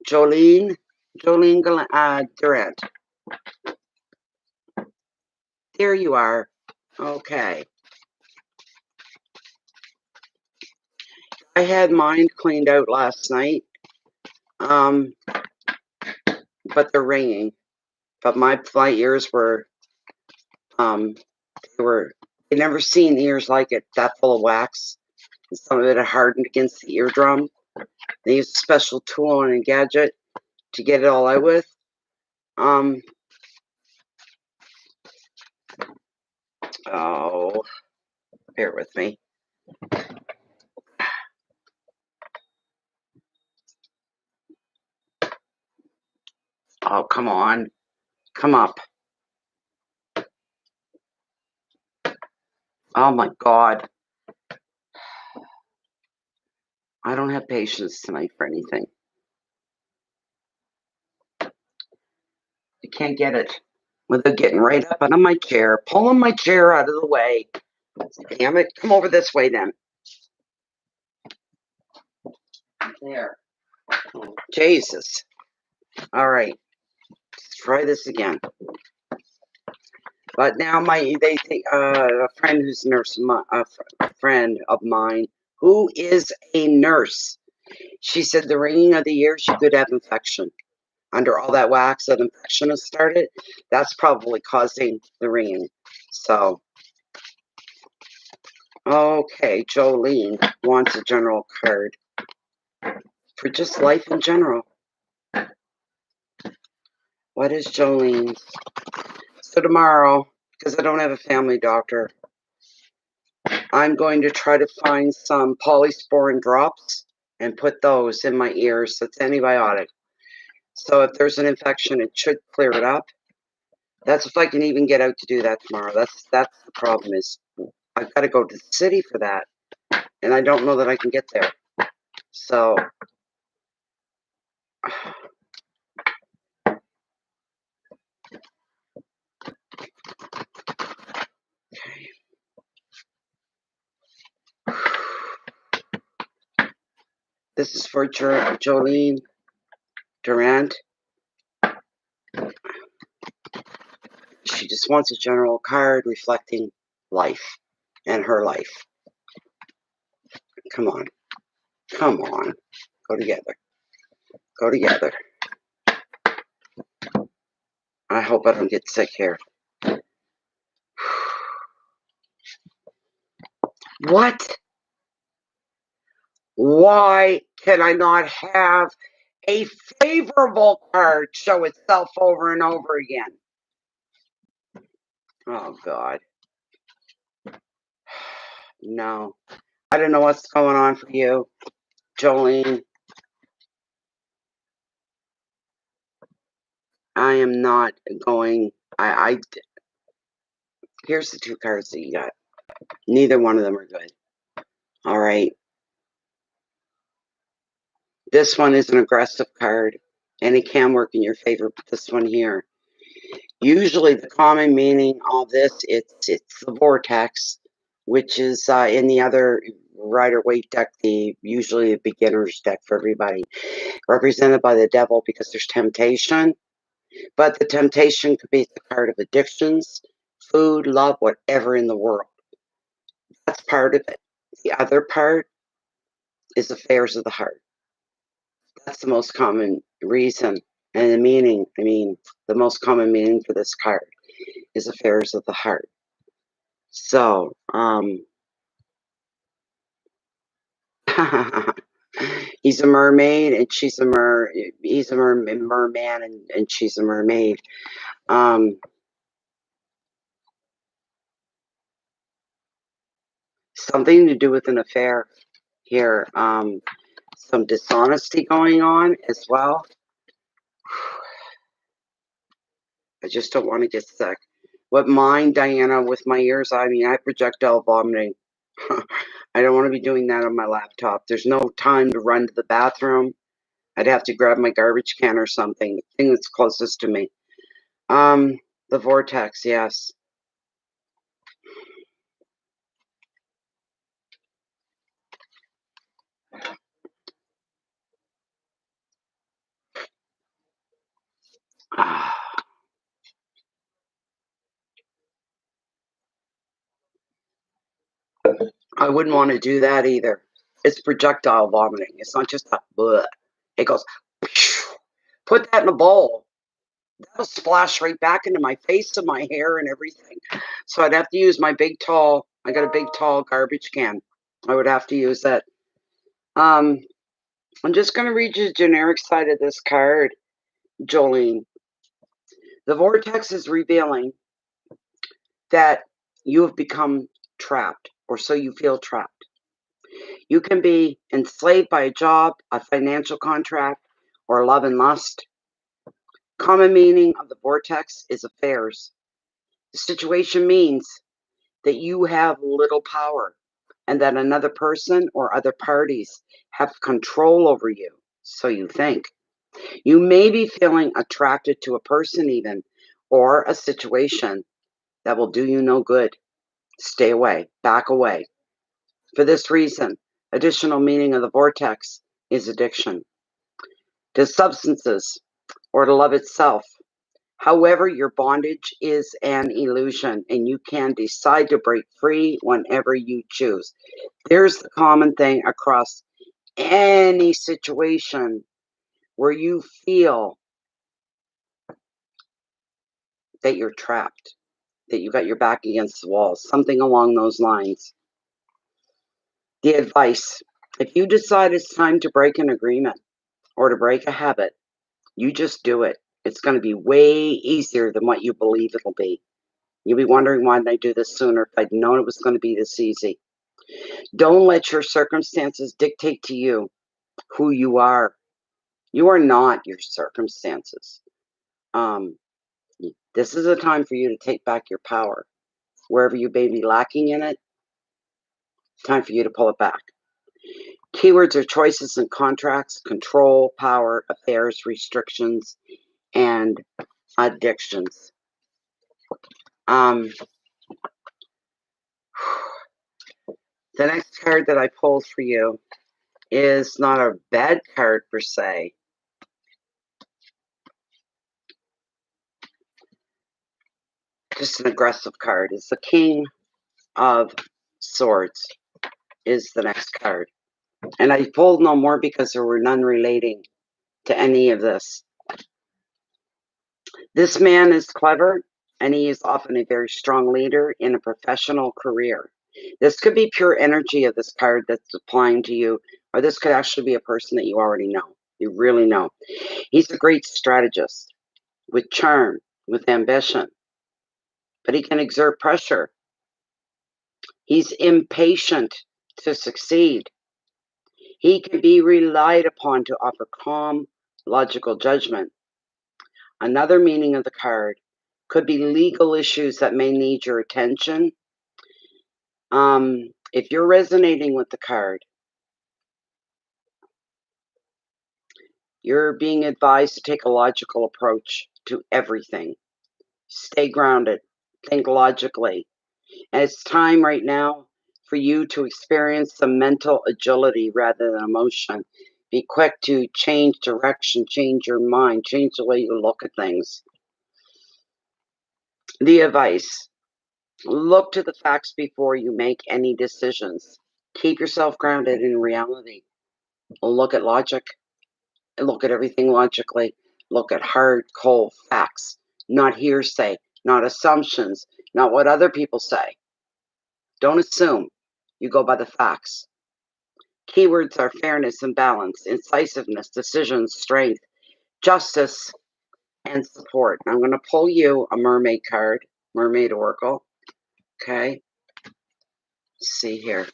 Jolene Durant. There you are. Okay. I had mine cleaned out last night. But they're ringing. But my ears were, they never seen ears like it, that full of wax. And some of it had hardened against the eardrum. They used a special tool and a gadget to get it all out with. Oh, bear with me. Oh, come on. Come up. Oh my God. I don't have patience tonight for anything. I can't get it without getting right up out of my chair, pulling my chair out of the way. Damn it. Come over this way then. There. Jesus. All right. Let's try this again. But now they think a friend who's a nurse, a friend of mine who is a nurse. She said the ringing of the ears, you could have infection. Under all that wax, that infection has started. That's probably causing the ringing. So, okay, Jolene wants a general card for just life in general. What is Jolene's? So tomorrow, because I don't have a family doctor, I'm going to try to find some polysporin drops and put those in my ears. That's antibiotic. So if there's an infection, it should clear it up. That's if I can even get out to do that tomorrow. That's the problem is I've got to go to the city for that, and I don't know that I can get there. So this is for Jolene Durant. She just wants a general card reflecting life and her life. Come on. Come on. Go together. Go together. I hope I don't get sick here. What? Why can I not have a favorable card show itself over and over again? Oh, God. No. I don't know what's going on for you, Jolene. I am not going. Here's the two cards that you got. Neither one of them are good. All right. This one is an aggressive card, and it can work in your favor, but this one here. Usually the common meaning of this, it's the vortex, which is in the other Rider-Waite deck, usually the beginner's deck for everybody, represented by the devil because there's temptation. But the temptation could be the card of addictions, food, love, whatever in the world. That's part of it. The other part is affairs of the heart. That's the most common reason And the meaning, the most common meaning for this card is affairs of the heart. So, he's a mermaid and she's a he's a merman and she's a mermaid. Something to do with an affair here. Some dishonesty going on as well. I just don't want to get sick. What mind, Diana, with my ears? I projectile vomiting. I don't want to be doing that on my laptop. There's no time to run to the bathroom. I'd have to grab my garbage can or something, the thing that's closest to me. The vortex, yes. I wouldn't want to do that either. It's projectile vomiting. It's not just a bleh. It goes, put that in a bowl. That'll splash right back into my face and my hair and everything. So I'd have to use my big tall, I got a big tall garbage can. I would have to use that. I'm just going to read you the generic side of this card, Jolene. The vortex is revealing that you have become trapped, or so you feel trapped. You can be enslaved by a job, a financial contract, or love and lust. Common meaning of the vortex is affairs. The situation means that you have little power and that another person or other parties have control over you, so you think. You may be feeling attracted to a person even, or a situation that will do you no good. Stay away, back away. For this reason, additional meaning of the vortex is addiction to substances or to love itself. However, your bondage is an illusion and you can decide to break free whenever you choose. There's the common thing across any situation where you feel that you're trapped, that you got your back against the wall, something along those lines. The advice, if you decide it's time to break an agreement or to break a habit, you just do it. It's going to be way easier than what you believe it'll be. You'll be wondering why didn't I do this sooner if I'd known it was going to be this easy. Don't let your circumstances dictate to you who you are. You are not your circumstances. This is a time for you to take back your power. Wherever you may be lacking in it, time for you to pull it back. Keywords are choices and contracts, control, power, affairs, restrictions, and addictions. The next card that I pulled for you is not a bad card per se. Just an aggressive card. It's the King of Swords is the next card. And I pulled no more because there were none relating to any of this. This man is clever, and he is often a very strong leader in a professional career. This could be pure energy of this card that's applying to you, or this could actually be a person that you already know. You really know. He's a great strategist with charm, with ambition, but he can exert pressure. He's impatient to succeed. He can be relied upon to offer calm, logical judgment. Another meaning of the card could be legal issues that may need your attention. If you're resonating with the card, you're being advised to take a logical approach to everything. Stay grounded, think logically. And it's time right now for you to experience some mental agility rather than emotion. Be quick to change direction, change your mind, change the way you look at things. The advice, look to the facts before you make any decisions. Keep yourself grounded in reality. Look at logic. Look at everything logically. look at hard, cold facts, not hearsay, not assumptions, not what other people say. Don't assume. You go by the facts. Keywords are fairness and balance, incisiveness, decision, strength, justice, and support. I'm going to pull you a mermaid card, mermaid oracle. Okay. Let's see here.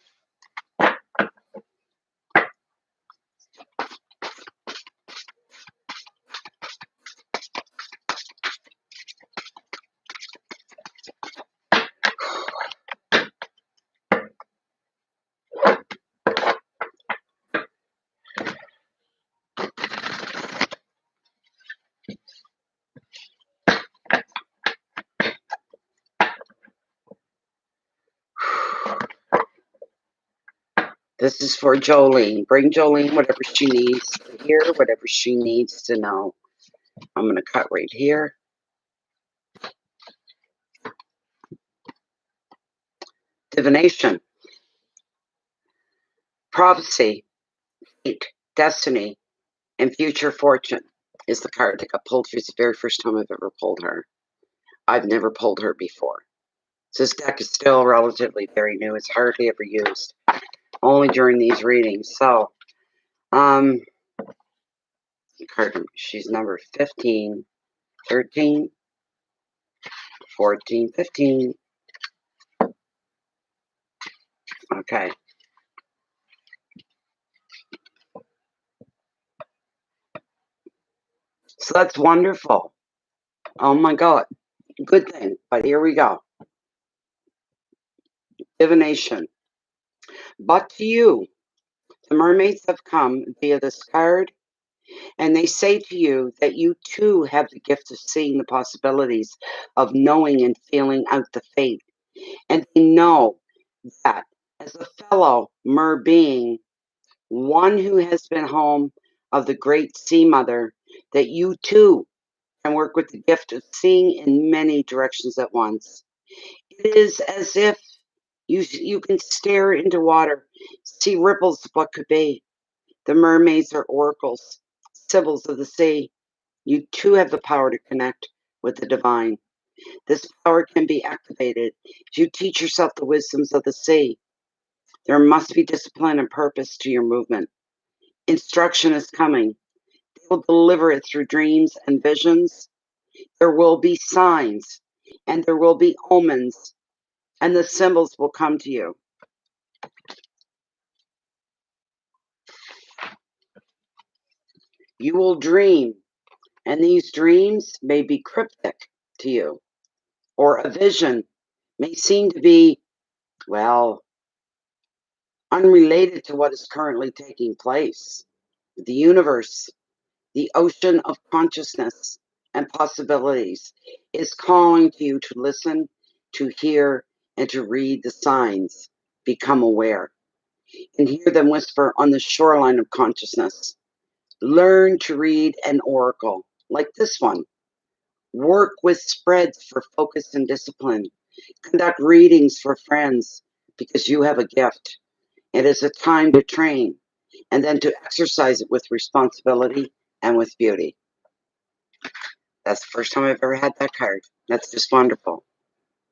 This is for Jolene. Bring Jolene whatever she needs to hear, whatever she needs to know. I'm going to cut right here. Divination. Prophecy, fate, destiny, and future fortune is the card that got pulled. It's the very first time I've ever pulled her. I've never pulled her before. This deck is still relatively very new. It's hardly ever used. Only during these readings. So, card, she's number 15, 13, 14, 15. Okay. So that's wonderful. Oh my God. Good thing. But here we go. Divination. But to you, the mermaids have come via this card, and they say to you that you too have the gift of seeing the possibilities, of knowing and feeling out the fate. And they know that as a fellow mer being, one who has been home of the great sea mother, that you too can work with the gift of seeing in many directions at once. It is as if you can stare into water, see ripples of what could be. The mermaids are oracles, sibyls of the sea. You too have the power to connect with the divine. This power can be activated if you teach yourself the wisdoms of the sea. There must be discipline and purpose to your movement. Instruction is coming. They will deliver it through dreams and visions. There will be signs and there will be omens, and the symbols will come to you. You will dream, and these dreams may be cryptic to you, or a vision may seem to be, well, unrelated to what is currently taking place. The universe, the ocean of consciousness and possibilities, is calling to you to listen, to hear, and to read the signs. Become aware and hear them whisper on the shoreline of consciousness. Learn to read an oracle like this one. Work with spreads for focus and discipline. Conduct readings for friends because you have a gift. It is a time to train and then to exercise it with responsibility and with beauty. That's the first time I've ever had that card. That's just wonderful.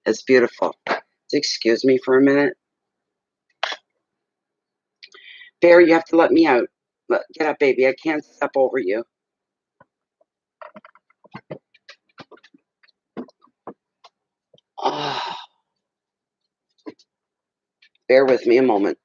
It's beautiful. Excuse me for a minute. Bear, you have to let me out. Get up, baby. I can't step over you. Oh. Bear with me a moment.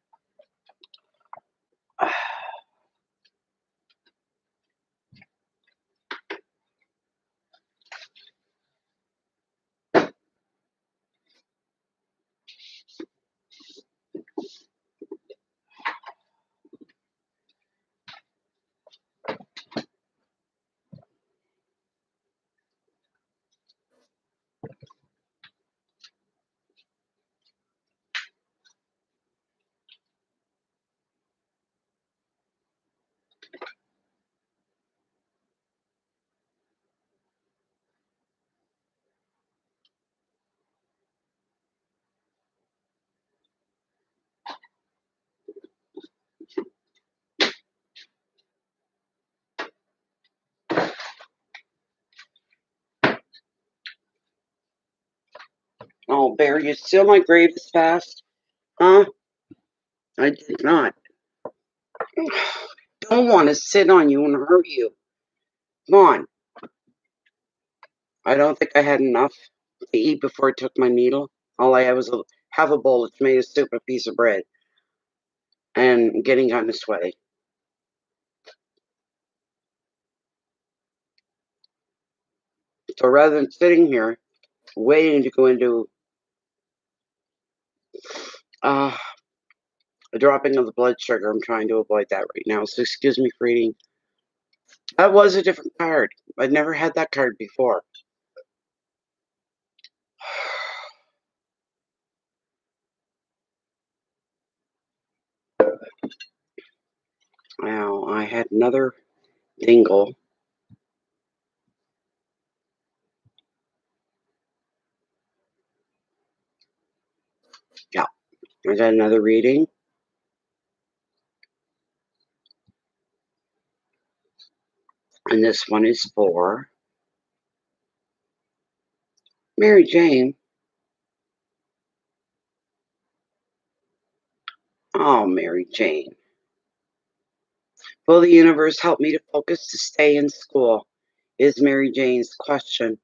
Oh, Bear, you steal my grave this fast? Huh? I did not. Don't want to sit on you and hurt you. Come on. I don't think I had enough to eat before I took my needle. All I had was half a bowl of tomato soup and a piece of bread. And getting kind of sweaty. So rather than sitting here waiting to go into a dropping of the blood sugar, I'm trying to avoid that right now. So excuse me for eating. That was a different card. I'd never had that card before. Now, I had another dingle. Yeah, I got another reading. And this one is for Mary Jane. Oh, Mary Jane. Will the universe help me to focus to stay in school? Is Mary Jane's question.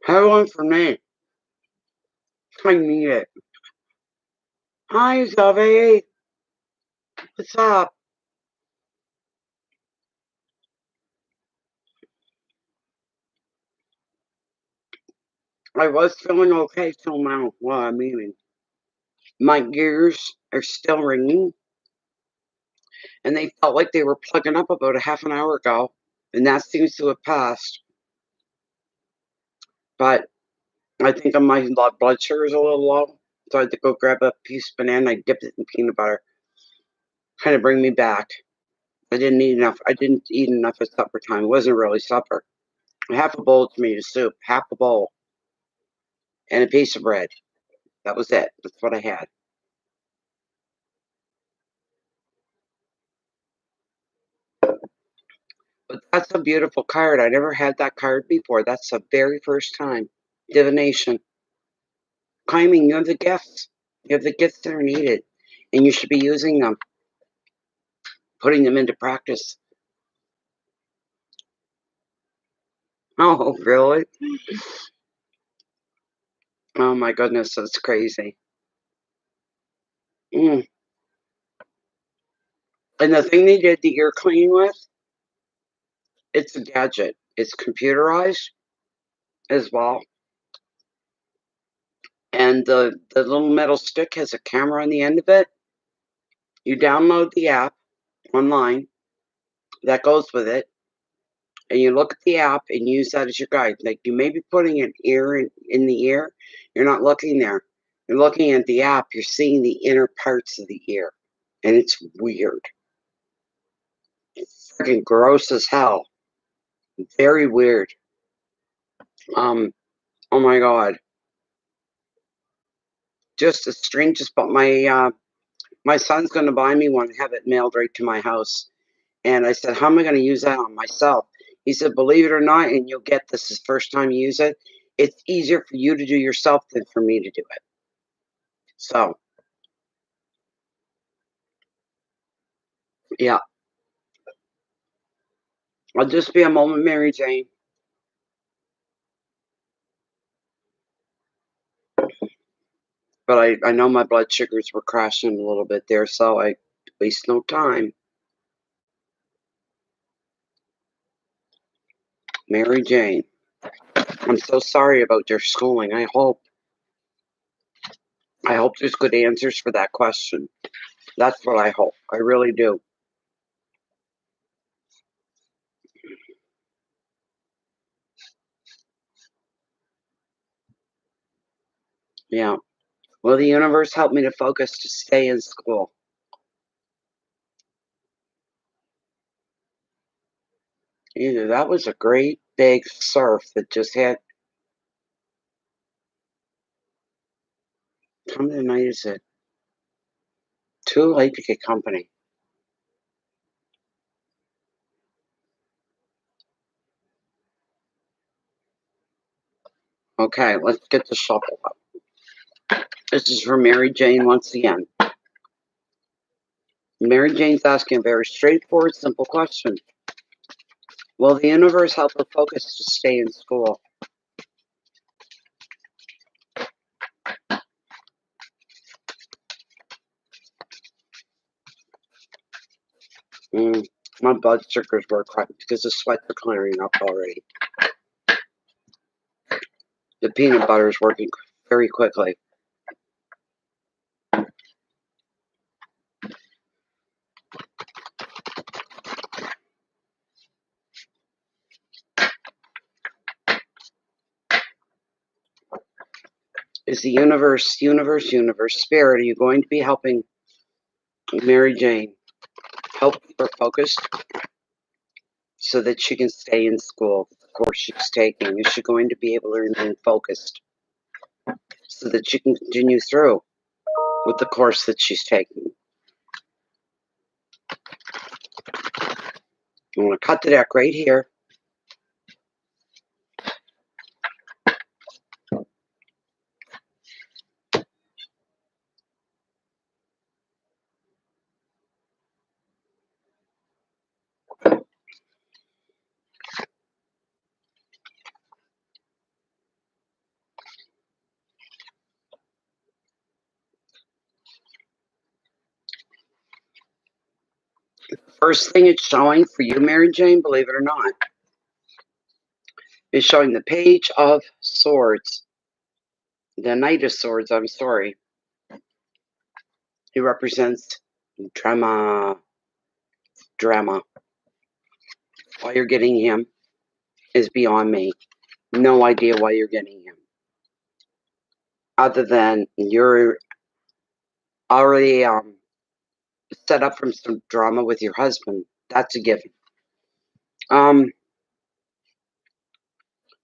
Have one for me. I need it. Hi, Zave. What's up? I was feeling okay till now. Well, I mean, my ears are still ringing, and they felt like they were plugging up about a half an hour ago, and that seems to have passed. But I think my blood sugar is a little low, so I had to go grab a piece of banana. I dipped it in peanut butter, kind of bring me back. I didn't eat enough. I didn't eat enough at supper time. It wasn't really supper. Half a bowl of tomato soup, half a bowl, and a piece of bread. That was it. That's what I had. But that's a beautiful card. I never had that card before. That's the very first time. Divination. Claiming you have the gifts. You have the gifts that are needed. And you should be using them, putting them into practice. Oh, really? Oh my goodness, that's crazy. Mm. And the thing they did the ear cleaning with, it's a gadget. It's computerized as well. And the little metal stick has a camera on the end of it. You download the app online that goes with it, and you look at the app and use that as your guide. Like you may be putting an ear in the ear, you're not looking there. You're looking at the app, you're seeing the inner parts of the ear. And it's weird. It's freaking gross as hell. Very weird. Oh my god. Just the strangest, but my son's gonna buy me one and have it mailed right to my house. And I said, how am I gonna use that on myself? He said, believe it or not, and you'll get this the first time you use it, it's easier for you to do yourself than for me to do it. So yeah. I'll just be a moment, Mary Jane. But I know my blood sugars were crashing a little bit there, so I waste no time. Mary Jane. I'm so sorry about your schooling. I hope there's good answers for that question. That's what I hope. I really do. Yeah. Will the universe help me to focus to stay in school? Either that was a great big surf that just hit. What time of the night is it? Too late to get company. Okay, let's get the shuffle up. This is for Mary Jane once again. Mary Jane's asking a very straightforward, simple question. Will the universe help her focus to stay in school? My blood sugars were correct because the sweats are clearing up already. The peanut butter is working very quickly. Is the universe, spirit, are you going to be helping Mary Jane help her focus so that she can stay in school, the course she's taking? Is she going to be able to remain focused so that she can continue through with the course that she's taking? I'm going to cut the deck right here. First thing it's showing for you, Mary Jane, believe it or not, is showing the Page of Swords. The Knight of Swords, I'm sorry. He represents drama. Why you're getting him is beyond me. No idea why you're getting him. Other than you're already set up from some drama with your husband. That's a given.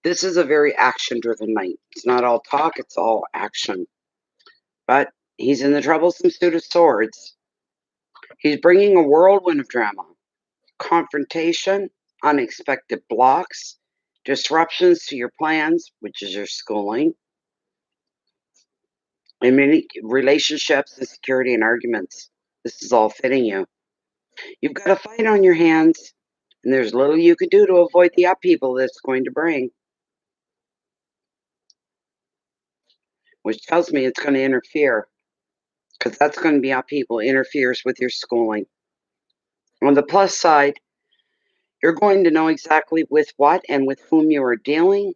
This is a very action-driven night. It's not all talk, it's all action. But he's in the troublesome suit of swords. He's bringing a whirlwind of drama, confrontation, unexpected blocks, disruptions to your plans, which is your schooling, and many relationships, insecurity, and arguments. This is all fitting you. You've got a fight on your hands, and there's little you could do to avoid the upheaval that's going to bring, which tells me it's going to interfere, because that's going to be upheaval, interferes with your schooling. On the plus side, you're going to know exactly with what and with whom you are dealing.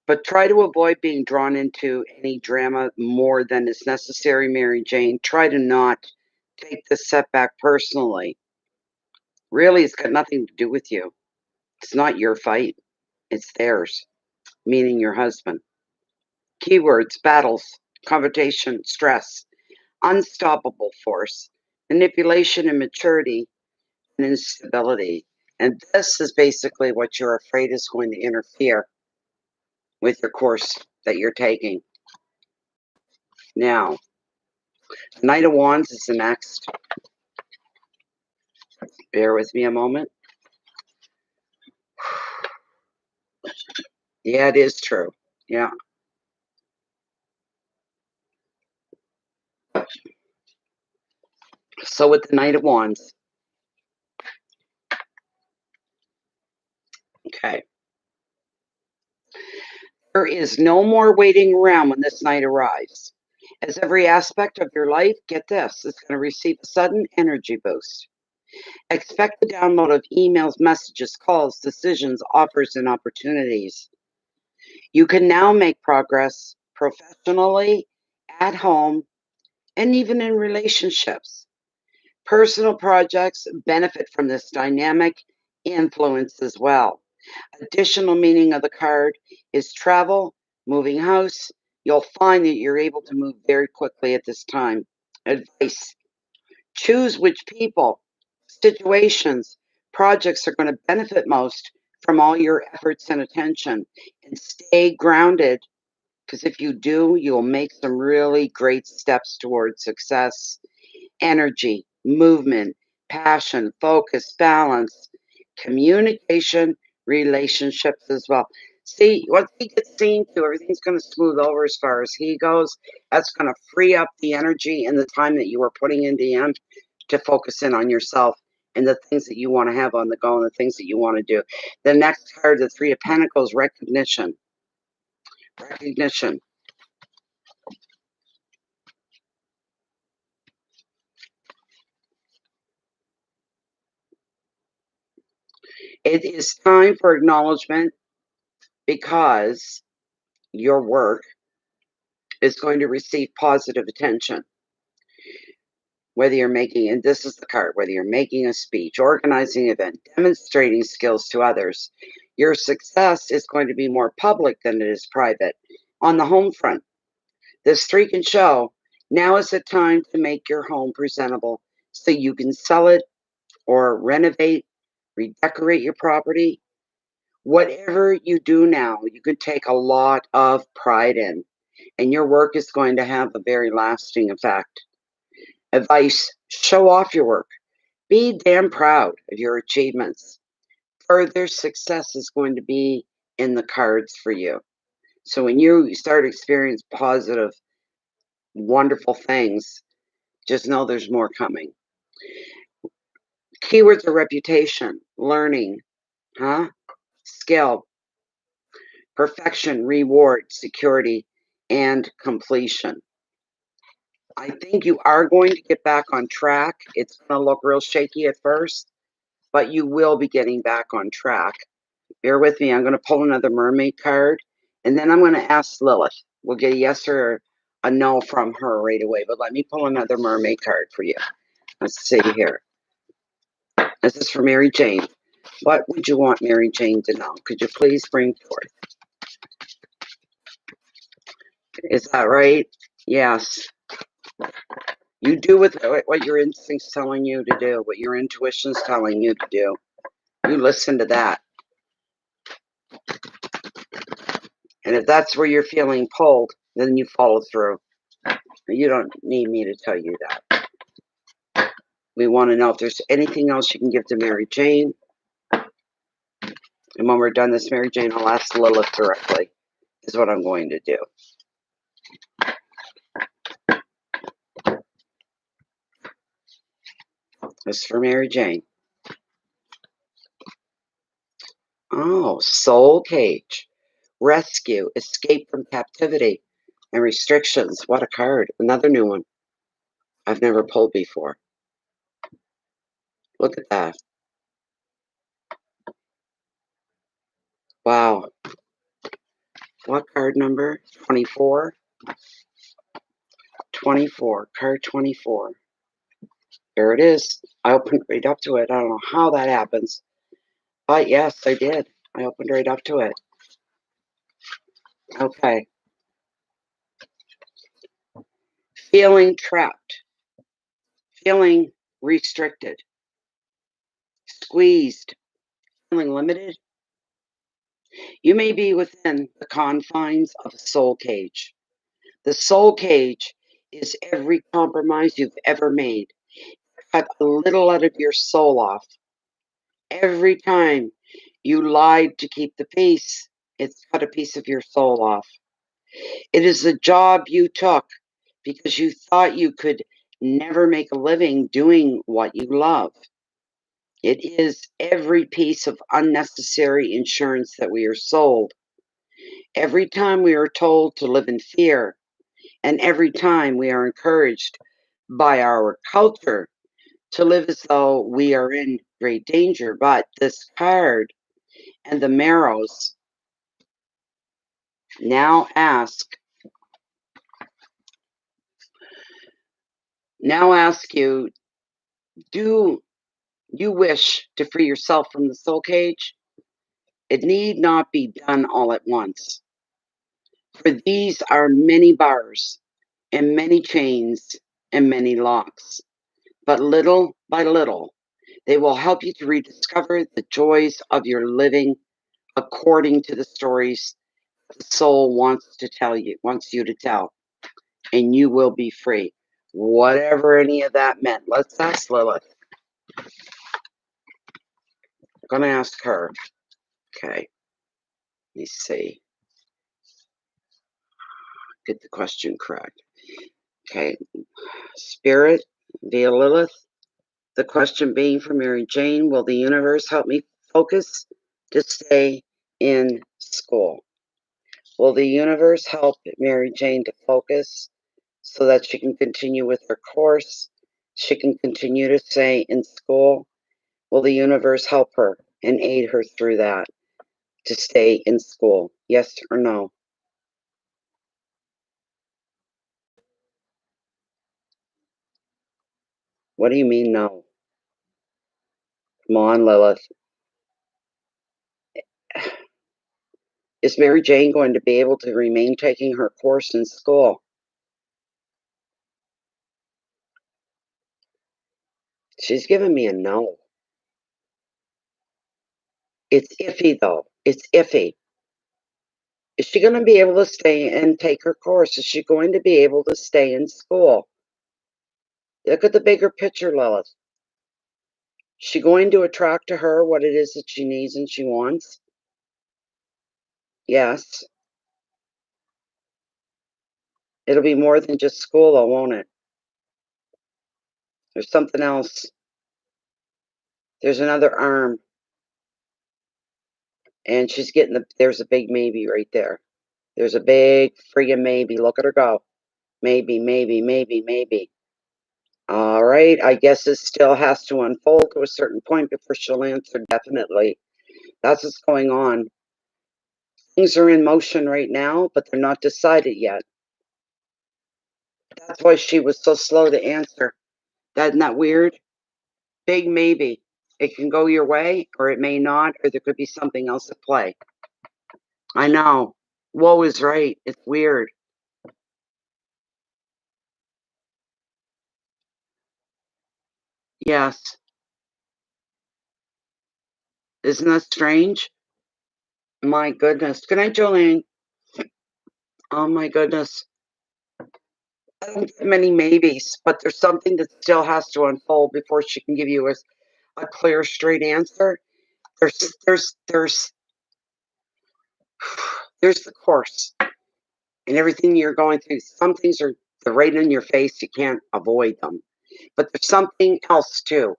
But try to avoid being drawn into any drama more than is necessary, Mary Jane. Try to not take the setback personally. Really, it's got nothing to do with you. It's not your fight. It's theirs, meaning your husband. Keywords: battles, confrontation, stress, unstoppable force, manipulation, immaturity, and instability. And this is basically what you're afraid is going to interfere with your course that you're taking. Now, Knight of Wands is the next. Bear with me a moment. Yeah, it is true. Yeah. So with the Knight of Wands. Okay. There is no more waiting around when this night arrives. As every aspect of your life, get this, is going to receive a sudden energy boost. Expect the download of emails, messages, calls, decisions, offers, and opportunities. You can now make progress professionally, at home, and even in relationships. Personal projects benefit from this dynamic influence as well. Additional meaning of the card is travel, moving house. You'll find that you're able to move very quickly at this time. Advice: choose which people, situations, projects are going to benefit most from all your efforts and attention, and stay grounded, because if you do, you'll make some really great steps towards success. Energy, movement, passion, focus, balance, Communication, relationships as well. See, once he gets seen to, everything's going to smooth over as far as he goes. That's going to free up the energy and the time that you were putting into him to focus in on yourself and the things that you want to have on the go and the things that you want to do. The next card, the Three of Pentacles, recognition. Recognition. It is time for acknowledgement because your work is going to receive positive attention. Whether you're making, and this is the card, whether you're making a speech, organizing an event, demonstrating skills to others, your success is going to be more public than it is private. On the home front, this three can show now is the time to make your home presentable so you can sell it or renovate, redecorate your property. Whatever you do now, you can take a lot of pride in, and your work is going to have a very lasting effect. Advice, show off your work. Be damn proud of your achievements. Further success is going to be in the cards for you. So when you start experiencing positive, wonderful things, just know there's more coming. Keywords are reputation, learning, skill, perfection, reward, security, and completion. I think you are going to get back on track. It's going to look real shaky at first, but you will be getting back on track. Bear with me. I'm going to pull another mermaid card, and then I'm going to ask Lilith. We'll get a yes or a no from her right away, but let me pull another mermaid card for you. Let's see here. This is for Mary Jane. What would you want Mary Jane to know? Could you please bring forth? Is that right? Yes. You do with what your instinct's telling you to do, what your intuition's telling you to do. You listen to that. And if that's where you're feeling pulled, then you follow through. You don't need me to tell you that. We want to know if there's anything else you can give to Mary Jane. And when we're done this, Mary Jane, I'll ask Lilith directly, is what I'm going to do. This is for Mary Jane. Oh, soul cage. Rescue, escape from captivity and restrictions. What a card. Another new one I've never pulled before. Look at that. Wow. What card number? 24? 24. Card 24. There it is. I opened right up to it. I don't know how that happens. But yes, I did. I opened right up to it. Okay. Feeling trapped. Feeling restricted. Squeezed. Feeling limited. You may be within the confines of a soul cage. The soul cage is every compromise you've ever made. Cut a little out of your soul off. Every time you lied to keep the peace, it's cut a piece of your soul off. It is a job you took because you thought you could never make a living doing what you love. It is every piece of unnecessary insurance that we are sold. Every time we are told to live in fear, and every time we are encouraged by our culture to live as though we are in great danger. But this card and the marrows now ask you, do you wish to free yourself from the soul cage? It need not be done all at once. For these are many bars and many chains and many locks. But little by little, they will help you to rediscover the joys of your living according to the stories the soul wants you to tell, and you will be free. Whatever any of that meant. Let's ask Lilith. Gonna ask her. Okay. Let me see. Get the question correct. Okay. Spirit via Lilith. The question being for Mary Jane, will the universe help me focus to stay in school? Will the universe help Mary Jane to focus so that she can continue with her course? She can continue to stay in school. Will the universe help her and aid her through that to stay in school? Yes or no? What do you mean no? Come on, Lilith. Is Mary Jane going to be able to remain taking her course in school? She's giving me a no. It's iffy, though. It's iffy. Is she going to be able to stay and take her course? Is she going to be able to stay in school? Look at the bigger picture, Lilith. Is she going to attract to her what it is that she needs and she wants? Yes. It'll be more than just school, though, won't it? There's something else. There's another arm. And she's getting there's a big maybe right there. There's a big friggin' maybe. Look at her go. Maybe, maybe, maybe, maybe. All right. I guess it still has to unfold to a certain point before she'll answer definitely. That's what's going on. Things are in motion right now, but they're not decided yet. That's why she was so slow to answer. Isn't that weird? Big maybe. It can go your way, or it may not, or there could be something else at play. I know. Woe is right. It's weird. Yes. Isn't that strange? My goodness. Good night, Jolene. Oh my goodness. I don't get many maybes, but there's something that still has to unfold before she can give you a clear, straight answer. There's there's the course and everything you're going through. Some things are right in your face. You can't avoid them. But there's something else too.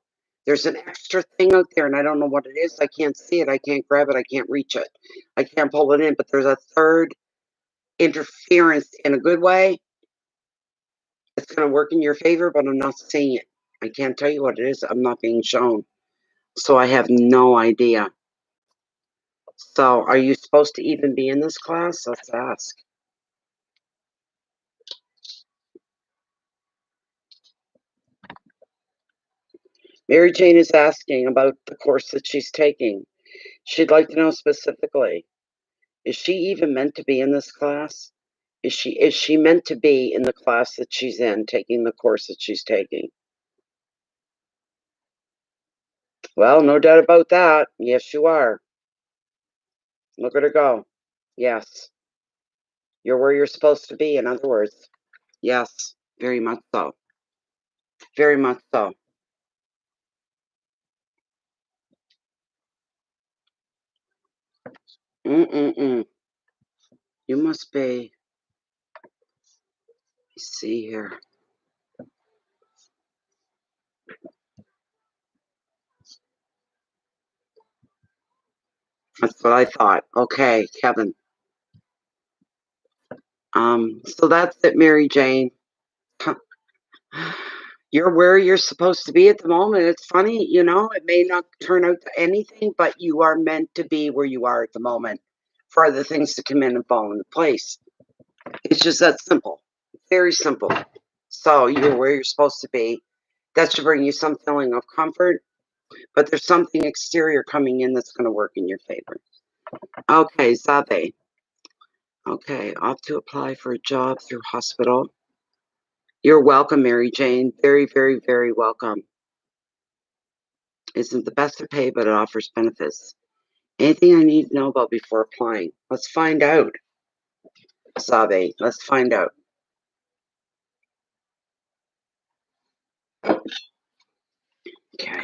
There's an extra thing out there, and I don't know what it is. I can't see it. I can't grab it. I can't reach it. I can't pull it in. But there's a third interference in a good way. It's going to work in your favor, but I'm not seeing it. I can't tell you what it is. I'm not being shown. So I have no idea. So are you supposed to even be in this class? Let's ask. Mary Jane is asking about the course that she's taking. She'd like to know specifically, is she even meant to be in this class? Is she meant to be in the class that she's in, taking the course that she's taking? Well, no doubt about that. Yes, you are. Look at her go. Yes. You're where you're supposed to be, in other words. Yes, very much so. Very much so. Mm-mm-mm. You must be. Let's see here. That's what I thought. Okay, Kevin. So that's it, Mary Jane. You're where you're supposed to be at the moment. It's funny, it may not turn out to anything, but you are meant to be where you are at the moment for other things to come in and fall into place. It's just that simple. Very simple. So you're where you're supposed to be. That should bring you some feeling of comfort, but there's something exterior coming in that's going to work in your favor. Okay, Zave. Okay, off to apply for a job through hospital. You're welcome, Mary Jane. Very, very, very welcome. Isn't the best to pay, but it offers benefits. Anything I need to know about before applying? Let's find out. Zave, let's find out. Okay.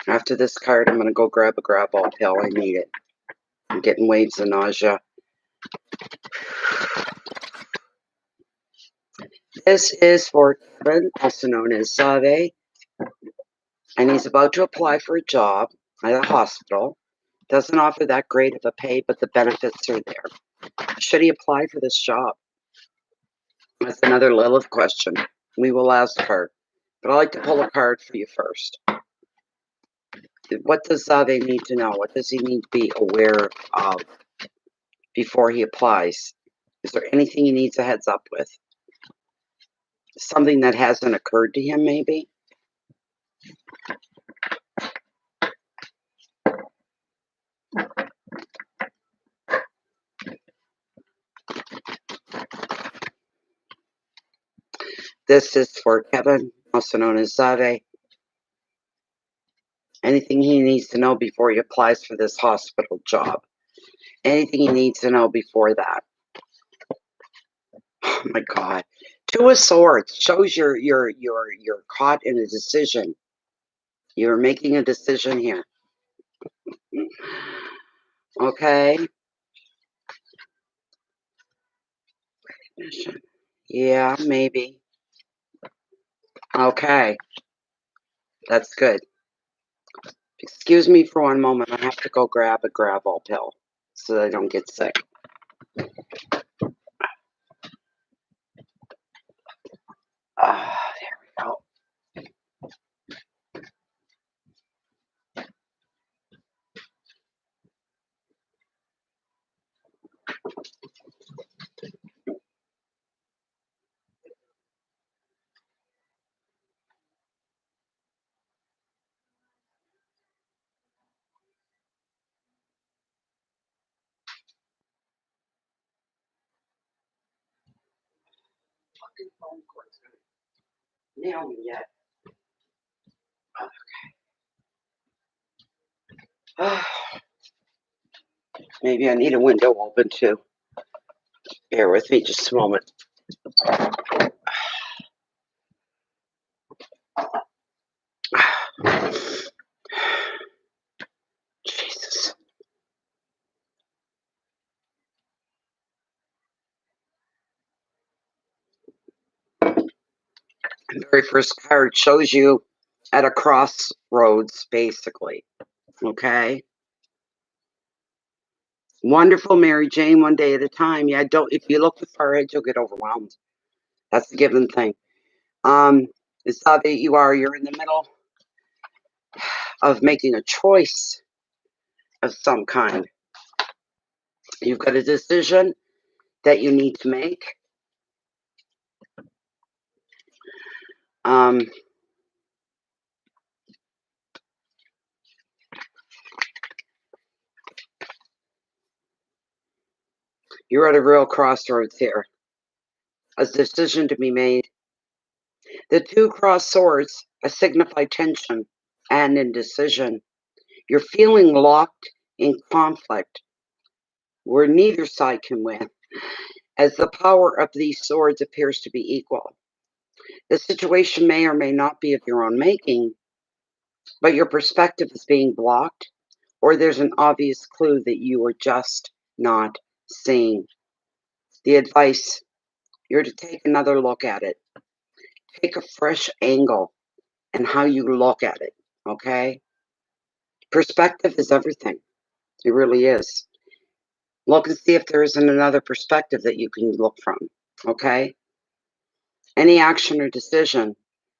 After this card, I'm going to go grab a grab-all pill. I need it. I'm getting waves of nausea. This is for Kevin, also known as Zave, and he's about to apply for a job at a hospital. Doesn't offer that great of a pay, but the benefits are there. Should he apply for this job? That's another Lilith question. We will ask her. But I'd like to pull a card for you first. What does Zave need to know? What does he need to be aware of before he applies? Is there anything he needs a heads up with? Something that hasn't occurred to him, maybe? This is for Kevin, also known as Zave. Anything he needs to know before he applies for this hospital job. Anything he needs to know before that. Oh my God. Two of Swords shows you're caught in a decision. You're making a decision here. Okay. Yeah, maybe. Okay. That's good. Excuse me for one moment. I have to go grab a grab-all pill so that I don't get sick. There we go. Fucking phone cord's gonna nail me yet. Okay. Maybe I need a window open too. Bear with me just a moment. Jesus. The very first card shows you at a crossroads, basically. Okay. Wonderful, Mary Jane, one day at a time. Yeah, don't. If you look too far ahead, you'll get overwhelmed. That's the given thing. It's how that you're in the middle of making a choice of some kind. You've got a decision that you need to make. You're at a real crossroads here. A decision to be made. The two crossed swords signify tension and indecision. You're feeling locked in conflict where neither side can win, as the power of these swords appears to be equal. The situation may or may not be of your own making, but your perspective is being blocked, or there's an obvious clue that you are just not seeing. The advice, you're to take another look at it. Take a fresh angle and how you look at it, okay? Perspective is everything. It really is. Look and see if there isn't another perspective that you can look from, okay? Any action or decision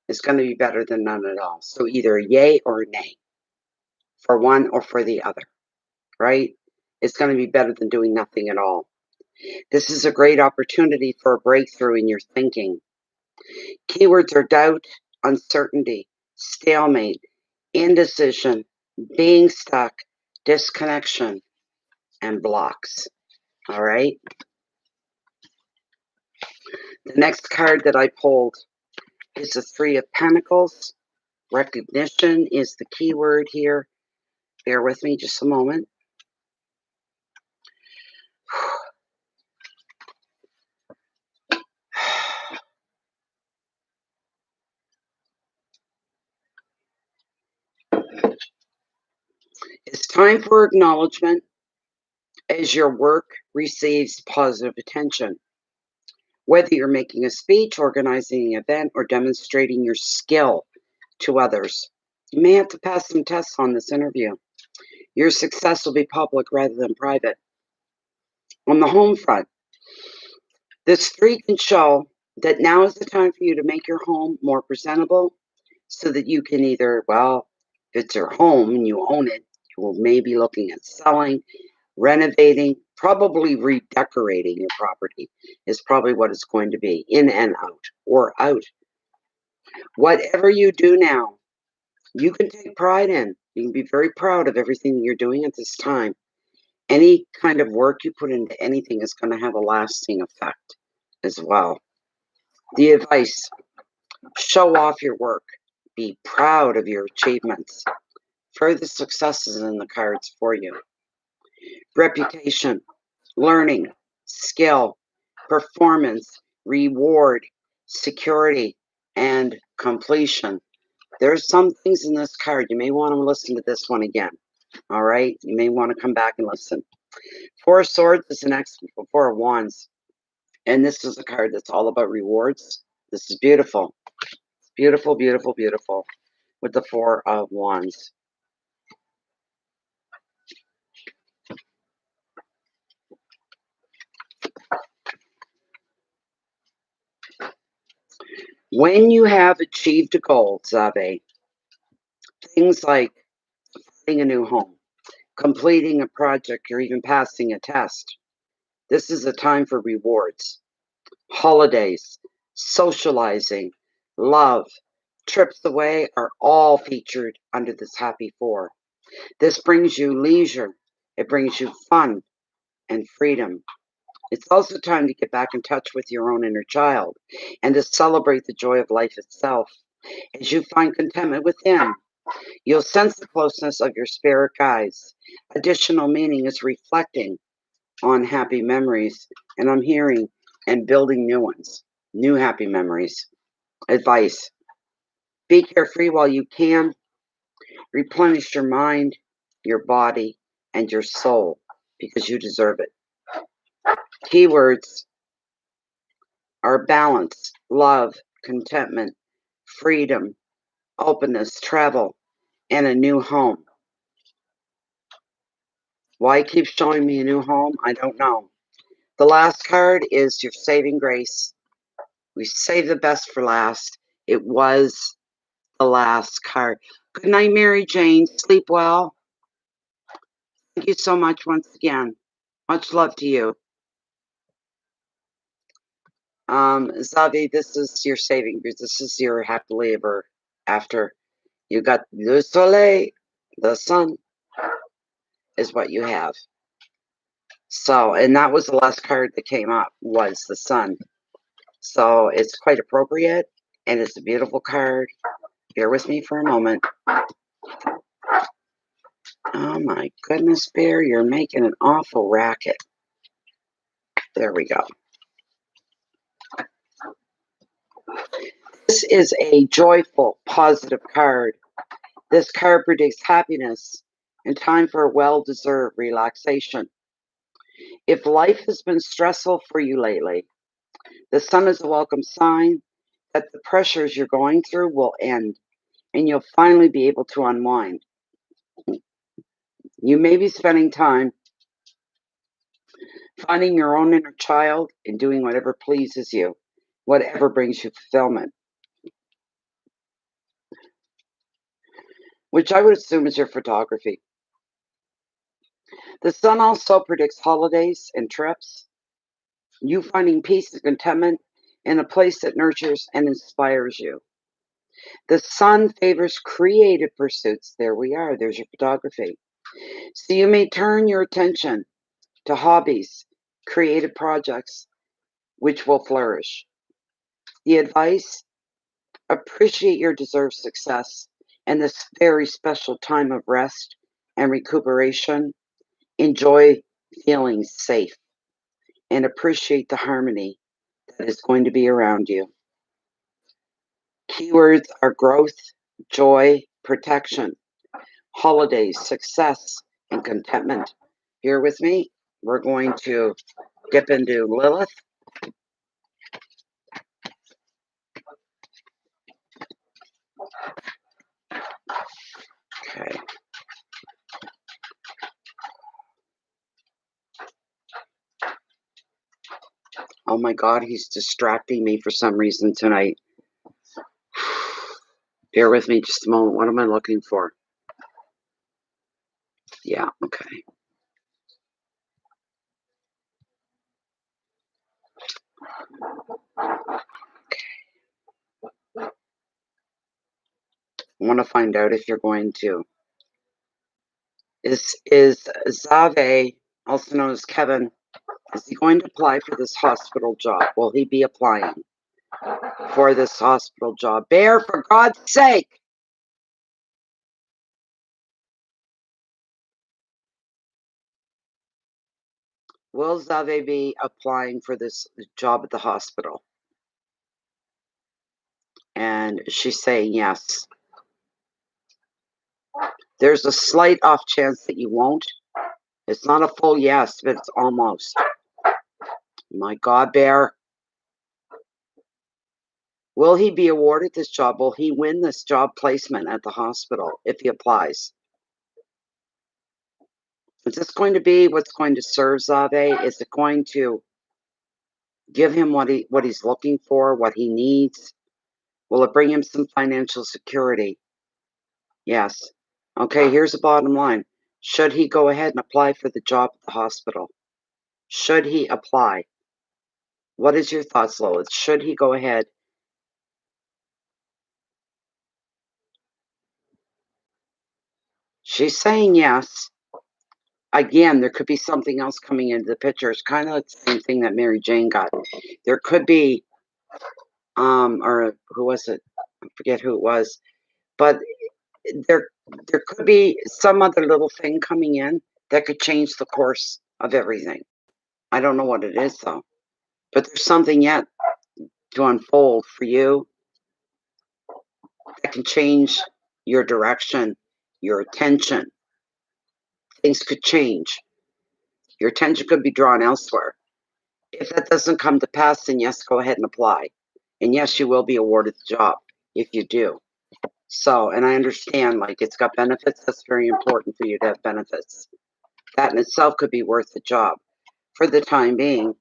is going to be better than none at all. So either a yay or a nay for one or for the other, right? It's going to be better than doing nothing at all. This is a great opportunity for a breakthrough in your thinking. Keywords are doubt, uncertainty, stalemate, indecision, being stuck, disconnection, and blocks. All right. The next card that I pulled is the Three of Pentacles. Recognition is the key word here. Bear with me just a moment. It's time for acknowledgement as your work receives positive attention. Whether you're making a speech, organizing an event, or demonstrating your skill to others, you may have to pass some tests on this interview. Your success will be public rather than private. On the home front, this 3 can show that now is the time for you to make your home more presentable so that you can either, well, if it's your home and you own it, you will maybe be looking at selling, renovating, probably redecorating your property is probably what it's going to be, in and out or out. Whatever you do now, you can take pride in. You can be very proud of everything you're doing at this time. Any kind of work you put into anything is going to have a lasting effect as well. The advice: show off your work, be proud of your achievements. Further successes in the cards for you. Reputation, learning, skill, performance, reward, security, and completion. There's some things in this card. You may want to listen to this one again. All right? You may want to come back and listen. 4 of Swords is the next 4 of Wands. And this is a card that's all about rewards. This is beautiful. Beautiful, beautiful, beautiful. With the 4 of Wands. When you have achieved a goal, Zave, things like finding a new home, completing a project, or even passing a test, this is a time for rewards. Holidays, socializing, love, trips away are all featured under this happy 4. This brings you leisure. It brings you fun and freedom. It's also time to get back in touch with your own inner child and to celebrate the joy of life itself. As you find contentment within, you'll sense the closeness of your spirit guides. Additional meaning is reflecting on happy memories, and I'm hearing and building new ones, new happy memories. Advice: be carefree while you can. Replenish your mind, your body, and your soul because you deserve it. Keywords are balance, love, contentment, freedom, openness, travel, and a new home. Why it keeps showing me a new home? I don't know. The last card is your saving grace. We save the best for last. It was the last card. Good night, Mary Jane. Sleep well. Thank you so much once again. Much love to you. Zave, this is your saving grace. This is your happily ever after. You got le soleil, the sun is what you have. So, and that was the last card that came up, was the sun. So it's quite appropriate, and it's a beautiful card. Bear with me for a moment. Oh my goodness, Bear, you're making an awful racket. There we go. This is a joyful, positive card. This card predicts happiness and time for a well-deserved relaxation. If life has been stressful for you lately, the sun is a welcome sign that the pressures you're going through will end and you'll finally be able to unwind. You may be spending time finding your own inner child and doing whatever pleases you, whatever brings you fulfillment, which I would assume is your photography. The sun also predicts holidays and trips, you finding peace and contentment in a place that nurtures and inspires you. The sun favors creative pursuits. There we are. There's your photography. So you may turn your attention to hobbies, creative projects, which will flourish. The advice: appreciate your deserved success and this very special time of rest and recuperation. Enjoy feeling safe and appreciate the harmony that is going to be around you. Keywords are growth, joy, protection, holidays, success, and contentment. Here with me, we're going to dip into Lilith. Okay. Oh my God, he's distracting me for some reason tonight. Bear with me just a moment. What am I looking for? Yeah, okay. I want to find out if you're going to. Is Zave, also known as Kevin, is he going to apply for this hospital job? Will he be applying for this hospital job? Bear, for God's sake! Will Zave be applying for this job at the hospital? And she's saying yes. There's a slight off chance that you won't. It's not a full yes, but it's almost. My God, Bear. Will he be awarded this job? Will he win this job placement at the hospital if he applies? Is this going to be what's going to serve Zave? Is it going to give him what he's looking for, what he needs? Will it bring him some financial security? Yes. Okay, here's the bottom line. Should he go ahead and apply for the job at the hospital? Should he apply? What is your thoughts, Lois? Should he go ahead? She's saying yes. Again, there could be something else coming into the picture. It's kind of like the same thing that Mary Jane got. There could be, or who was it? I forget who it was. But there could be some other little thing coming in that could change the course of everything. I don't know what it is, though. But there's something yet to unfold for you that can change your direction, your attention. Things could change. Your attention could be drawn elsewhere. If that doesn't come to pass, then yes, go ahead and apply. And yes, you will be awarded the job if you do. So, and I understand, like, it's got benefits. That's very important for you to have benefits. That in itself could be worth the job for the time being.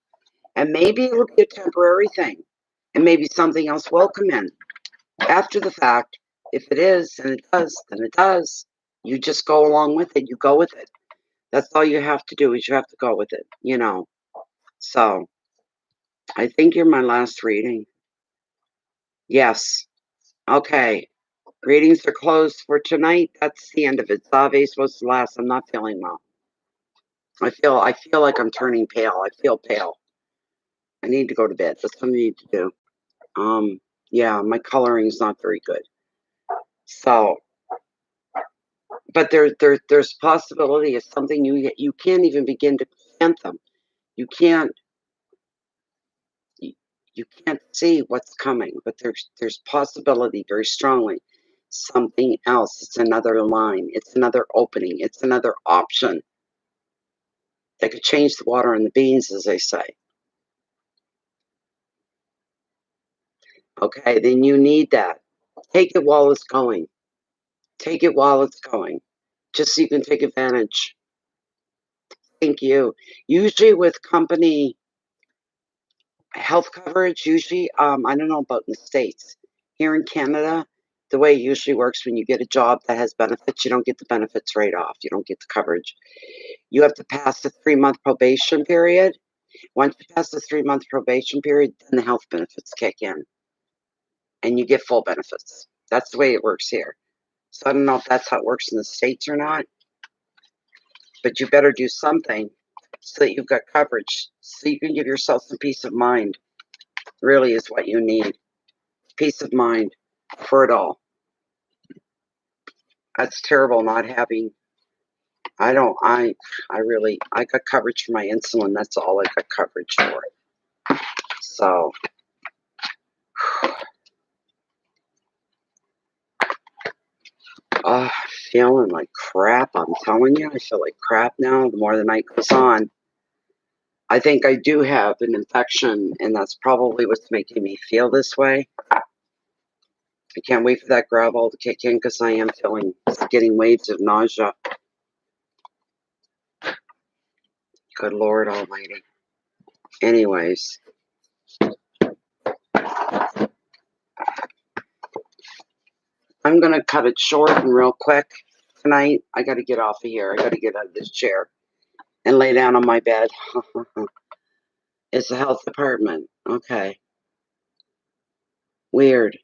And maybe it'll be a temporary thing. And maybe something else will come in after the fact. If it is, and it does, then it does. You just go along with it. You go with it. That's all you have to do is you have to go with it, you know. So, I think you're my last reading. Yes. Okay. Readings are closed for tonight. That's the end of it. Zave is supposed to last. I'm not feeling well. I feel like I'm turning pale. I feel pale. I need to go to bed. That's what I need to do. Yeah, my coloring is not very good. So, but there's possibility of something you can't even begin to fathom. You can't you can't see what's coming, but there's possibility very strongly. Something else. It's another line. It's another opening. It's another option that could change the water and the beans, as they say. Okay, then you need that. Take it while it's going. Take it while it's going, just so you can take advantage. Thank you. Usually with company health coverage, usually, I don't know about in the States. Here in Canada, the way it usually works when you get a job that has benefits, you don't get the benefits right off. You don't get the coverage. You have to pass the 3-month probation period. Once you pass the 3-month probation period, then the health benefits kick in and you get full benefits. That's the way it works here. So I don't know if that's how it works in the States or not, but you better do something so that you've got coverage, so you can give yourself some peace of mind. Really is what you need. Peace of mind for it all. That's terrible not having. I got coverage for my insulin. That's all I got coverage for it. So Oh, feeling like crap. I'm telling you, I feel like crap now. The more the night goes on, I think I do have an infection, and that's probably what's making me feel this way. I can't wait for that Gravol to kick in because I am getting waves of nausea. Good Lord Almighty. Anyways, I'm going to cut it short and real quick tonight. I got to get off of here. I got to get out of this chair and lay down on my bed. It's the health department. Okay. Weird.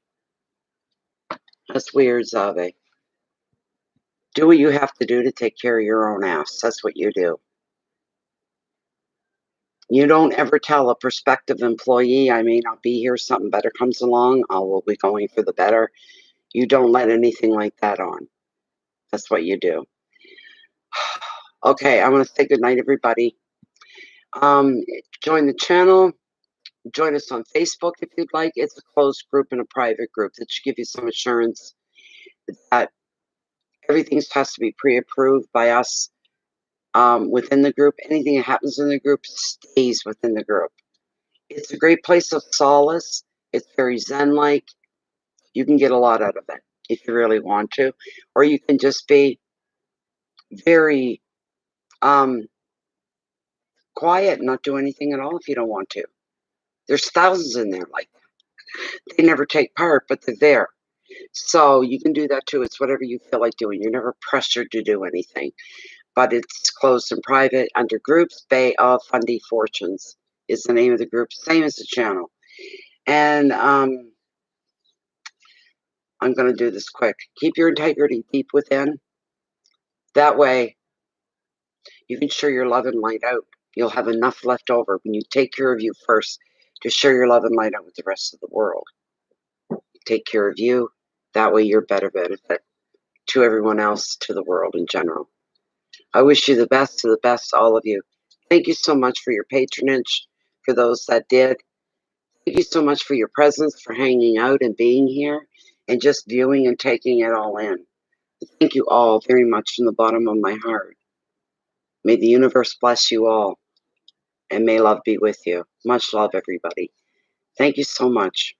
That's weird, Zave. Do what you have to do to take care of your own ass. That's what you do. You don't ever tell a prospective employee, I may not be here, something better comes along, I will be going for the better. You don't let anything like that on. That's what you do. Okay, I want to say good night, everybody. Join the channel. Join us on Facebook if you'd like. It's a closed group and a private group that should give you some assurance that everything has to be pre-approved by us within the group. Anything that happens in the group stays within the group. It's a great place of solace. It's very zen-like. You can get a lot out of it if you really want to. Or you can just be very quiet and not do anything at all if you don't want to. There's thousands in there like that. They never take part, but they're there. So you can do that too. It's whatever you feel like doing. You're never pressured to do anything. But it's closed and private under groups. Bay of Fundy Fortunes is the name of the group. Same as the channel. And I'm going to do this quick. Keep your integrity deep within. That way, you can share your love and light out. You'll have enough left over when you take care of you first to share your love and light out with the rest of the world. Take care of you. That way, you're better benefit to everyone else, to the world in general. I wish you the best, all of you. Thank you so much for your patronage, for those that did. Thank you so much for your presence, for hanging out and being here, and just viewing and taking it all in. Thank you all very much from the bottom of my heart. May the universe bless you all, and may love be with you. Much love, everybody. Thank you so much.